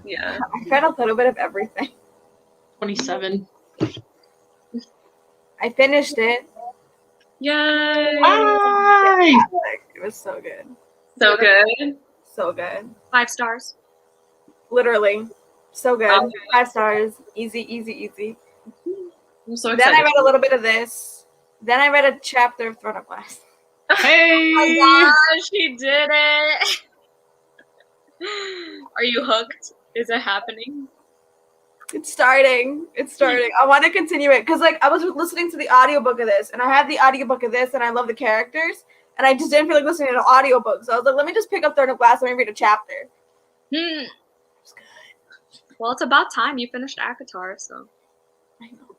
Yeah. I read a little bit of everything. 27. I finished it. Yay! Bye! It was so good. So good. So good. 5 stars. Literally. So good. Okay. 5 stars. Easy. I'm so Then excited. I read a little bit of this. Then I read a chapter of Throne of Glass. Hey! Oh my gosh, she did it! Are you hooked? Is it happening? It's starting. I want to continue it because like I was listening to the audiobook of this and I had the audiobook of this and I love the characters and I just didn't feel like listening to an audiobook. So I was like, let me just pick up Throne of Glass and read a chapter. It was good. Well, it's about time you finished ACOTAR, so. I know.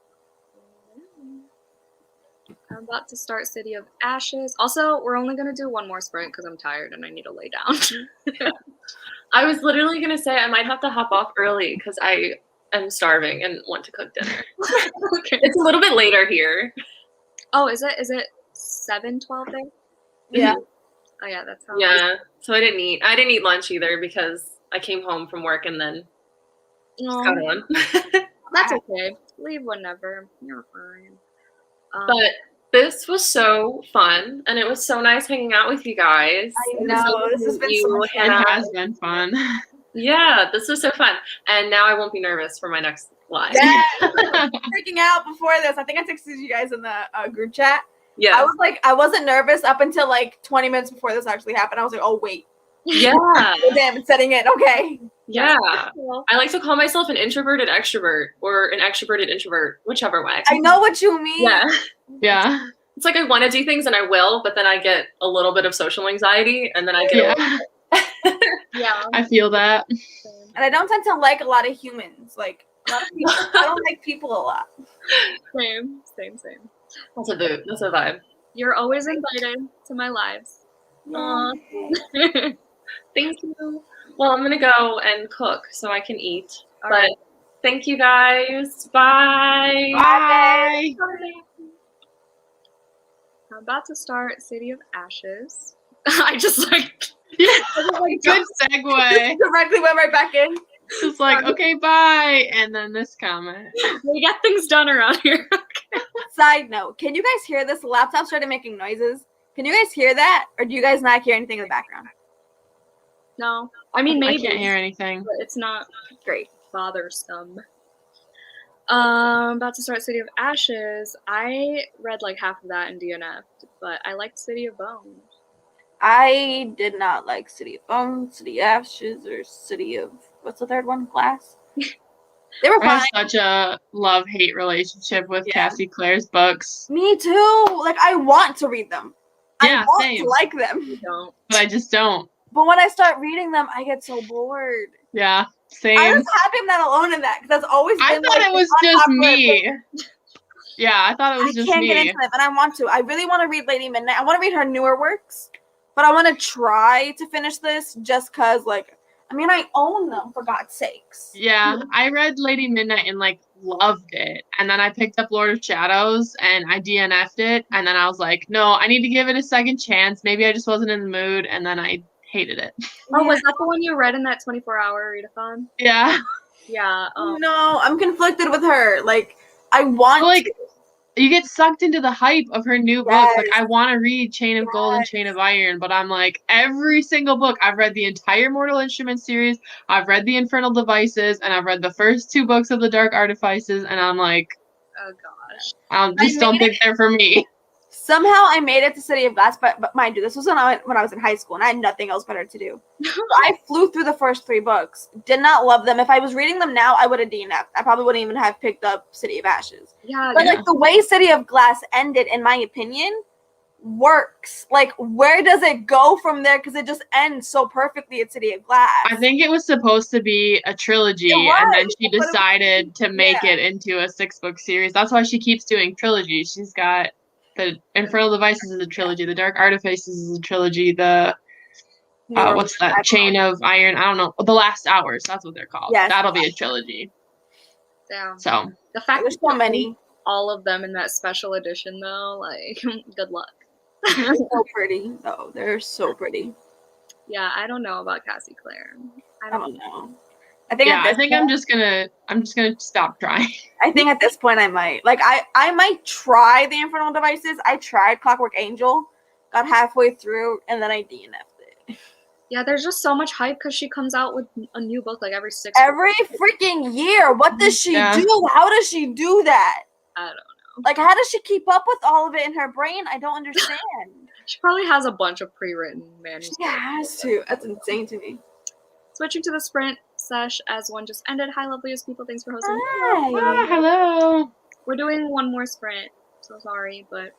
I'm about to start City of Ashes. Also, we're only going to do one more sprint because I'm tired and I need to lay down. I was literally going to say I might have to hop off early because I am starving and want to cook dinner. Okay. It's a little bit later here. Oh, is it 7:12 there? Yeah. Oh yeah, that's how. Yeah. So I didn't eat lunch either because I came home from work and then just got on. That's okay. Leave whenever. You're fine. But this was so fun, and it was so nice hanging out with you guys. I know. This has been so much fun. It has been fun. Yeah, this was so fun. And now I won't be nervous for my next live. Yeah. Freaking out before this. I think I texted you guys in the group chat. Yeah. I was like, I wasn't nervous up until like 20 minutes before this actually happened. I was like, oh wait. Yeah. Oh, damn, it's setting it. Okay. Yeah. I like to call myself an introverted extrovert or an extroverted introvert, whichever way. I know what you mean. Yeah. Yeah. It's like I want to do things and I will, but then I get a little bit of social anxiety and then I get Yeah. I feel that. And I don't tend to like a lot of humans. Like a lot of people. I don't like people a lot. Same. That's a vibe. You're always invited to my lives. Aw. Thank you. Well, I'm gonna go and cook so I can eat. All but right. thank you guys. Bye. Bye. I'm about to start City of Ashes. I just like Yeah. Good segue. Directly went right back in. Just like, okay, bye. And then this comment. we get things done around here. Side note, can you guys hear this? The laptop started making noises. Can you guys hear that? Or do you guys not hear anything in the background? No, I mean maybe. I can't hear anything. But it's not Great. bothersome. About to start City of Ashes. I read like half of that in DNF, but I liked City of Bones. I did not like City of Bones, City of Ashes, or City of what's the third one? Glass. They were I have fine. such a love-hate relationship with Yeah. Cassie Clare's books, Me too. Like I want to read them. Yeah, I want same. to like them. You don't. but I just don't. But when I start reading them, I get so bored. Yeah, I same. was happy I'm not alone in that because that's always been I thought like, it was an just unpopular me. opinion. Yeah, I thought it was I just can't get me. into them, and I want to. I really want to read Lady Midnight. I want to read her newer works, but I want to try to finish this just because, like, I mean, I own them for God's sakes. Yeah, I read Lady Midnight and like loved it. And then I picked up Lord of Shadows and I DNF'd it. And then I was like, no, I need to give it a second chance. Maybe I just wasn't in the mood. And then I hated it. Oh, was that the one you read in that 24-hour readathon? Yeah. Yeah. No, I'm conflicted with her. Like, I want Like, to. you get sucked into the hype of her new book. Like, Yes. I want to read Chain of Gold and Yes. Chain of Iron, but I'm like, every single book. I've read the entire Mortal Instruments series. I've read the Infernal Devices, and I've read the first 2 books of the Dark Artifices, and I'm like, Oh gosh. I just don't think they're for me. Somehow I made it to City of Glass, but mind you, this was when I was in high school and I had nothing else better to do. So I flew through the first 3 books. Did not love them. If I was reading them now, I would have DNF'd. I probably wouldn't even have picked up City of Ashes. Yeah. But like the way City of Glass ended, in my opinion, works. Like, where does it go from there? Because it just ends so perfectly at City of Glass. I think it was supposed to be a trilogy, and then she decided to make it into a 6-book series. That's why she keeps doing trilogies. She's got the Infernal Devices is a trilogy, the Dark Artifices is a trilogy, the what's that? Chain of Iron, I don't know. The Last Hours, that's what they're called. Yes. That'll be a trilogy. Yeah. So the fact there's so many. All of them in that special edition though, like good luck. They're so pretty though. They're so pretty. Yeah, I don't know about Cassie Clare. I don't know. I think I'm just gonna stop trying. I think at this point I might. Like I might try the Infernal Devices. I tried Clockwork Angel, got halfway through, and then I DNF'd it. Yeah, there's just so much hype because she comes out with a new book like every 6 Every freaking year. What does she do? How does she do that? I don't know. Like, how does she keep up with all of it in her brain? I don't understand. She probably has a bunch of pre-written manuscripts. She has to. That's insane to me. Switching to the sprint sesh as one just ended. Hi, loveliest people. Thanks for hosting. Hi. Hello. We're doing one more sprint. So sorry, but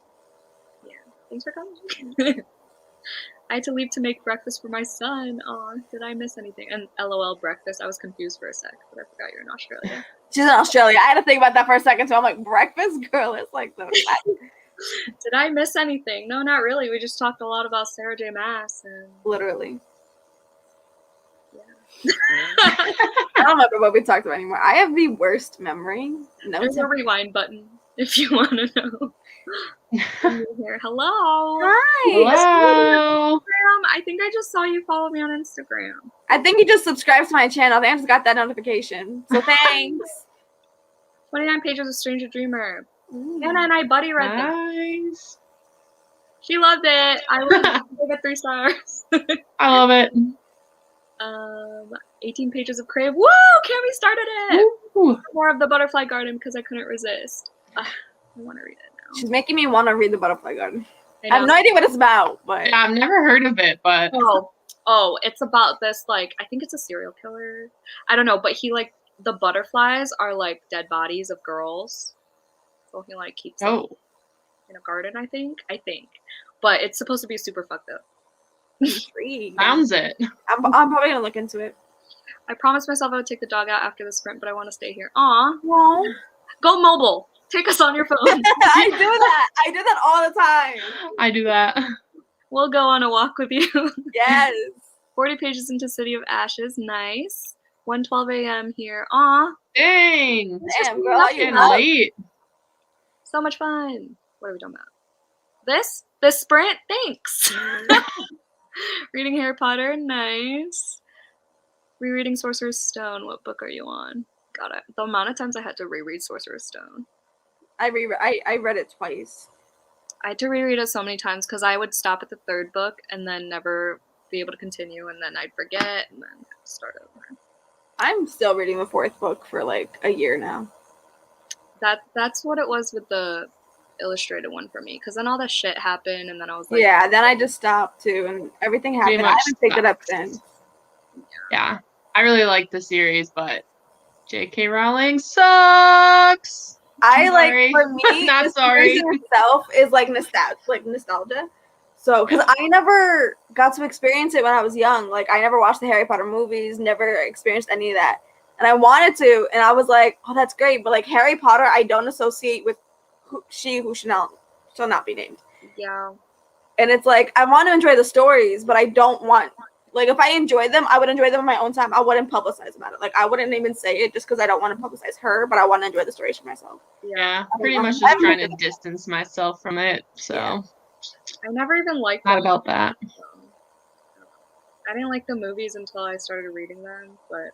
yeah. Thanks for coming. I had to leave to make breakfast for my son. Aw, did I miss anything? And LOL breakfast. I was confused for a sec, but I forgot you're in Australia. She's in Australia. I had to think about that for a second, so I'm like, breakfast? Girl, it's like the... Did I miss anything? No, not really. We just talked a lot about Sarah J. Maas. And... Literally. Yeah. I don't remember what we talked about anymore. I have the worst memory. No, there's a rewind button if you want to know. Here. Hello. Hi. Hello. I think I just saw you follow me on Instagram. I think you just subscribed to my channel. I just got that notification. So thanks. 29 pages of Stranger Dreamer. Anna and I buddy read Nice. She loved it. I gave it 3 stars. I love it. 18 pages of Crave. Woo! Cammy started it. Woo. More of the Butterfly Garden because I couldn't resist. I want to read it now. She's making me want to read the Butterfly Garden. I have no idea what it's about, but yeah, I've never heard of it, but oh, it's about this, like, I think it's a serial killer. I don't know, but he, like, the butterflies are like dead bodies of girls. So he like keeps them in a garden, I think. But it's supposed to be super fucked up. Sounds it. I'm probably gonna look into it. I promised myself I would take the dog out after the sprint, but I want to stay here. Aw. Well, go mobile. Take us on your phone. I do that. I do that all the time. I do that. We'll go on a walk with you. Yes. 40 pages into City of Ashes. Nice. 1:12 a.m. here. Aw. Dang. Damn, girl, you're late. So much fun. What are we talking about? This sprint? Thanks. Reading Harry Potter. Nice. Rereading Sorcerer's Stone. What book are you on? Got it. The amount of times I had to reread Sorcerer's Stone. I read it twice. I had to reread it so many times because I would stop at the 3rd book and then never be able to continue, and then I'd forget and then start over. I'm still reading the 4th book for like a year now. That's what it was with the illustrated one for me, because then all that shit happened, and then I was like, yeah, then I just stopped too, and everything happened. I haven't picked it up since. Yeah, I really like the series, but J.K. Rowling sucks. For me, not the sorry. series itself is like nostalgia. So, because I never got to experience it when I was young. Like, I never watched the Harry Potter movies, never experienced any of that. And I wanted to, and I was like, oh, that's great. But, like, Harry Potter, I don't associate with who shall not be named. Yeah. And it's like, I want to enjoy the stories, but I don't want, like, if I enjoy them, I would enjoy them on my own time. I wouldn't publicize about it. Like, I wouldn't even say it just because I don't want to publicize her, but I want to enjoy the stories for myself. Yeah, pretty much just trying to distance myself from it, so. Yeah. I never even liked them. Not about that. I didn't like the movies until I started reading them, but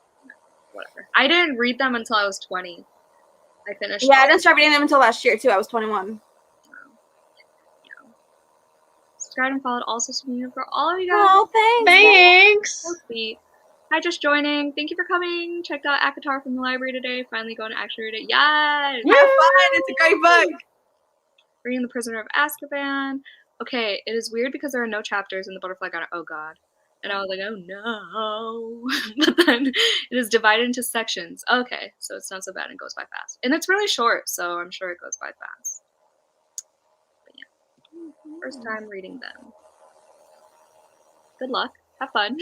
whatever. I didn't read them until I was 20. I finished. Yeah, I didn't start reading them until last year, too. I was 21. Subscribed and followed all social media for all of you guys. Oh, thanks. Thanks. So sweet. Hi, just joining. Thank you for coming. Checked out ACOTAR from the library today. Finally going to actually read it. Yes! Have fun. It's a great book. Reading The Prisoner of Azkaban. Okay, it is weird because there are no chapters in The Butterfly Garden. Oh god. And I was like, oh no. But then it is divided into sections. Okay, so it's not so bad and goes by fast. And it's really short, so I'm sure it goes by fast. But yeah, first time reading them. Good luck. Have fun.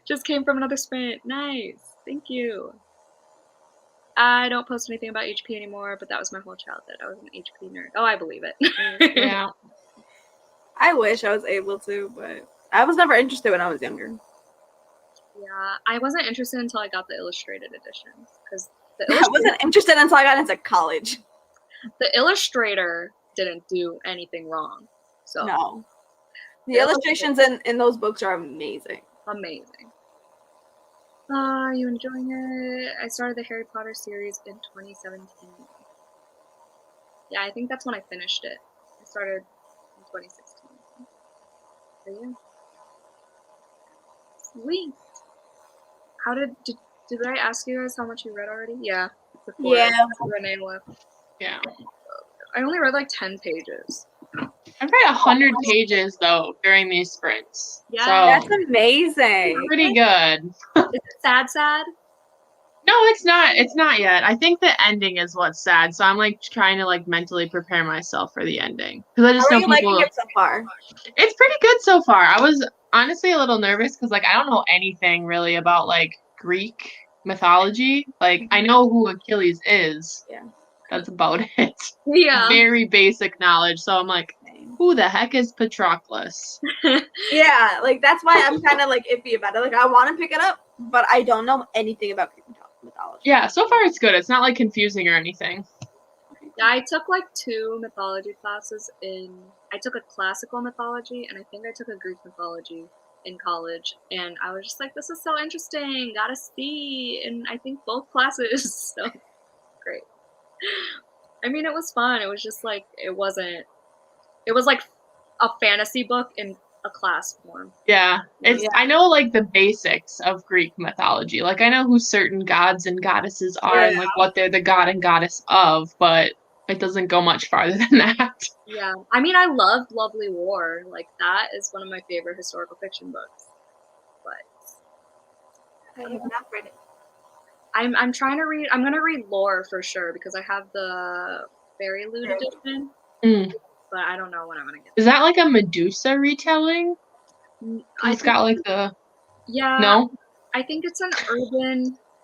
Just came from another sprint. Nice. Thank you. I don't post anything about HP anymore, but that was my whole childhood. I was an HP nerd. Oh, I believe it. Yeah. I wish I was able to, but I was never interested when I was younger. Yeah, I wasn't interested until I got the illustrated editions because I wasn't interested until I got into college. The illustrator didn't do anything wrong. So no, the illustrations in those books are amazing. Amazing. Are you enjoying it? I started the Harry Potter series in 2017. Yeah, I think that's when I finished it. I started in 2016. But yeah. Sweet. How did I ask you guys how much you read already? Yeah. Before Renee left. Yeah. I only read like 10 pages. I've read 100 pages though during these sprints. Yeah, that's amazing. Pretty good. Is it sad? No, it's not. It's not yet. I think the ending is what's sad. So I'm like trying to like mentally prepare myself for the ending because I just How know are you people. liking it so far? It's pretty good so far. I was honestly a little nervous because like I don't know anything really about like Greek mythology. Like I know who Achilles is. Yeah. That's about it. Yeah. Very basic knowledge. So I'm like, who the heck is Patroclus? Yeah, like that's why I'm kind of like iffy about it. Like I want to pick it up, but I don't know anything about Greek mythology. Yeah, so far it's good. It's not like confusing or anything. Yeah, I took like 2 mythology classes I took a classical mythology and I think I took a Greek mythology in college, and I was just like, this is so interesting, gotta see, and I think both classes, so great. I mean, it was fun. It was just like, it was like a fantasy book in a class form. Yeah, I know like the basics of Greek mythology. Like I know who certain gods and goddesses are and like what they're the god and goddess of, but it doesn't go much farther than that. Yeah, I mean, I loved Lovely War. Like that is one of my favorite historical fiction books. But I have not read it. I'm trying to read. I'm gonna read Lore for sure because I have the Fairy Loot edition. But I don't know when I'm gonna get. Is that like a Medusa retelling? It's got like the. Yeah. No. I think it's an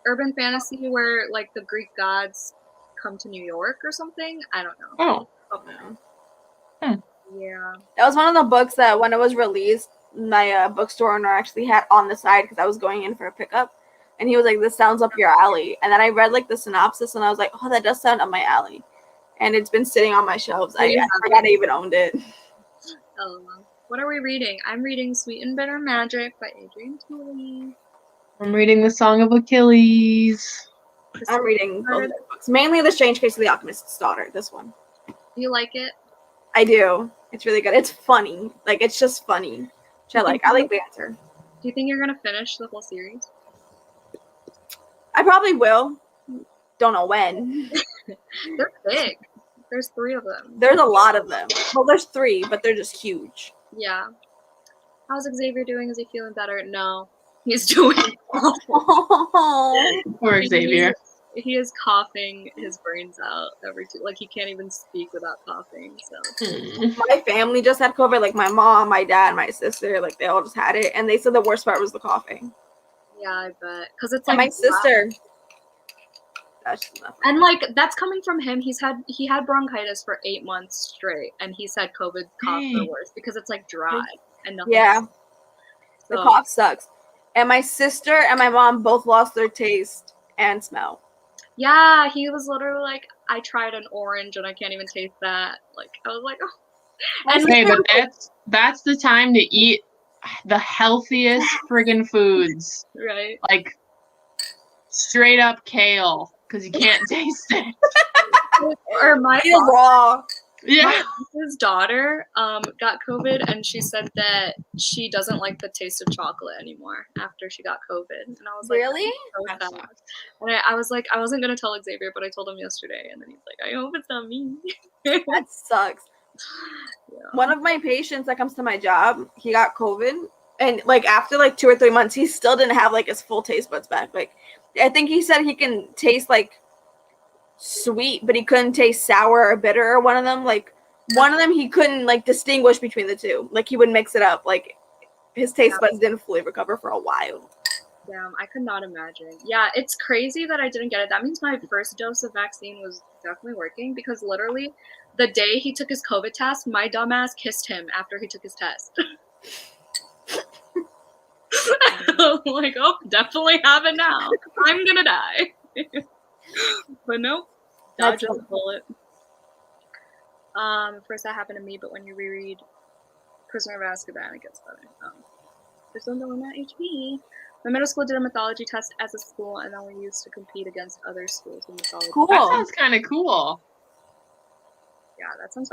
urban fantasy where like the Greek gods come to New York or something. I don't know. Yeah. That was one of the books that when it was released, my bookstore owner actually had on the side because I was going in for a pickup. And he was like, this sounds up your alley. And then I read like the synopsis and I was like, oh, that does sound up my alley. And it's been sitting on my shelves. I forgot I even owned it. Oh, what are we reading? I'm reading Sweet and Bitter Magic by Adrienne Tooley. I'm reading The Song of Achilles. I'm reading both books. Mainly The Strange Case of the Alchemist's Daughter, this one. Do you like it? I do. It's really good. It's funny. Like, it's just funny. Which I like. I like banter. Do you think you're going to finish the whole series? I probably will. Don't know when. They're big. There's 3 of them. There's a lot of them. Well, there's 3, but they're just huge. Yeah. How's Xavier doing? Is he feeling better? No. He's doing awful. Poor Xavier. He is coughing his brains out like he can't even speak without coughing. So my family just had COVID. Like my mom, my dad, my sister, like they all just had it, and they said the worst part was the coughing. Yeah, I bet. Because it's like my sister. And like that's coming from him. He had bronchitis for 8 months straight, and he's had COVID cough the worst because it's like dry and nothing. Yeah, so. The cough sucks. And my sister and my mom both lost their taste and smell. Yeah, he was literally like, I tried an orange and I can't even taste that. Like I was like, oh. And hey, but that's the time to eat the healthiest friggin' foods. Right. Like straight up kale, because you can't taste it. Or my raw. Yeah. His daughter got COVID, and she said that she doesn't like the taste of chocolate anymore after she got COVID. And I was like, really? And I was like, I wasn't gonna tell Xavier, but I told him yesterday, and then he's like, I hope it's not me. That sucks. Yeah. One of my patients that comes to my job, he got COVID, and like after like 2 or 3 months, he still didn't have like his full taste buds back. Like, I think he said he can taste like sweet, but he couldn't taste sour or bitter. Or one of them, like one of them, he couldn't like distinguish between the two. Like he would mix it up. Like his taste buds didn't fully recover for a while. Damn, I could not imagine. Yeah, it's crazy that I didn't get it. That means my first dose of vaccine was definitely working because literally the day he took his COVID test, my dumbass kissed him after he took his test. I'm like, oh, definitely have it now. I'm gonna die. But nope, dodged the bullet. First that happened to me, but when you reread Prisoner of Azkaban, it gets better. There's no one at HP. My middle school did a mythology test as a school, and then we used to compete against other schools in mythology. Cool. That sounds kind of cool. Yeah, that sounds.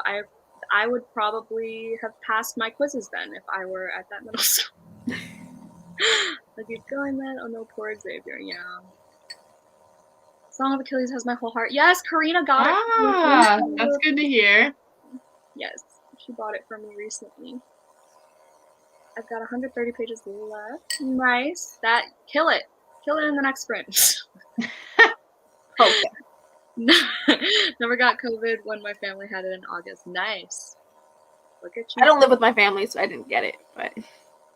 I would probably have passed my quizzes then if I were at that middle school. Like you're going then? Oh no, poor Xavier. Yeah. Song of Achilles has my whole heart. Yes, Karina got it. Ah, that's good to hear. Yes, she bought it for me recently. I've got 130 pages left. Nice. That kill it in the next sprint. Okay. Never got COVID when my family had it in August. Nice. Look at you. I don't live with my family, so I didn't get it. But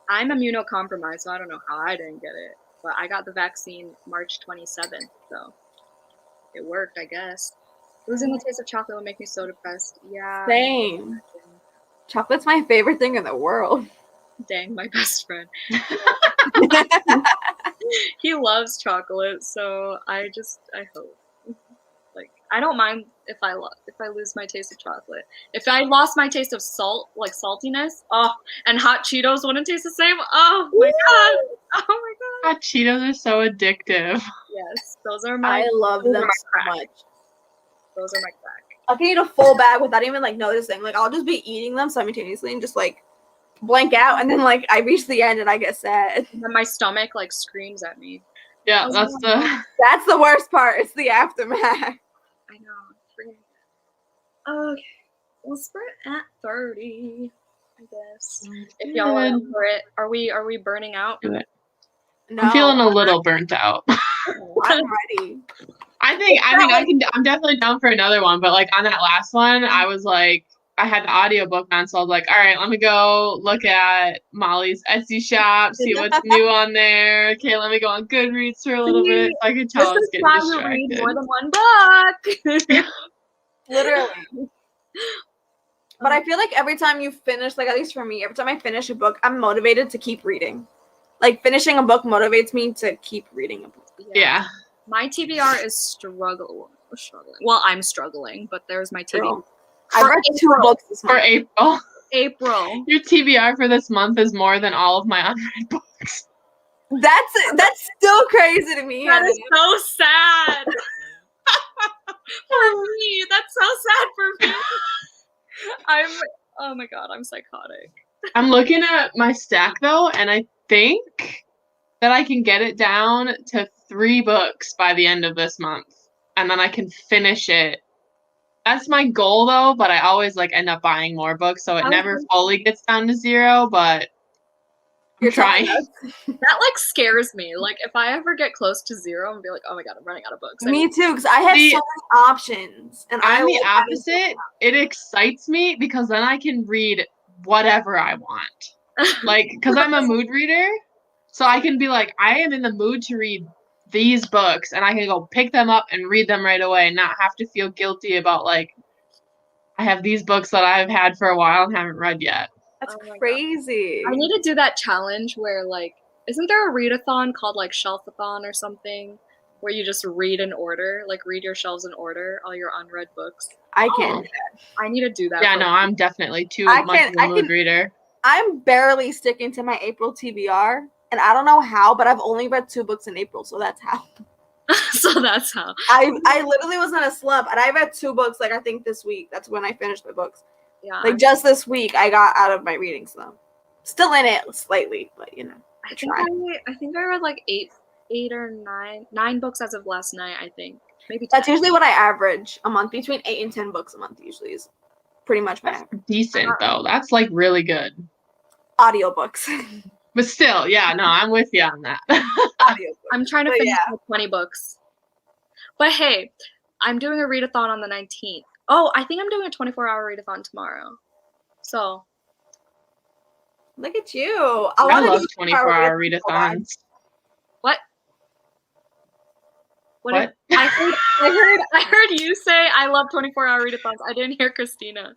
I'm immunocompromised, so I don't know how I didn't get it. But I got the vaccine March 27th, so it worked, I guess. Losing the taste of chocolate will make me so depressed. Yeah. same. Chocolate's my favorite thing in the world. Dang, my best friend. He loves chocolate, so I hope. Like, I don't mind if I lose my taste of chocolate. If I lost my taste of salt, like saltiness, and hot Cheetos wouldn't taste the same. Oh my god! Oh my god! Hot Cheetos are so addictive. Yes, those are my. I love them so much. Those are my crack. I can eat a full bag without even like noticing. Like I'll just be eating them simultaneously and just like blank out, and then like I reach the end and I get sad. And then my stomach like screams at me. Yeah, that's the worst part. It's the aftermath. I know. Okay, we'll sprint at 30, I guess. If y'all are up for it, are we burning out? Do it. No, I'm feeling a little burnt out. I'm ready. I'm definitely down for another one, but like on that last one, I was like, I had the audiobook on, so I was like, all right, let me go look at Molly's Etsy shop, see what's new on there. Okay, let me go on Goodreads for a little bit. So I could tell I was getting distracted. Read more than one book. Literally. But I feel like every time you finish, like at least for me, every time I finish a book, I'm motivated to keep reading. Like finishing a book motivates me to keep reading a book. Yeah. My TBR is struggling. Well, I'm struggling, but there's my TBR. I read 2 books this month. For April. Your TBR for this month is more than all of my unread books. That's still crazy to me. That is so sad. For me, that's so sad for me. Oh my god, I'm psychotic. I'm looking at my stack though, and I think that I can get it down to 3 books by the end of this month, and then I can finish it. That's my goal though, but I always like end up buying more books, so it never fully gets down to 0, but I'm trying. That like scares me. Like if I ever get close to 0 and be like, oh my god, I'm running out of books. Me too, because I have so many options. And I'm the opposite. It excites me because then I can read whatever I want. Like, because I'm a mood reader, so I can be like, I am in the mood to read these books, and I can go pick them up and read them right away and not have to feel guilty about like, I have these books that I've had for a while and haven't read yet. That's crazy. I need to do that challenge where like, isn't there a readathon called like Shelfathon or something where you just read in order, like read your shelves in order, all your unread books? I can't do that. I need to do that. Yeah, no, I'm definitely too much of a mood reader. I'm barely sticking to my April TBR, and I don't know how, but I've only read 2 books in April, so that's how. So that's how. I literally was in a slump, and I read 2 books, like I think this week. That's when I finished my books. Yeah. Like just this week, I got out of my reading slump. Still in it slightly, but you know, I think I read like 8 or 9 books as of last night, I think. Maybe 10. That's usually what I average a month. Between 8 and 10 books a month usually is pretty much my average. Decent though. That's like really good. Audiobooks. But still, yeah, no, I'm with you on that. Audiobooks. I'm trying to finish like 20 books. But hey, I'm doing a readathon on the 19th. Oh, I think I'm doing a 24-hour readathon tomorrow. So. Look at you. I love 24-hour readathons. What? What? I heard you say I love 24-hour readathons. I didn't hear Christina.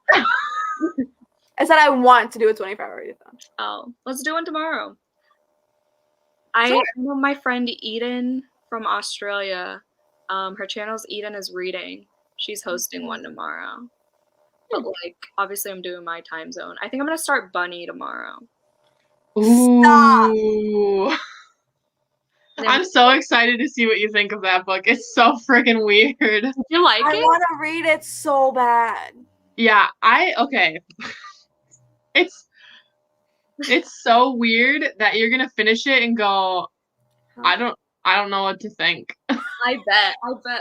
I said I want to do a 24-hour readathon. Oh, let's do one tomorrow. I know my friend Eden from Australia. Her channel's Eden is Reading. She's hosting one tomorrow. But like, obviously, I'm doing my time zone. I think I'm gonna start Bunny tomorrow. Ooh. Stop. I'm so excited to see what you think of that book. It's so freaking weird. Did you like it? I want to read it so bad. Yeah, okay. It's so weird that you're gonna finish it and go, I don't know what to think. I bet.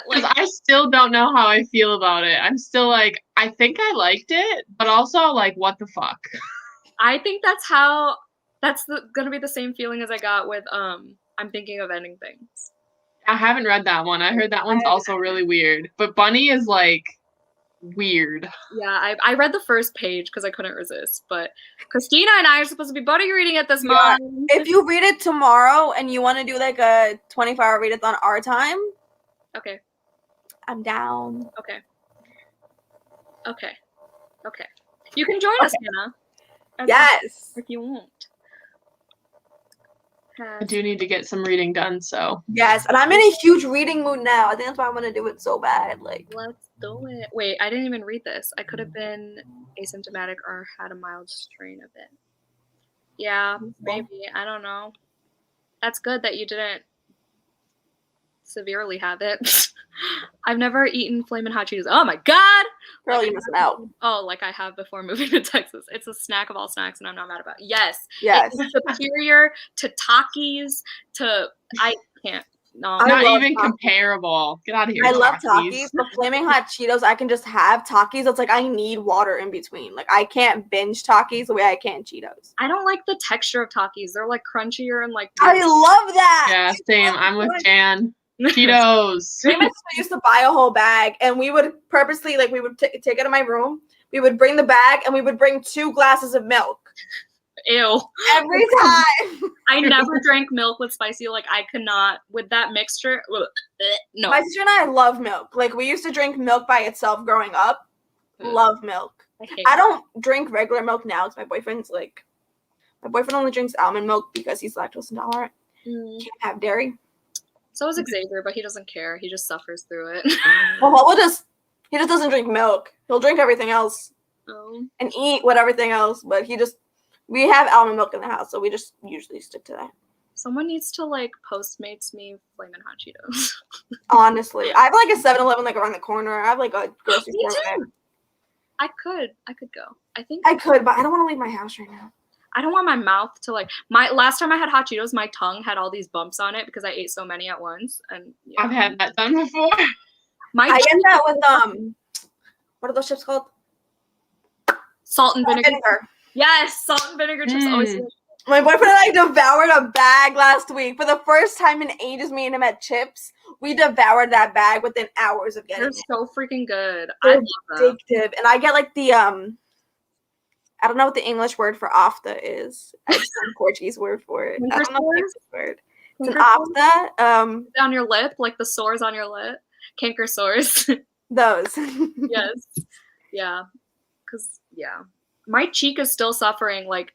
Because I still don't know how I feel about it. I'm still like, I think I liked it, but also like, what the fuck? I think that's gonna be the same feeling as I got with I'm Thinking of Ending Things. I haven't read that one. I heard that one's also really weird. But Bunny is like weird. Yeah, I read the first page because I couldn't resist. But Christina and I are supposed to be buddy reading it this month. If you read it tomorrow and you want to do like a 24-hour readathon our time, okay, I'm down. Okay. You can join us, Hannah. Yes. If you want. I do need to get some reading done, so. Yes, and I'm in a huge reading mood now. I think that's why I want to do it so bad. Like, let's do it. Wait, I didn't even read this. I could have been asymptomatic or had a mild strain of it. Yeah, maybe. I don't know. That's good that you didn't severely have it. I've never eaten Flamin' Hot Cheetos. Oh my god! Girl, you're missing out. Oh, like I have before moving to Texas. It's a snack of all snacks, and I'm not mad about it. Yes. Yes. It's superior to Takis, I can't. No. Not even comparable. Get out of here. I love Takis. The Flaming Hot Cheetos, I can just have Takis. It's like I need water in between. Like I can't binge Takis the way I can Cheetos. I don't like the texture of Takis. They're like crunchier and like. I love that. Yeah, same. I'm with Jan. Cheetos. Me and my sister used to buy a whole bag, and we would purposely, like, we would take it to my room. We would bring the bag, and we would bring 2 glasses of milk. Ew. Every time. I never drank milk with spicy. Like, I could not, with that mixture. No. My sister and I love milk. Like, we used to drink milk by itself growing up. Love milk. I don't drink regular milk now because my boyfriend only drinks almond milk because he's lactose intolerant. Can't have dairy. So is Xavier, but he doesn't care. He just suffers through it. Well, he just doesn't drink milk. He'll drink everything else and eat everything else. But we have almond milk in the house, so we just usually stick to that. Someone needs to like Postmates me Flamin' Hot Cheetos. Honestly, I have like a 7-Eleven like around the corner. I have like a grocery store there. I could go. I think I could, but I don't want to leave my house right now. I don't want my mouth to like last time I had hot Cheetos, my tongue had all these bumps on it because I ate so many at once. And yeah. I've had that done before. I get that with what are those chips called? Salt and vinegar. Yes, salt and vinegar chips. Always. My boyfriend and I devoured a bag last week. For the first time in ages, me and him had chips. We devoured that bag within hours of getting it. They're so freaking good. They're addictive. And I get like the I don't know what the English word for afta is. It's some Portuguese word for it. I don't know the English word. It's an afta. On your lip, like the sores on your lip. Canker sores. Those. Yes. Yeah. Because, yeah. My cheek is still suffering. Like,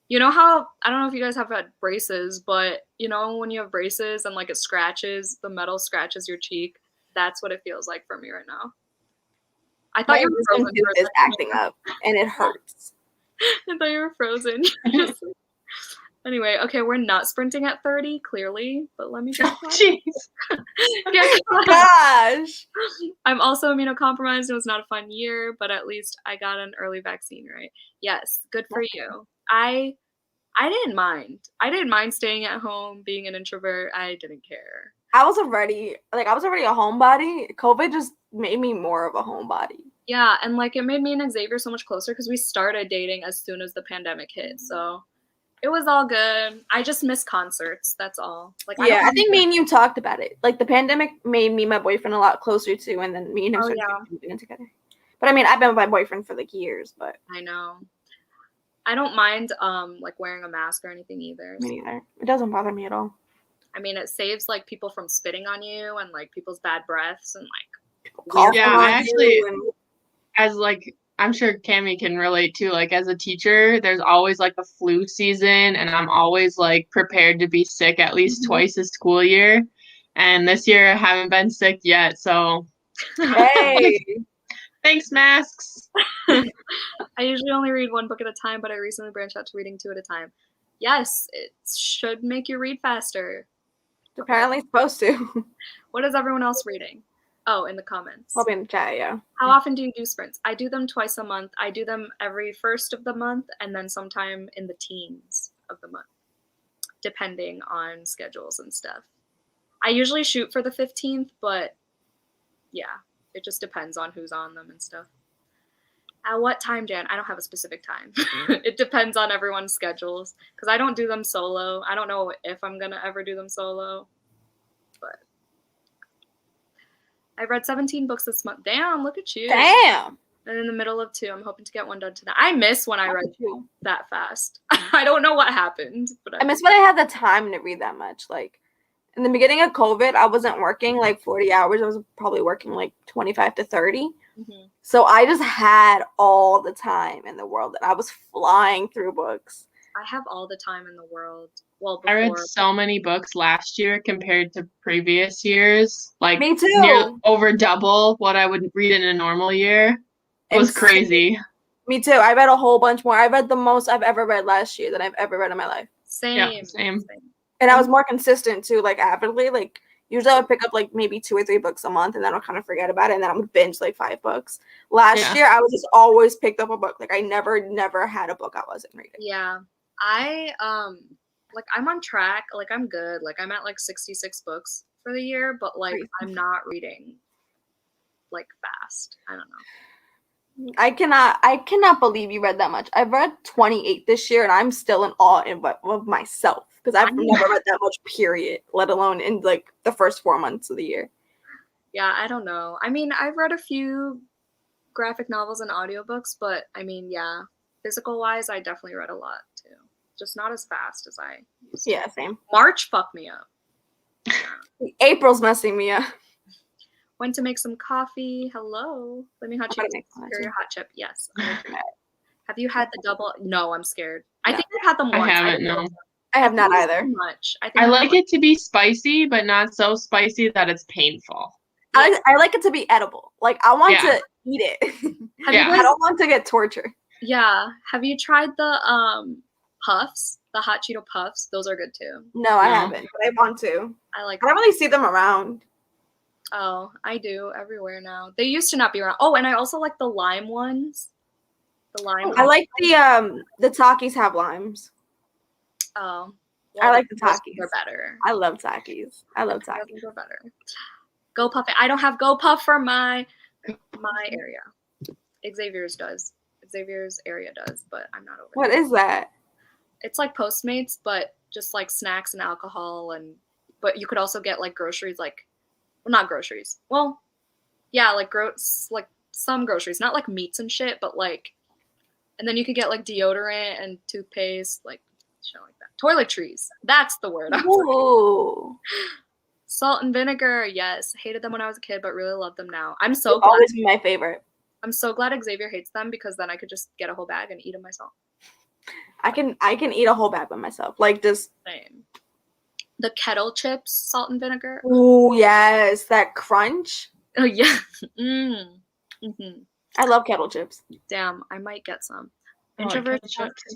you know how, I don't know if you guys have had braces, but you know when you have braces and like it scratches, the metal scratches your cheek? That's what it feels like for me right now. I thought you were frozen. Is acting up and it hurts. I thought you were frozen. Anyway, okay, we're not sprinting at 30, clearly, but let me just jeez. Gosh. I'm also immunocompromised. It was not a fun year, but at least I got an early vaccine, right? Yes, good for you. I didn't mind. I didn't mind staying at home, being an introvert. I didn't care. I was already a homebody. COVID just made me more of a homebody. Yeah, and like it made me and Xavier so much closer because we started dating as soon as the pandemic hit. So it was all good. I just miss concerts. That's all. Like, I think me and you talked about it. Like the pandemic made me and my boyfriend a lot closer too, and then me and him started moving together. But I mean, I've been with my boyfriend for like years. But I know. I don't mind like wearing a mask or anything either. Me neither. It doesn't bother me at all. I mean, it saves like people from spitting on you and like people's bad breaths and like. Yeah, I actually, as like, I'm sure Cammie can relate to, like as a teacher, there's always like a flu season and I'm always like prepared to be sick at least twice a school year. And this year I haven't been sick yet, so hey. Thanks, masks. I usually only read one book at a time, but I recently branched out to reading 2 at a time. Yes, it should make you read faster. Apparently it's supposed to. What is everyone else reading? Oh, in the comments. I'll be in the chat, yeah. How often do you do sprints? I do them twice a month. I do them every first of the month and then sometime in the teens of the month, depending on schedules and stuff. I usually shoot for the 15th, but yeah, it just depends on who's on them and stuff. At what time, Jan? I don't have a specific time. It depends on everyone's schedules because I don't do them solo. I don't know if I'm going to ever do them solo, but I read 17 books this month. Damn, look at you. Damn. And in the middle of 2, I'm hoping to get one done tonight. I miss when I read that fast. I don't know what happened. But I miss when I had the time to read that much. Like, in the beginning of COVID, I wasn't working like 40 hours. I was probably working like 25 to 30. Mm-hmm. So I just had all the time in the world, and I was flying through books. I have all the time in the world. Well, I read so many books last year compared to previous years. Like, me too. Over double what I would read in a normal year. It was crazy. Me too. I read a whole bunch more. I read the most I've ever read last year than I've ever read in my life. Same. Yeah, same. And I was more consistent too, like avidly. Like usually I would pick up like maybe 2 or 3 books a month and then I'll kind of forget about it and then I would binge like 5 books. Last year I was just always picked up a book. Like I never had a book I wasn't reading. Yeah. I like I'm on track. Like I'm good. Like I'm at like 66 books for the year, but like I'm not reading like fast. I don't know. I cannot believe you read that much. I've read 28 this year and I'm still in awe of myself because I've never read that much, period, let alone in like the first 4 months of the year. Yeah, I don't know. I mean, I've read a few graphic novels and audiobooks, but I mean, yeah, physical wise, I definitely read a lot too. Just not as fast as I used to. Yeah, same. March fucked me up. April's messing me up. Went to make some coffee. Hello. Let me hot chip. Your hot chip. Yes. Have you had the double? No, I'm scared. No. I think I've had them once. I haven't, no. I have not either. Much. I like it to be spicy, but not so spicy that it's painful. I like it to be edible. Like, I want to eat it. I don't want to get tortured. Yeah. Have you tried the puffs? The hot Cheeto puffs? Those are good too. No, I haven't, but I want to. I don't really see them around. Oh, I do everywhere now. They used to not be around. Oh, and I also like the lime ones. The lime. I like the Takis have limes. Oh. Well, I like the Takis. They're better. I love Takis. They're better. Go Puff. I don't have Go Puff for my area. Xavier's does. Xavier's area does, but I'm not over What is that? It's like Postmates, but just like snacks and alcohol, but you could also get like groceries, like. Well, not groceries. Well, yeah, like some groceries, not like meats and shit, but like, and then you could get like deodorant and toothpaste, like shit like that. Toiletries. That's the word. Ooh. Salt and vinegar. Yes, hated them when I was a kid, but really love them now. I'm so glad. Always my favorite. I'm so glad Xavier hates them because then I could just get a whole bag and eat them myself. I can eat a whole bag by myself, like just. Same. The kettle chips, salt and vinegar. Oh, yes. That crunch. Oh, yeah. Mm-hmm. I love kettle chips. Damn, I might get some. Introvert chips.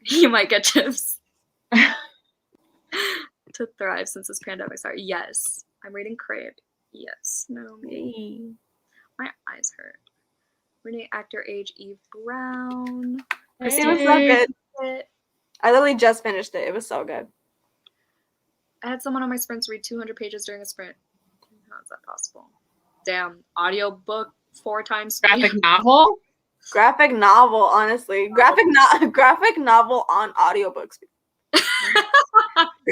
You might get chips. To thrive since this pandemic started. Yes. I'm reading Crave. Yes. No, me. My eyes hurt. Reading actor age Eve Brown. It was so good. I literally just finished it. It was so good. I had someone on my sprints read 200 pages during a sprint. How is that possible? Damn. Audiobook 4 times speed. Graphic novel? Graphic novel, honestly. Graphic novel on audiobooks.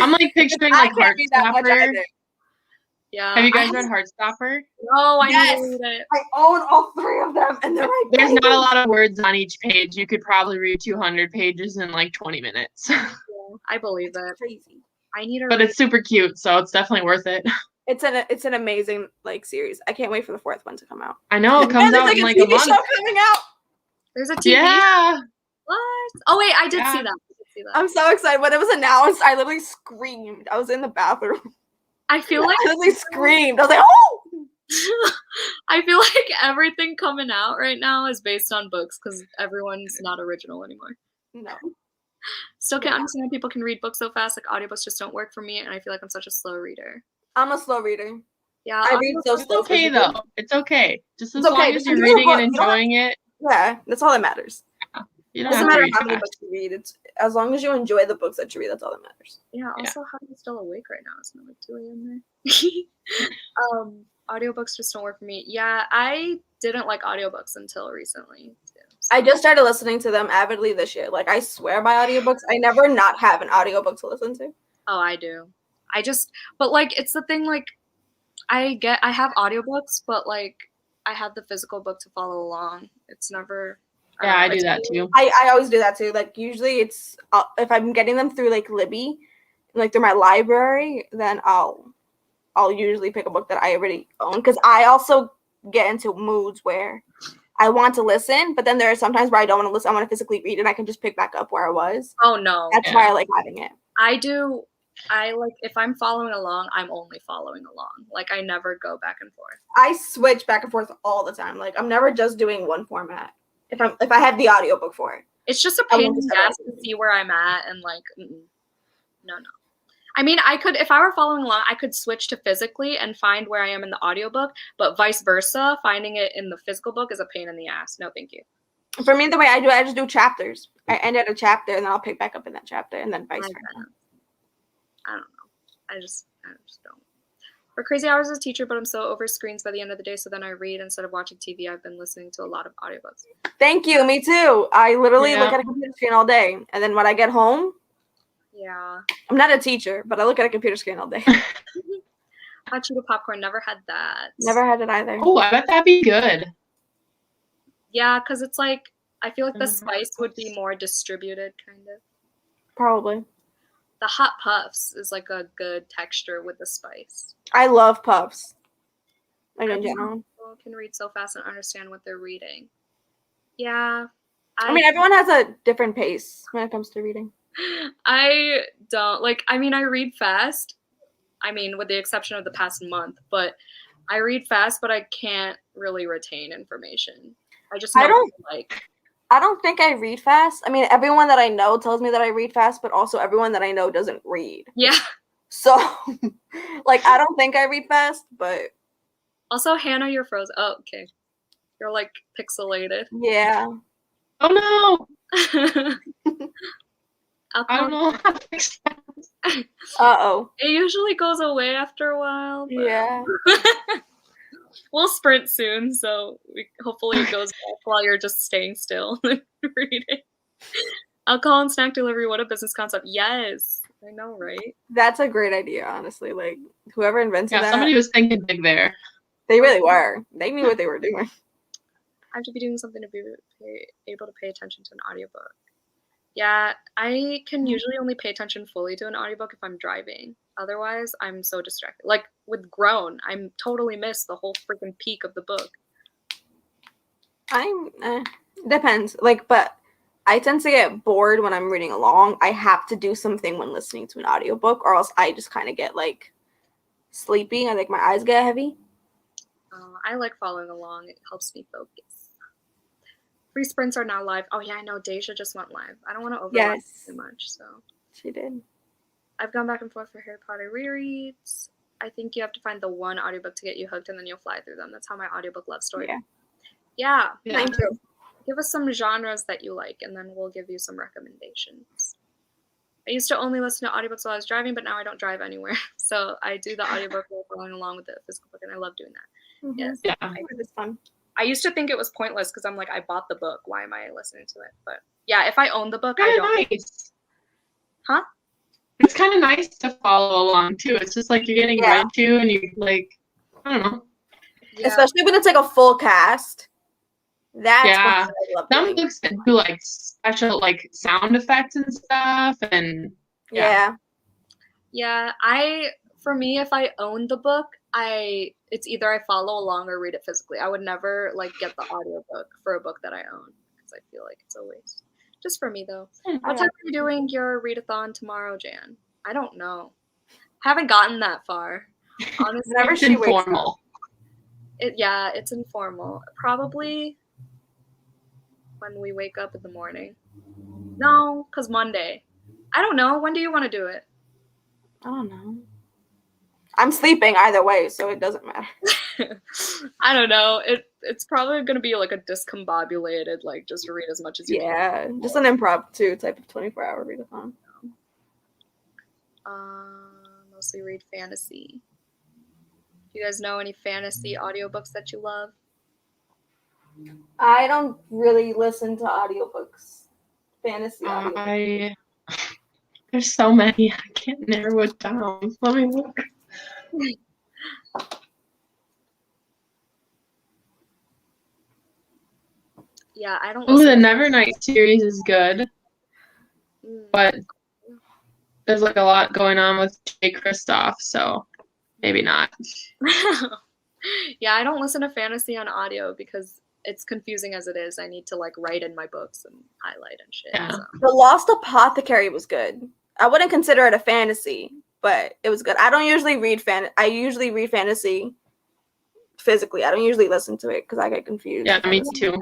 I'm like picturing like Heartstopper. Yeah. Have you guys read Heartstopper? No, I need to read it. I own all 3 of them, and they're like. There's not a lot of words on each page. You could probably read 200 pages in like 20 minutes. Yeah, I believe it. Crazy. I need to. But it's super cute, so it's definitely worth it. It's an amazing like series. I can't wait for the 4th one to come out. I know it comes out in like a TV month. show coming out. There's a TV. Yeah. What? Oh wait, I did see that. I'm so excited when it was announced. I literally screamed. I was in the bathroom. I feel like I literally screamed. I was like, oh! I feel like everything coming out right now is based on books because everyone's not original anymore. No. Still can't understand how people can read books so fast. Like audiobooks just don't work for me, and I feel like I'm such a slow reader. I'm a slow reader. Yeah, I read so slow. It's okay though. It's okay. Just as long as you're reading and enjoying it. Yeah, that's all that matters. It doesn't matter how many books you read. It's as long as you enjoy the books that you read. That's all that matters. Yeah. Also, how are you still awake right now? It's not like 2 a.m. there. Audiobooks just don't work for me. Yeah, I didn't like audiobooks until recently. Too, so. I just started listening to them avidly this year. Like I swear by audiobooks. I never not have an audiobook to listen to. Oh, I do. But like it's the thing. Like I have audiobooks, but like I have the physical book to follow along. It's never. Yeah, I do that too. I always do that too. Like usually it's if I'm getting them through like Libby, like through my library, then I'll usually pick a book that I already own because I also get into moods where I want to listen, but then there are sometimes where I don't want to listen. I want to physically read and I can just pick back up where I was. Oh no. That's why I like having it. I do. I like if I'm following along, I'm only following along. Like I never go back and forth. I switch back and forth all the time. Like I'm never just doing one format. If I have the audiobook for it. It's just a pain in the ass to see where I'm at and like no. I mean, I could if I were following along, I could switch to physically and find where I am in the audiobook, but vice versa, finding it in the physical book is a pain in the ass. No, thank you. For me, the way I just do chapters. I end at a chapter and then I'll pick back up in that chapter and then vice versa. I don't know. I just don't. We're crazy hours as a teacher, but I'm so over screens by the end of the day, so then I read instead of watching TV. I've been listening to a lot of audiobooks. Thank you. Me too. I literally look at a computer screen all day, and then when I get home, I'm not a teacher, but I look at a computer screen all day. Hot Cheeto popcorn, never had that. Never had it either. Oh, I bet that'd be good. Yeah, because it's like, I feel like the spice would be more distributed, kind of. Probably. The hot puffs is like a good texture with the spice. I love puffs. Like in general. People can read so fast and understand what they're reading. Yeah. I mean, everyone has a different pace when it comes to reading. I don't like. I mean, I read fast. I mean, with the exception of the past month, but I read fast, but I can't really retain information. I just I don't think I read fast. I mean, everyone that I know tells me that I read fast, but also everyone that I know doesn't read. Yeah. So, like, I don't think I read fast, but also, Hannah, you're frozen. Oh, okay. You're like pixelated. Yeah. Oh no. I don't know. Uh-oh. It usually goes away after a while. But... Yeah. We'll sprint soon, so hopefully it goes back while you're just staying still and reading. Alcohol and snack delivery, what a business concept. Yes. I know, right? That's a great idea, honestly. Like, whoever invented that. Somebody was thinking big there. They really were. They knew what they were doing. I have to be doing something to be able to pay attention to an audiobook. Yeah, I can usually only pay attention fully to an audiobook if I'm driving. Otherwise, I'm so distracted. Like with Grown, I'm totally missed the whole freaking peak of the book. Depends. Like, but I tend to get bored when I'm reading along. I have to do something when listening to an audiobook, or else I just kind of get like sleepy. I think my eyes get heavy. I like following along. It helps me focus. Free sprints are now live. Oh yeah, I know. Deja just went live. I don't want to overlap too much, so. She did. I've gone back and forth for Harry Potter rereads. I think you have to find the one audiobook to get you hooked, and then you'll fly through them. That's how my audiobook love story. Yeah. Thank you. Give us some genres that you like, and then we'll give you some recommendations. I used to only listen to audiobooks while I was driving, but now I don't drive anywhere. So I do the audiobook while following along with the physical book, and I love doing that. Mhm. Yes. Yeah. It's fun. I used to think it was pointless because I'm like, I bought the book. Why am I listening to it? But yeah, if I own the book, I Kind don't. of nice. Huh? It's kind of nice to follow along too. It's just like you're getting read to, and you like, I don't know. Yeah. Especially when it's like a full cast. That's what I love Some doing. books that do like special like sound effects and stuff, and Yeah. For me, if I own the book, it's either I follow along or read it physically. I would never like get the audiobook for a book that I own because I feel like it's a waste. Just for me though. What time are you doing your readathon tomorrow, Jan? I don't know. Haven't gotten that far. Honestly, it's informal. It's informal. Probably when we wake up in the morning. No, because Monday. I don't know. When do you want to do it? I don't know. I'm sleeping either way, so it doesn't matter. I don't know. It's probably going to be like a discombobulated, like just read as much as you can. Yeah, just an impromptu type of 24-hour readathon. Mostly read fantasy. Do you guys know any fantasy audiobooks that you love? I don't really listen to audiobooks. Fantasy audiobooks. There's so many. I can't narrow it down. Let me look. Yeah, I don't. Oh, the Nevernight series is good, but there's like a lot going on with Jay Kristoff, so maybe not. Yeah, I don't listen to fantasy on audio because it's confusing as it is. I need to like write in my books and highlight and shit. Yeah. So. The Lost Apothecary was good. I wouldn't consider it a fantasy, but it was good. I don't usually read I usually read fantasy physically. I don't usually listen to it because I get confused. Yeah, me too.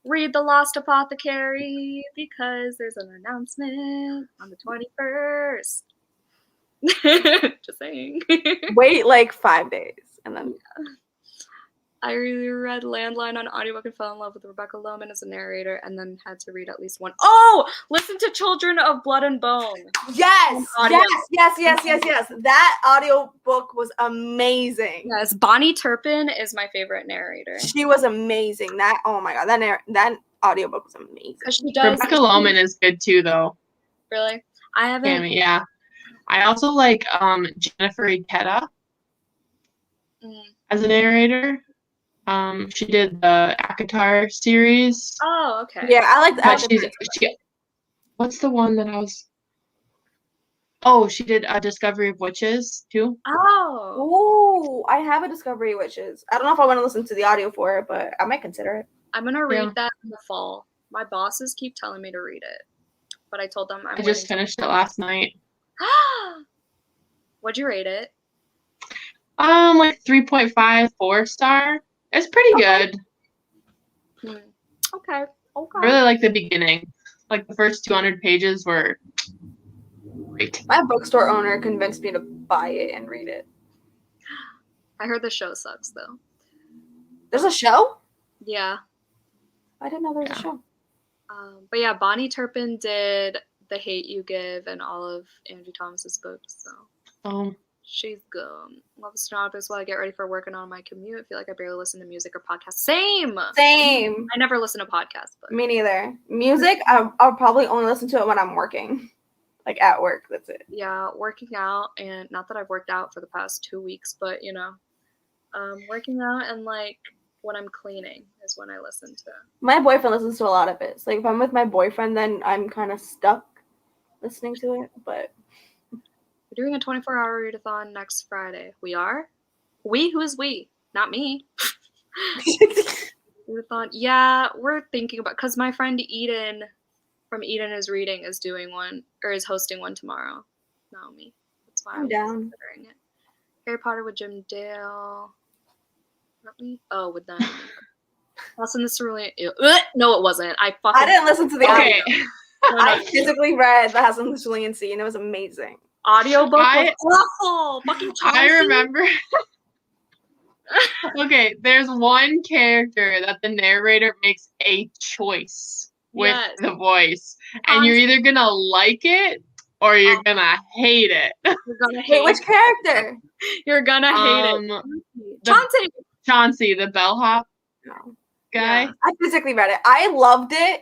Read The Lost Apothecary because there's an announcement on the 21st. Just saying. Wait like 5 days and then. I really read Landline on audiobook and fell in love with Rebecca Lohman as a narrator, and then had to read at least one. Oh, listen to Children of Blood and Bone. Yes. That audiobook was amazing. Yes, Bonnie Turpin is my favorite narrator. She was amazing. Oh my god, that audiobook was amazing. She does. Rebecca Lohman is good too, though. Really? I haven't. Tammy, yeah. I also like Jennifer Ikeda as a narrator. She did the ACOTAR series. Oh, okay. Yeah, I like that. What's the one that I was? Oh, she did a Discovery of Witches too. Oh. Ooh, I have a Discovery of Witches. I don't know if I want to listen to the audio for it, but I might consider it. I'm gonna read that in the fall. My bosses keep telling me to read it, but I told them I just finished it last night. What'd you rate it? Like 3.5, 4-star. It's pretty good. Okay. I really like the beginning. Like the first 200 pages were great. My bookstore owner convinced me to buy it and read it. I heard the show sucks though. There's a show? Yeah. I didn't know there was a show. But yeah, Bonnie Turpin did The Hate U Give and all of Angie Thomas's books, so she's good. Love synopsis while I get ready for work and on my commute. I feel like I barely listen to music or podcasts. Same. I never listen to podcasts. But. Me neither. Music, I'll probably only listen to it when I'm working. Like at work, that's it. Yeah, working out, and not that I've worked out for the past 2 weeks, but you know, working out and like when I'm cleaning is when I listen to. My boyfriend listens to a lot of it. So like if I'm with my boyfriend, then I'm kind of stuck listening to it, but. We're doing a 24-hour readathon next Friday. We are? We? Who is we? Not me. Readathon. Yeah, we're thinking about, because my friend Eden from Eden is Reading is doing one, or is hosting one tomorrow. Not me. That's why I'm down. Considering it. Harry Potter with Jim Dale. Not me? Oh, with them. House in the Cerulean. No, it wasn't. I didn't listen to the audio. No. I physically read The House on the Cerulean Sea, and it was amazing. Audiobook was awful. Fucking Chelsea. I remember. Okay, there's one character that the narrator makes a choice with the voice, and you're either gonna like it or you're gonna hate it. You're gonna Wait, hate which character? You're gonna hate it. the- Chauncey, the bellhop No. guy. Yeah. I physically read it. I loved it,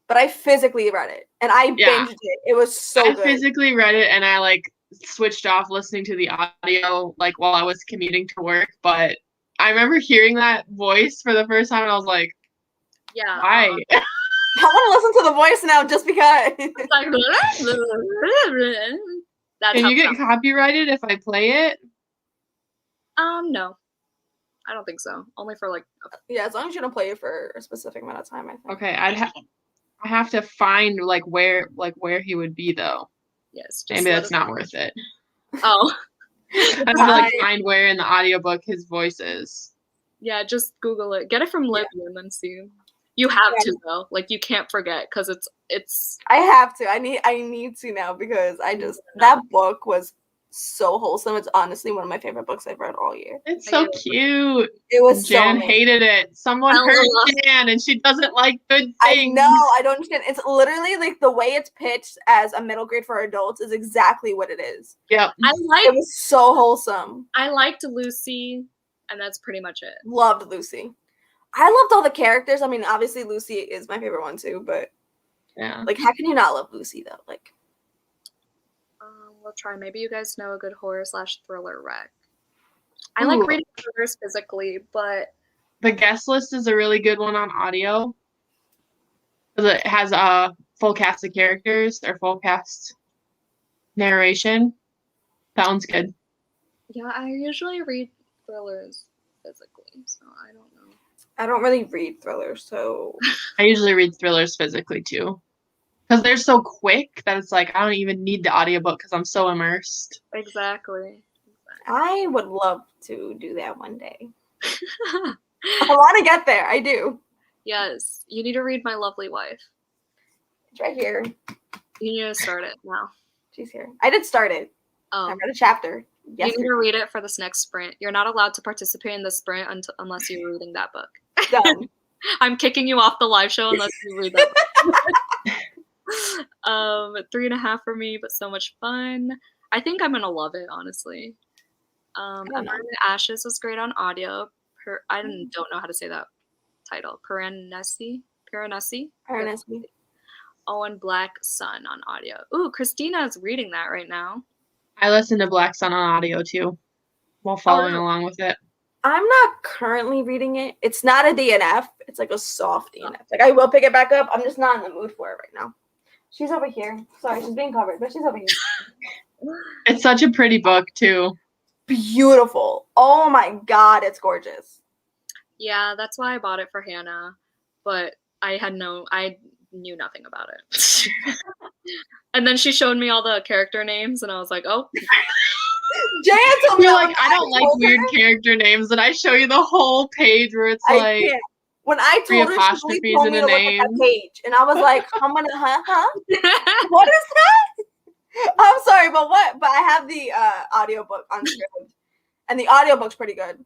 but I physically read it. And I binged it. It was so I good. physically read it and I like switched off listening to the audio like while I was commuting to work, but I remember hearing that voice for the first time and I was like, Yeah. why? I want to listen to the voice now just because. It's like, that's Can how you get copyrighted if I play it? no. I don't think so. Only for like Yeah, as long as you don't play it for a specific amount of time, I think. Okay, I have to find like where he would be though. yes. Just Maybe let that's us- not worth it. Oh. I have to like find where in the audiobook his voice is. Yeah, just Google it. Get it from Libby and then see. You have to though. Like you can't forget because it's I have to. I need to now because that book was so wholesome. It's honestly one of my favorite books I've read all year. It's so cute. It was Jan so hated it. Someone hurt Jan and she doesn't like good things. I know, I don't understand. It's literally like the way it's pitched as a middle grade for adults is exactly what it is. Yep. It was so wholesome. I liked Lucy, and that's pretty much it. Loved Lucy. I loved all the characters. I mean, obviously Lucy is my favorite one too, but yeah. Like, how can you not love Lucy though? Like, we'll try. Maybe you guys know a good horror/thriller rec. I like reading thrillers physically, but The Guest List is a really good one on audio. It has a full cast of characters or full cast narration. That one's good. yeah, I usually read thrillers physically, so I don't know. I don't really read thrillers, so I usually read thrillers physically too. Because they're so quick that it's like I don't even need the audiobook because I'm so immersed. Exactly. I would love to do that one day. I want to get there. I do. Yes, you need to read My Lovely Wife. It's right here. You need to start it now. She's here. I did start it. I read a chapter. You need to read it for this next sprint. You're not allowed to participate in the sprint unless you're reading that book. Done. I'm kicking you off the live show unless you read that book. 3.5 for me, but so much fun. I think I'm gonna love it, honestly. Ashes was great on audio. I don't know how to say that title. Piranesi. Owen Black Sun on audio. Ooh, Christina's reading that right now. I listen to Black Sun on audio too, while following along with it. I'm not currently reading it. It's not a DNF. It's like a soft DNF. Like, I will pick it back up. I'm just not in the mood for it right now. She's over here. Sorry, she's being covered, but she's over here. It's such a pretty book too. Beautiful. Oh my God, it's gorgeous. Yeah, that's why I bought it for Hannah, but I knew nothing about it. And then she showed me all the character names, and I was like, oh. Jan told me You're like, I don't like weird character names, and I show you the whole page where it's like when I told her, she told me to look at that page, and I was like, I'm gonna, what is that? I'm sorry, but what? But I have the audiobook on script, and the audiobook's pretty good.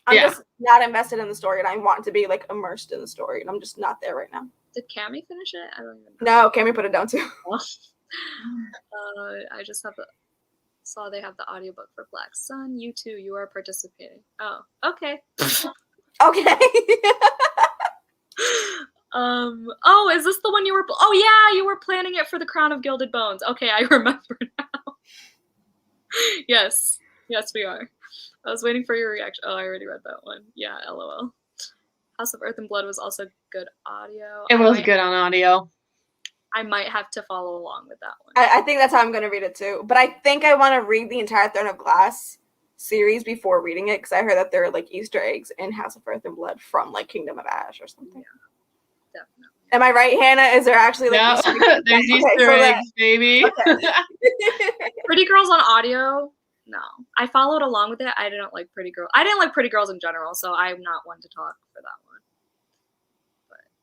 I'm just not invested in the story, and I want to be like immersed in the story, and I'm just not there right now. Did Cammie finish it? I don't even know. No, Cammie put it down too. I just saw they have the audiobook for Black Sun. You too, you are participating. Oh, okay. Okay. Oh, is this the one you were? Oh yeah, you were planning it for the Crown of Gilded Bones. Okay, I remember now. Yes, we are. I was waiting for your reaction. Oh, I already read that one. Yeah, LOL. House of Earth and Blood was also good audio. It was good on audio. I might have to follow along with that one. I think that's how I'm going to read it too. But I think I want to read the entire Throne of Glass series before reading it because I heard that there are like Easter eggs in House of Earth and Blood from like Kingdom of Ash or something. Yeah, definitely. Am I right, Hannah? Is there actually like Easter eggs? There's Easter eggs, baby. Okay. Pretty Girls on audio? No. I followed along with it. I didn't like Pretty Girls. I didn't like Pretty Girls in general, so I'm not one to talk for that one.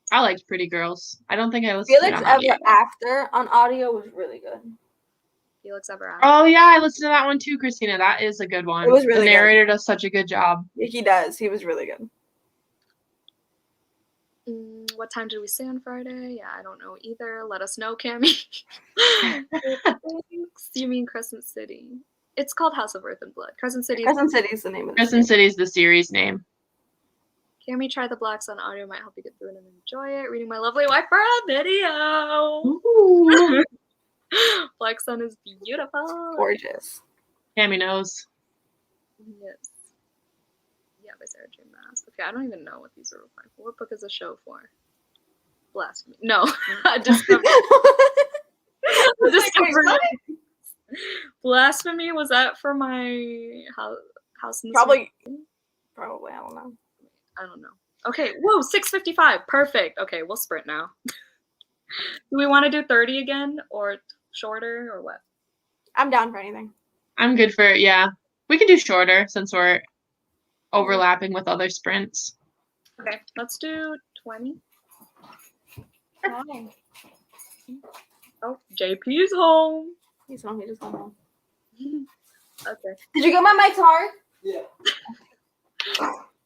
I liked Pretty Girls. I don't think I listened to it on audio. Felix Ever After on audio was really good. Felix Ever After. Oh yeah, I listened to that one too, Christina. That is a good one. It was really good. The narrator does such a good job. He does. He was really good. What time did we say on Friday? Yeah, I don't know either. Let us know, Cammy. Thanks. You mean Crescent City? It's called House of Earth and Blood. Crescent City. Crescent City is the name of the Crescent City is the series name. Cammy, try the blacks on audio. Might help you get through it and enjoy it. Reading my lovely wife for a video. Ooh. Black Sun is beautiful. Gorgeous. Cammy knows. Yes. Yeah, by Sarah J. Maas. Okay, I don't even know what these are replying for. What book is the show for? Blasphemy. No. Discovery. Discovery. Blasphemy, was that for my house in the Probably. Swamp? Probably. I don't know. I don't know. Okay. Whoa, 6:55. Perfect. Okay, we'll sprint now. Do we want to do 30 again or shorter or what? I'm down for anything. I'm good for it, yeah. We could do shorter since we're overlapping with other sprints. Okay, let's do 20. Why? Oh, JP's home. He's home. He just got home. Okay. Did you get my mic's hard? Yeah.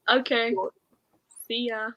Okay. See ya.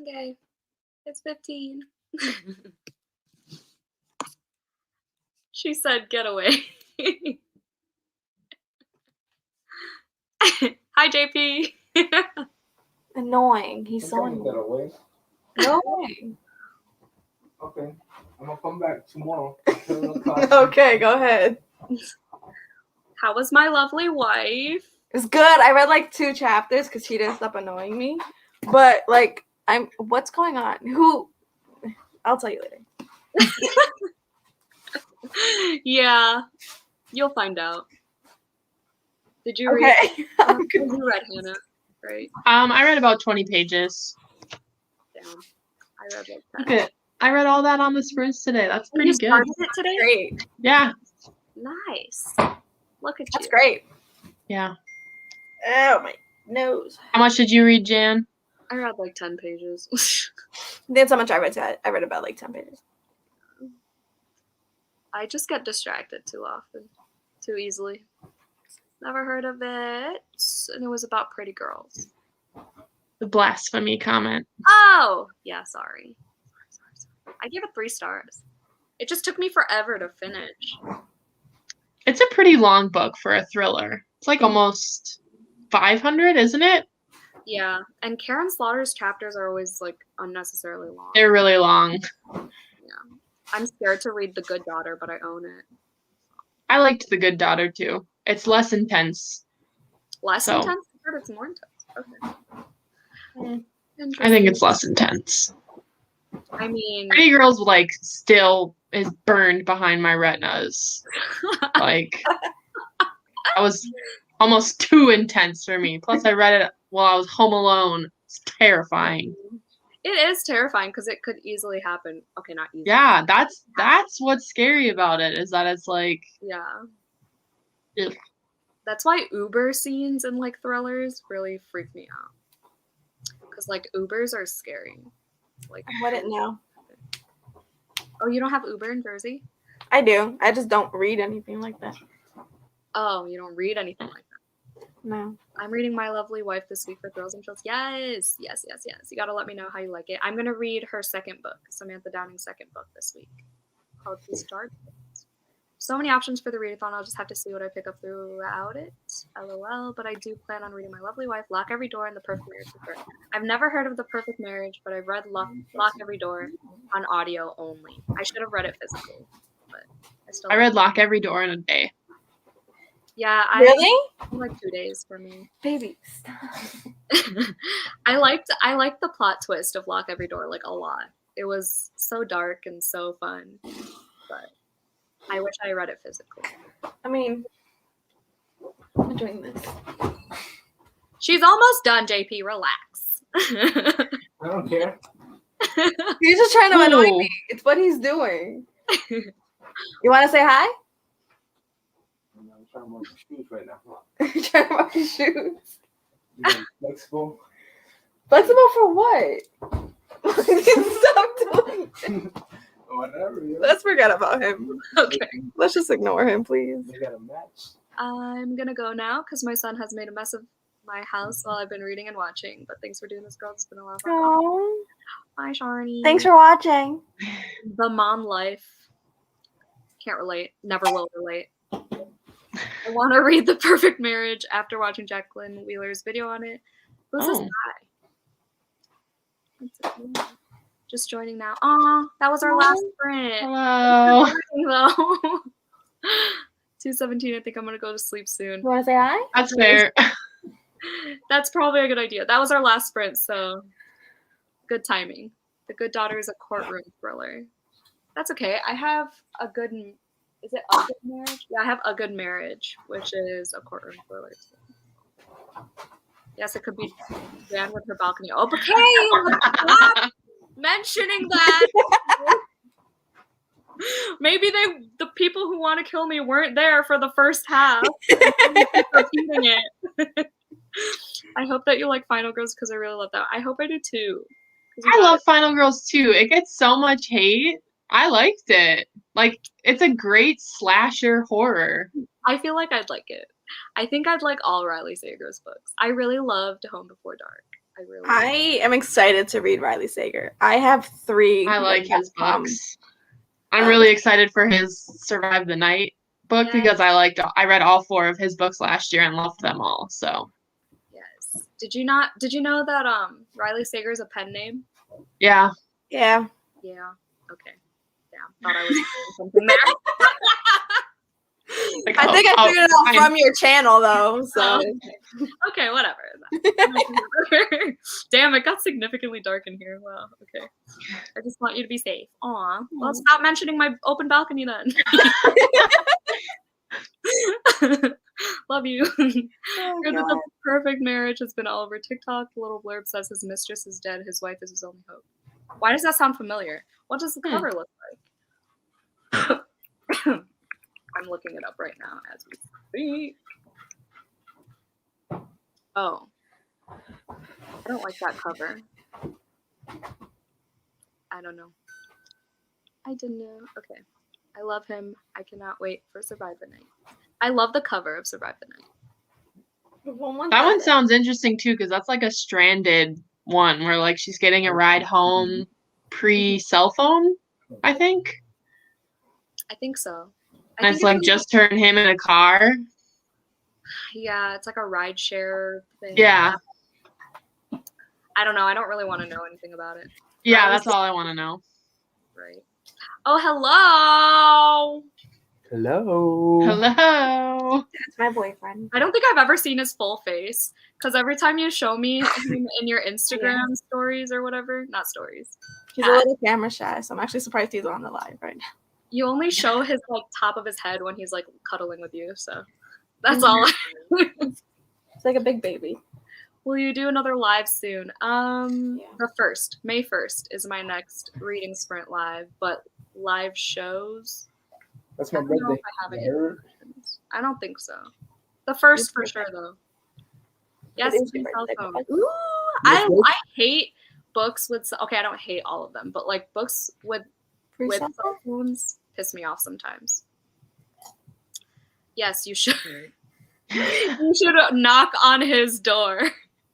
gay. It's 15. She said, get away. Hi, JP. Annoying. He's so annoying. Get away. No way. Okay. I'm gonna come back tomorrow. Okay, go ahead. How was my lovely wife? It was good. I read like 2 chapters because she didn't stop annoying me. But like, what's going on? I'll tell you later. Yeah, you'll find out. Did you Okay. read? You read Hannah, right? I read about 20 pages. Damn. I read like 10. Look at, I read all that on the sprints today. That's pretty You good. started it today? Great. Yeah. Nice. Look at That's you. great. Yeah. Oh, my nose. How much did you read, Jan? I read like 10 pages. That's how much I read today. I read about like 10 pages. I just get distracted too often, too easily. Never heard of it. And it was about pretty girls. The blasphemy comment. Oh! Yeah, sorry. I gave it 3 stars. It just took me forever to finish. It's a pretty long book for a thriller. It's like almost 500, isn't it? Yeah, and Karen Slaughter's chapters are always like unnecessarily long. They're really long. Yeah. I'm scared to read The Good Daughter, but I own it. I liked The Good Daughter too. It's less intense. Less intense? I heard it's more intense. Okay. I think it's less intense. I mean, Pretty Girls like still is burned behind my retinas. Like that was almost too intense for me. Plus I read it while I was home alone. It's terrifying. it is terrifying because it could easily happen. Okay, not easily. Yeah, that's what's scary about it, is that it's like, Yeah. ugh. That's why Uber scenes in like thrillers really freak me out. Because like Ubers are scary. Like, I wouldn't know. oh, you don't have Uber in Jersey? I do. I just don't read anything like that. Oh, you don't read anything like that. No. I'm reading My Lovely Wife this week for Thrills and Chills. Yes. You gotta let me know how you like it. I'm gonna read her second book, Samantha Downing's second book this week, called The Start. So many options for the readathon. I'll just have to see what I pick up throughout it. LOL. But I do plan on reading My Lovely Wife, Lock Every Door, and The Perfect Marriage. I've never heard of The Perfect Marriage, but I've read Lock Every Door on audio only. I should have read it physically, but I read Lock Every Door in a day. Yeah, Really? Like 2 days for me. Baby. I liked the plot twist of Lock Every Door like a lot. It was so dark and so fun, but I wish I read it physically. I mean, I'm doing this. She's almost done, JP. Relax. I don't care. He's just trying to annoy Ooh. me. It's what he's doing. You want to say hi? I'm trying to wear my shoes right now. You're trying to wear your shoes. Flexible. Flexible for what? Stop doing it. Whatever. Yeah. Let's forget about him. Okay. Let's just ignore him, please. They got a match. I'm gonna go now because my son has made a mess of my house while I've been reading and watching. But thanks for doing this, girls. It's been a lot of fun. Aww. Bye, Sharni. Thanks for watching. The mom life. Can't relate. Never will relate. I want to read The Perfect Marriage after watching Jacqueline Wheeler's video on it. Who's this guy? Just joining now. Aw, that was our last sprint. Hello. Hello. 2:17. I think I'm gonna go to sleep soon. You want to say hi? That's fair. That's probably a good idea. That was our last sprint, so good timing. The Good Daughter is a courtroom thriller. That's okay. I have a good. Is it A Good Marriage? Yeah, I have A Good Marriage, which is a courtroom thriller. Yes, it could be Jan with her balcony. Oh, okay. Stop mentioning that. Maybe the people who want to kill me weren't there for the first half. Repeating it. I hope that you like Final Girls because I really love that. I hope I do too. I love Final Girls too. It gets so much hate. I liked it. Like, it's a great slasher horror. I feel like I'd like it. I think I'd like all Riley Sager's books. I really loved Home Before Dark. I am excited to read Riley Sager. I have 3. I like his books. I'm really excited for his Survive the Night book because I read all 4 of his books last year and loved them all. So yes. Did you know that Riley Sager is a pen name? Yeah. Yeah. Yeah. Okay. Yeah. Thought I was doing something there. Like, I think I figured it out from your channel though. So okay, whatever. Damn, it got significantly dark in here. Wow. Okay. I just want you to be safe. Aw. Well, stop mentioning my open balcony then. Love you. The perfect marriage has been all over TikTok. The little blurb says his mistress is dead. His wife is his only hope. Why does that sound familiar? What does the cover look like? I'm looking it up right now as we speak. Oh. I don't like that cover. I don't know. I didn't know. Okay. I love him. I cannot wait for Survive the Night. I love the cover of Survive the Night. That one sounds interesting too, because that's like a stranded one where like she's getting a ride home pre-cell phone, I think. I think so. And it's like just her and him in a car. Yeah, it's like a ride share thing. Yeah. I don't know. I don't really want to know anything about it. Yeah, that's all I want to know. Right. Oh, hello. Hello. Hello. That's my boyfriend. I don't think I've ever seen his full face because every time you show me him in your Instagram stories or whatever, not stories. He's a little camera shy, so I'm actually surprised he's on the live right now. You only show his like top of his head when he's like cuddling with you, so that's all. It's like a big baby. Will you do another live soon? The 1st, May 1st is my next reading sprint live, but live shows. That's my I don't know birthday. if I have any options. I don't think so. The 1st for sure though. Yes, cell phone. Ooh, I hate books with. Okay, I don't hate all of them, but like books with cell phones piss me off sometimes. Yes, you should. You should knock on his door.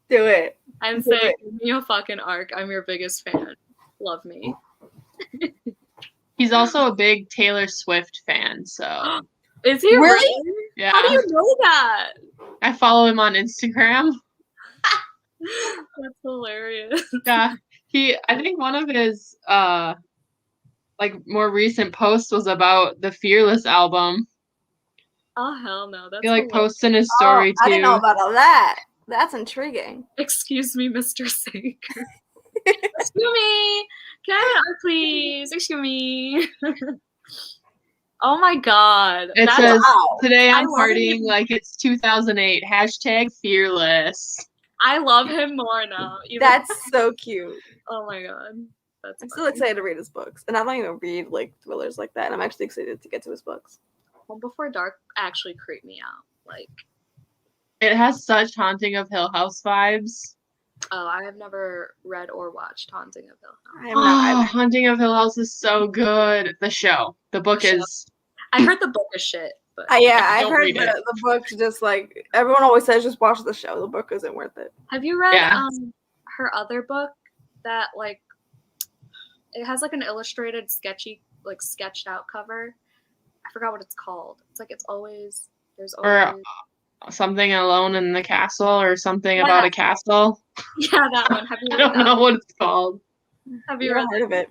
Do it. I'm saying, give me a fucking arc. I'm your biggest fan. Love me. He's also a big Taylor Swift fan, so. Is he really? Yeah. How do you know that? I follow him on Instagram. That's hilarious. Yeah. I think one of his like more recent posts was about the Fearless album. Oh hell no. That's he like posts in his story too. I didn't know about all that. That's intriguing. Excuse me, Mr. Saker. Excuse me. Can I have an art, please? Excuse me. Oh my god. It says, today I'm partying like it's 2008. #fearless. I love him more now. That's so cute. Oh my god. I'm still excited to read his books. And I don't even read like thrillers like that. I'm actually excited to get to his books. Home Before Dark actually creeped me out. Like, it has such Haunting of Hill House vibes. Oh, I have never read or watched Haunting of Hill House. Haunting of Hill House is so good. The show. The book is. I heard the book is shit. But I've heard the book just like everyone always says, just watch the show. The book isn't worth it. Have you read her other book that like it has like an illustrated sketched out cover? I forgot what it's called. It's like there's always something Alone in the Castle or something about a castle. Yeah, that one. Have you read I don't know what it's called. Have you heard of it?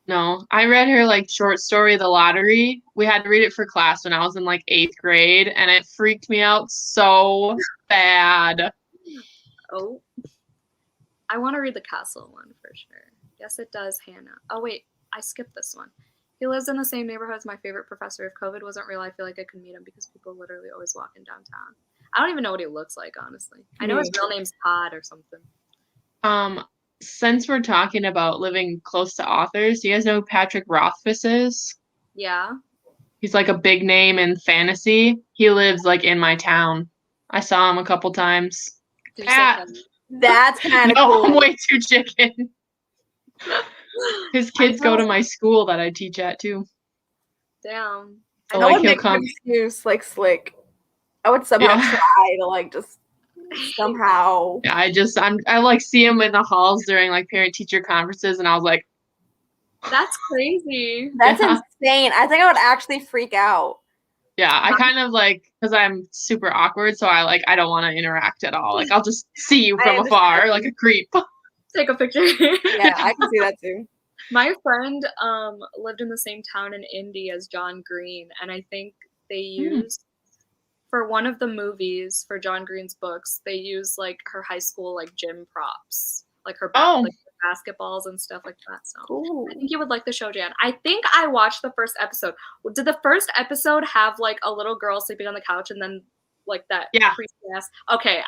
No. I read her like short story, The Lottery. We had to read it for class when I was in like 8th grade, and it freaked me out so bad. Oh. I want to read the castle one for sure. Yes, it does, Hannah. Oh wait, I skipped this one. He lives in the same neighborhood as my favorite professor. If COVID wasn't real, I feel like I could meet him because people literally always walk in downtown. I don't even know what he looks like, honestly. I know his real name's Todd or something. Since we're talking about living close to authors, do you guys know who Patrick Rothfuss is? Yeah. He's like a big name in fantasy. He lives like in my town. I saw him a couple times. That's kind of cool. I'm way too chicken. His kids go to my school that I teach at too. Damn. So, like, he'll come. Excuse like slick. I would somehow try to like just somehow. Yeah, I like see him in the halls during like parent-teacher conferences, and I was like, That's crazy. That's Yeah. insane. I think I would actually freak out. yeah, I kind of like, because I'm super awkward, so I don't want to interact at all. Like, I'll just see you I from afar, understand. like a creep. Take a picture. Yeah, I can see that too. My friend lived in the same town in Indy as John Green, and I think they used for one of the movies for John Green's books, they used like her high school like gym props, like her like basketballs and stuff like that. So Ooh. I think you would like the show, Jan. I think I watched the first episode. Did the first episode have like a little girl sleeping on the couch and then like that creepy ass? Okay,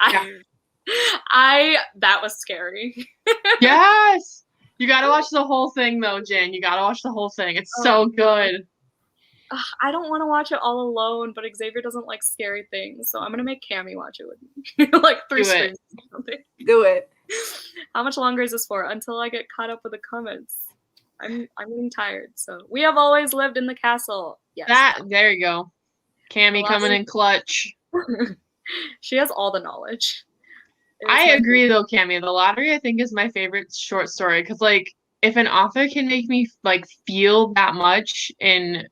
that was scary. Yes. You gotta watch the whole thing though, Jen. You gotta watch the whole thing. It's so good. I don't want to watch it all alone, but Xavier doesn't like scary things, so I'm gonna make Cammy watch it with me. Like 3 streams or something. Do it. How much longer is this for? Until I get caught up with the comments. I'm getting tired. So we have always lived in the castle. Yes. There you go. Cammy coming in clutch. She has all the knowledge. I agree though, Cammy. The Lottery I think is my favorite short story because like if an author can make me like feel that much in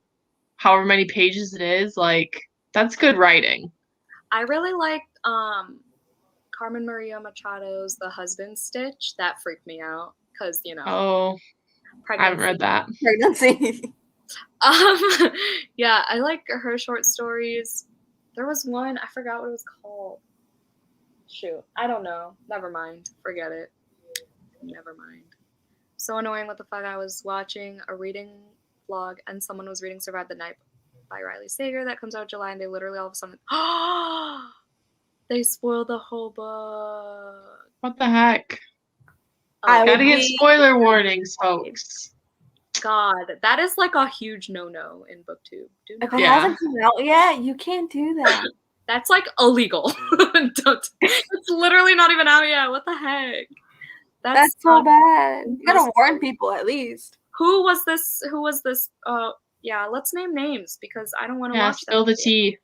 however many pages it is, like that's good writing. I really liked Carmen Maria Machado's The Husband Stitch. That freaked me out because pregnancy. I haven't read that. Pregnancy. Yeah, I like her short stories. There was one, I forgot what it was called. Shoot, I don't know. Never mind. Forget it. Never mind. So annoying. What the fuck? I was watching a reading vlog and someone was reading Survive the Night by Riley Sager that comes out in July, and they literally all of a sudden they spoiled the whole book. What the heck? Gotta get spoiler warnings, folks. God, that is like a huge no-no in booktube. If it hasn't come out yet, you can't do that. That's like illegal. It's literally not even out yet. What the heck? That's so bad. You gotta warn people at least. Who was this? Yeah, let's name names because I don't want to watch spill the tea.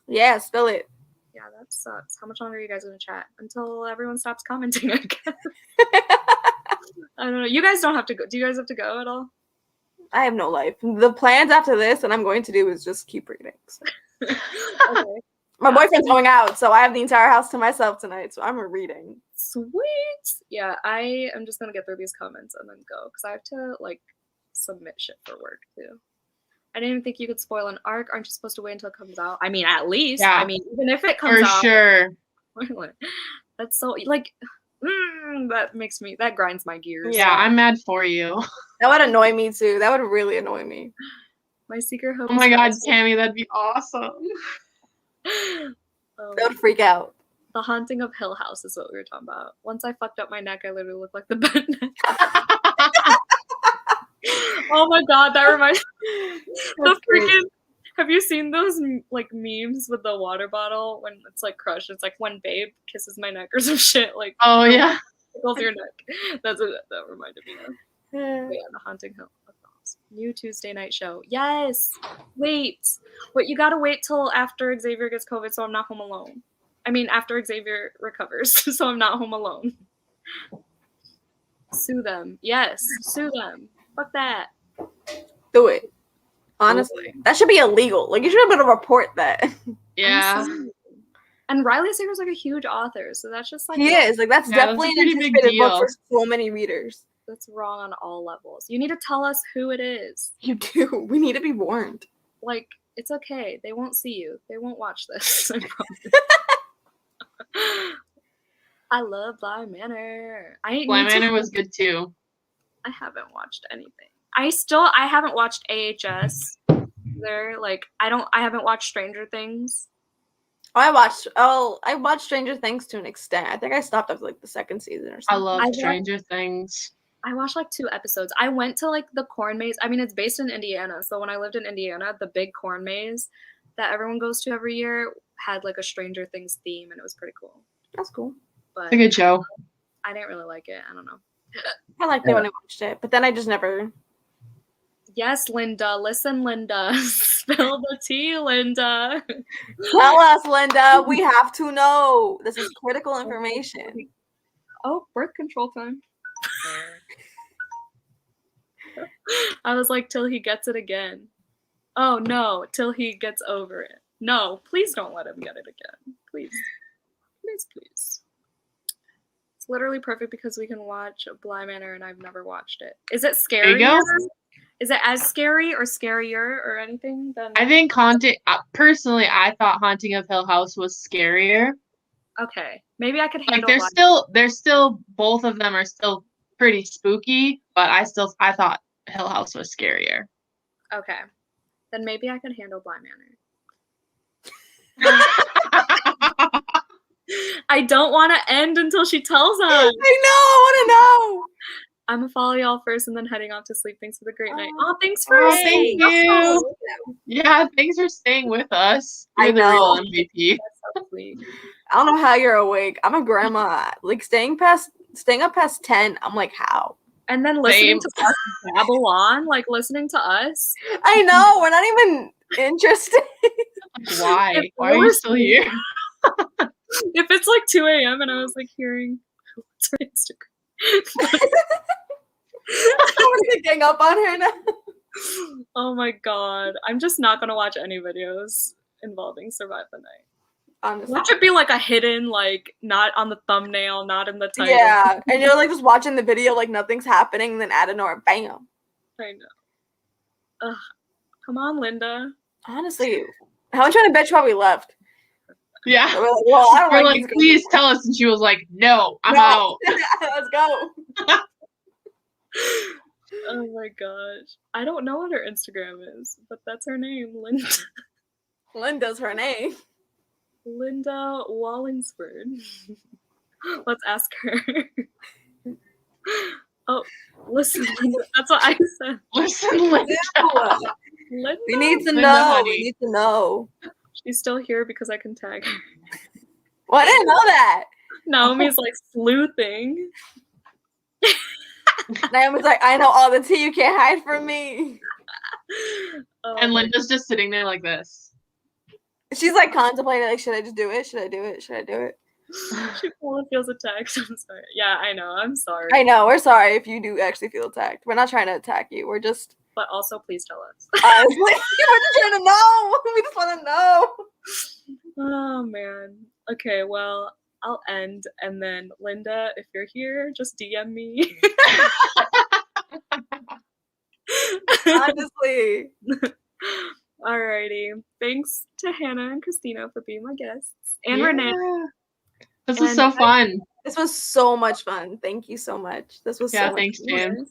Yeah, spill it. Yeah, that sucks. How much longer are you guys gonna chat? Until everyone stops commenting, I guess. I don't know. You guys don't have to go. Do you guys have to go at all? I have no life. The plans after this, and I'm going to do is just keep reading. So. Okay. My boyfriend's going out, so I have the entire house to myself tonight, so I'm reading. Sweet. Yeah, I am just gonna get through these comments and then go because I have to like submit shit for work too. I didn't even think you could spoil an arc. Aren't you supposed to wait until it comes out? I mean, at least. Yeah. I mean, even if it comes out. For sure. That's so like. That grinds my gears. Yeah, I'm mad for you. That would annoy me too. That would really annoy me. My secret hope. Oh my god, Cammy, that'd be awesome. That would freak out. The Haunting of Hill House is what we were talking about. Once I fucked up my neck, I literally looked like the bed neck. Oh my god, that reminds me. The freaking. Have you seen those like memes with the water bottle when it's like crushed? It's like when Babe kisses my neck or some shit. Like yeah, tickles your neck. That's what that reminded me of. Yeah, The Haunting Hill. New Tuesday night show. Yes. Wait. You gotta wait till after Xavier gets COVID, so I'm not home alone. I mean, after Xavier recovers, so I'm not home alone. Sue them. Yes. Sue them. Fuck that. Do it. Honestly, that should be illegal. Like, you should be able to report that. Yeah. And Riley Sager's like a huge author, so that's just like he is. Like, that's definitely an anticipated book for so many readers. That's wrong on all levels. You need to tell us who it is. You do. We need to be warned. Like, it's okay. They won't see you. They won't watch this. I promise. I love Bly Manor. Bly Manor was good too. I haven't watched anything. I haven't watched AHS either. Like, I haven't watched Stranger Things. I watched Stranger Things to an extent. I think I stopped after like the second season or something. I love Stranger Things. I watched like 2 episodes. I went to like the corn maze. I mean, it's based in Indiana. So when I lived in Indiana, the big corn maze that everyone goes to every year had like a Stranger Things theme, and it was pretty cool. That's cool. But it's a good show. I didn't really like it. I don't know. I liked it when I watched it, but then I just never. Yes, Linda. Listen, Linda. Spill the tea, Linda. Tell us, Linda. We have to know. This is critical information. Oh, birth control time. I was like, till he gets it again. Oh, no, till he gets over it. No, please don't let him get it again. Please. Please, please. It's literally perfect because we can watch Bly Manor and I've never watched it. Is it scary? There you go. Is it as scary or scarier or anything than... I think personally, I thought Haunting of Hill House was scarier. Okay, maybe I could Like handle... there's still both of them are still pretty spooky, but I thought Hill House was scarier. Okay, then maybe I could handle Bly Manor. I don't want to end until she tells us. I know, I want to know. I'm gonna follow y'all first and then heading off to sleep. Thanks for the great night. Oh, Thanks for thank you. Yeah, thanks for staying with us. You're the real MVP. That's so sweet. I don't know how you're awake. I'm a grandma. Like staying up past 10. I'm like, how? And then listening to us babble on, like listening to us. I know, we're not even interested. Why? Why are you still here? If it's like 2 a.m. and I was like hearing what's her Instagram. I'm gonna gang up on her now. Oh my god. I'm just not gonna watch any videos involving Survive the Night. Honestly. That should be like a hidden, like not on the thumbnail, not in the title. Yeah, and you're like just watching the video like nothing's happening, and then out of nowhere, bam. I know. Ugh. Come on, Linda. Honestly, how much trying to bet you why we left? Yeah. We're like, well, I don't We're like like, please tell us, and she was like, no, I'm out. Let's go. Oh my gosh. I don't know what her Instagram is, but that's her name, Linda. Linda's her name. Linda Wallingsford. Let's ask her. Oh, listen, Linda. That's what I said. Listen, Linda. Linda. We need to Linda, know. honey. We need to know. She's still here because I can tag her. Well, I didn't know that. Naomi's like sleuthing. Naomi's like, I know all the tea. You can't hide from me. Oh And my Linda's just sitting there like this. She's like contemplating, like, should I just do it? Should I do it? Should I do it? She probably feels attacked. I'm sorry. Yeah, I know. I'm sorry. I know. We're sorry if you do actually feel attacked. We're not trying to attack you. We're just But also, please tell us. honestly, we're just trying to know. We just want to know. Oh man. Okay, well, I'll end, and then Linda, if you're here, just DM me. Honestly. Alrighty. Thanks to Hannah and Christina for being my guests, and Renee. This was so fun. This was so much fun. Thank you so much. This was so Thanks, much Jan. fun.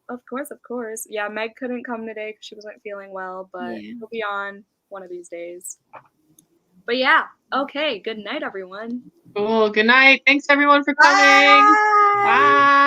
Of course. Yeah, Meg couldn't come today because she wasn't feeling well, but he'll be on one of these days. But yeah, okay. Good night, everyone. Cool. Good night. Thanks, everyone, for coming. Bye. Bye.